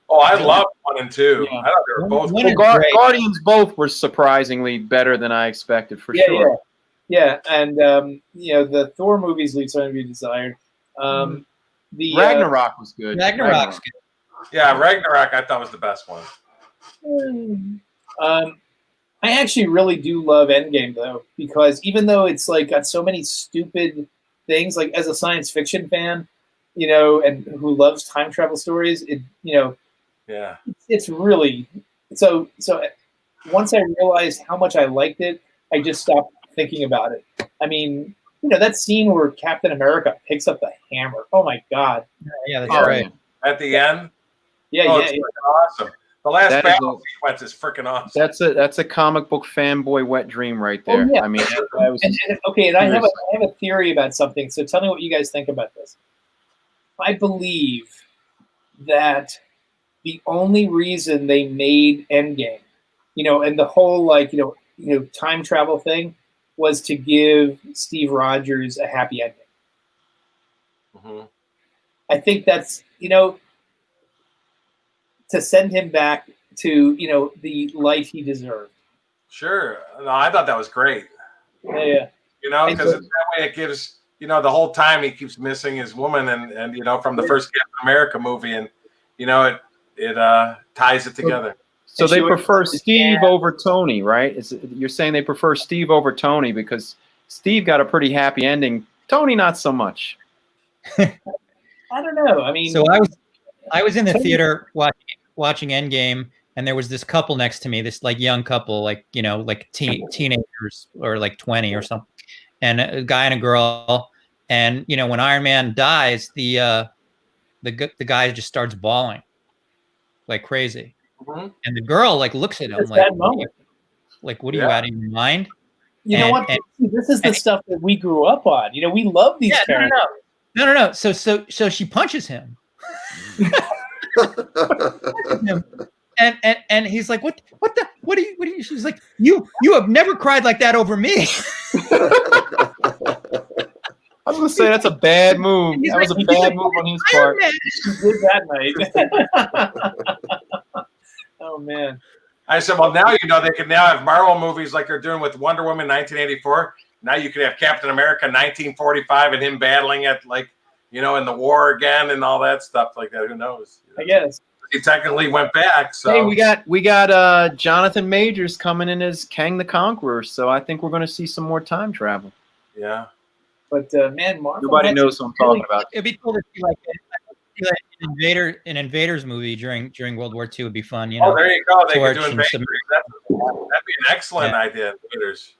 Oh, I love 1 and 2. Yeah. I thought they were both. One Well, is great. Guardians both were surprisingly better than I expected, for sure. Yeah. And the Thor movies leave something to be desired. The Ragnarok was good. Ragnarok's good. Yeah, Ragnarok I thought was the best one. I actually really do love Endgame though, because even though it's like got so many stupid things, like as a science fiction fan, and who loves time travel stories, Yeah. it's really so. Once I realized how much I liked it, I just stopped thinking about it. I mean, that scene where Captain America picks up the hammer. Oh my god! Yeah, that's Oh, right. At the end. Yeah, Oh, yeah, it's yeah. freaking awesome. The last That is battle sequence is freaking awesome. That's a comic book fanboy wet dream right there. Oh, yeah. I mean, that was And I have a theory about something. So tell me what you guys think about this. I believe that the only reason they made Endgame, and the whole time travel thing, was to give Steve Rogers a happy ending. Mm-hmm. I think that's to send him back to the life he deserved. Sure. No, I thought that was great. Yeah. Because that way it gives the whole time he keeps missing his woman and from the first Captain America movie, and it ties it together. So they prefer Steve over Tony, right? You're saying they prefer Steve over Tony because Steve got a pretty happy ending. Tony, not so much. I don't know. I mean, So I was in the theater watching Endgame, and there was this couple next to me, this like young couple, like teenagers or like 20 or something, and a guy and a girl. And when Iron Man dies, the guy just starts bawling like crazy, and the girl like looks at him it's like, that moment. what are you out of your mind? You know what? This is the stuff that we grew up on. We love these characters. No. So she punches him. And he's like, what do you, she's like, you have never cried like that over me. I was gonna say that's a bad move. He's That was like, a bad move on his part. She did that night. Oh man. I said, well, now they can now have Marvel movies like they're doing with Wonder Woman 1984. Now you could have Captain America 1945 and him battling at in the war again and all that stuff like that. Who knows? I guess He technically went back. So Hey, we got Jonathan Majors coming in as Kang the Conqueror, so I think we're going to see some more time travel. yeah. But man, Marvel. Nobody knows what I'm talking about. It'd be cool to see like an Invaders movie during World War II would be fun. Oh, there you go. They could Torch do and Invaders. some- That'd be an excellent idea. Invaders.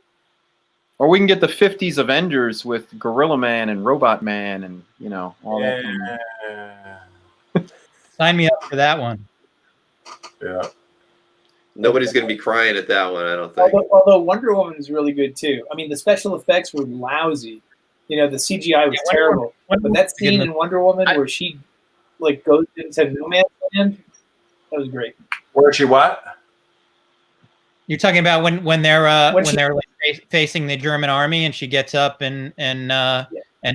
Or we can get the 50s Avengers with Gorilla Man and Robot Man and all that. Yeah. Sign me up for that one. Yeah. Nobody's going to be crying at that one, I don't think. Although Wonder Woman is really good too. I mean, the special effects were lousy. The CGI was terrible. But that scene in Wonder Woman where she goes into no man's land, that was great. Where she what? You're talking about when they're facing the German army and she gets up and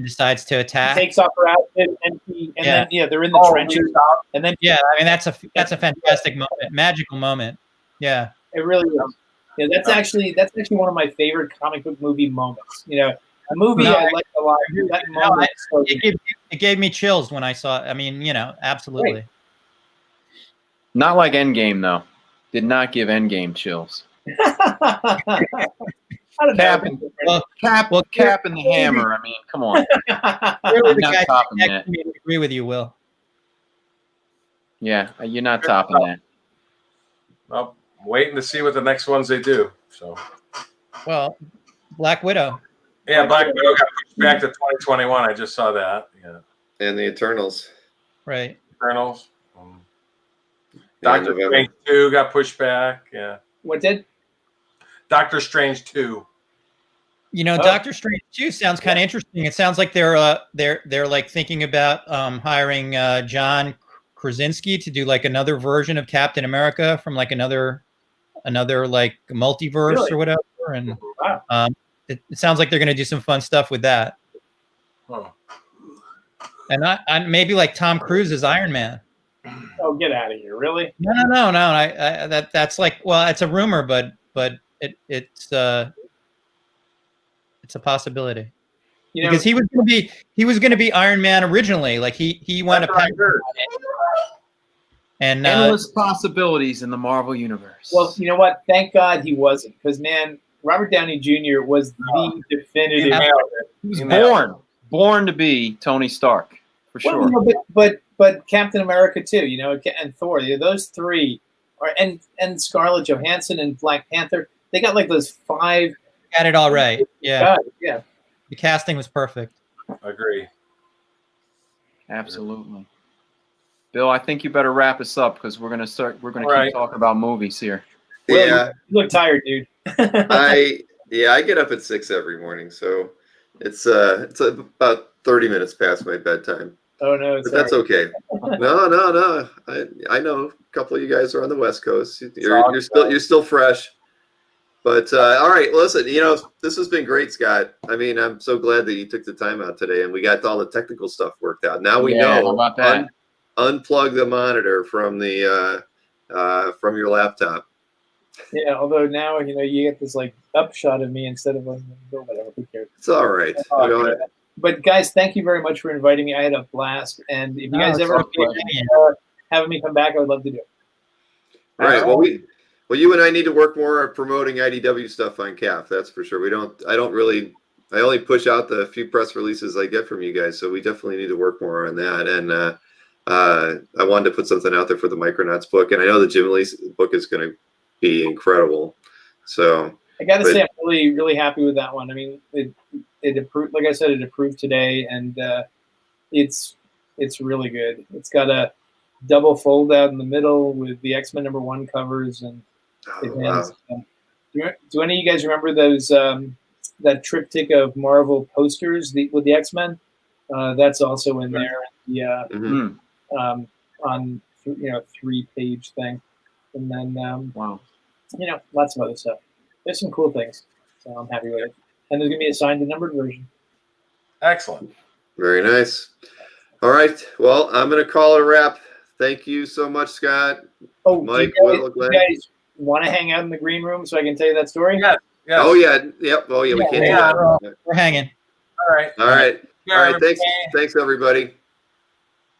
decides to attack. Takes off her outfit and then they're in the trenches. And then I mean that's a fantastic moment, magical moment. Yeah, it really is. Yeah, that's actually one of my favorite comic book movie moments. A movie I like a lot. That moment, it gave me chills when I saw it. I mean, absolutely. Right. Not like Endgame though. Did not give Endgame chills. I don't know. Cap and the hammer. I mean, come on. Really, the not guy topping next that. to me would agree with you, Will. Yeah, you're not topping that. Well, I'm waiting to see what the next ones they do. So. Well, Black Widow. Yeah, Black Widow got pushed back to 2021. I just saw that. Yeah. And the Eternals. Right. Eternals. Yeah, Doctor November. Strange 2 got pushed back. Yeah. What did? Doctor Strange 2. You know, Oh. Doctor Strange 2 sounds kind of interesting. It sounds like they're like thinking about hiring John Krasinski to do like another version of Captain America from like another like multiverse Really? or whatever. And Wow. it sounds like they're going to do some fun stuff with that. Oh. And I maybe like Tom Cruise as Iron Man. Oh, get out of here! Really? No. That's like, well, it's a rumor, but it's a possibility. You know, Because he was going to be Iron Man originally. Like he wound up That's what I heard. and Endless possibilities in the Marvel universe. well, you know what? Thank God he wasn't, because man, Robert Downey Jr. was the definitive. He nailed it. he was He nailed born to be Tony Stark, for Well, sure. you know, but Captain America too, you know, and Thor. You know, those three are, and Scarlett Johansson and Black Panther. They got like those 5. got it all right. Yeah, God, yeah. the casting was perfect. Agree. Absolutely. Bill, I think you better wrap us up because we're gonna keep Right. talking about movies here. Yeah, You look tired, dude. I get up at 6 every morning, so it's about 30 minutes past my bedtime. Oh no, But that's okay. No. I know a couple of you guys are on the West Coast. You're still fresh. But all right, listen. You know, this has been great, Scott. I mean, I'm so glad that you took the time out today, and we got all the technical stuff worked out. Now we Yeah, know how about that? unplug the monitor from the from your laptop. Yeah, although now you know you get this like upshot of me instead of like whatever. Who cares? It's all right. Oh, You know, okay. But guys, thank you very much for inviting me. I had a blast, and if you No, guys it's ever our pleasure. having me come back, I would love to do it. all right. Well, you and I need to work more on promoting IDW stuff on CAF. That's for sure. I only push out the few press releases I get from you guys, so we definitely need to work more on that. And I wanted to put something out there for the Micronauts book, and I know the Jim Lee's book is going to be incredible. So I got to But- say, I'm really, really happy with that one. I mean, it approved, like I said, it approved today, and it's really good. It's got a double fold out in the middle with the X-Men #1 covers, and it wow. has. Do any of you guys remember those that triptych of Marvel posters with the X-Men? That's also in there. Yeah, Mhm. on 3-page thing, and then Wow. lots of other stuff. There's some cool things, so I'm happy with it. And there's gonna be a signed and numbered version. Excellent. Very nice. All right. Well, I'm going to call it a wrap. Thank you so much, Scott. Oh, Mike, do Will, you Glenn. guys want to hang out in the green room so I can tell you that story? Yeah. Yes. Oh yeah. Yep. Oh yeah. We can't Yeah. do that. We're hanging. All right. All right. Yeah, All right. Thanks. everybody. Thanks, everybody.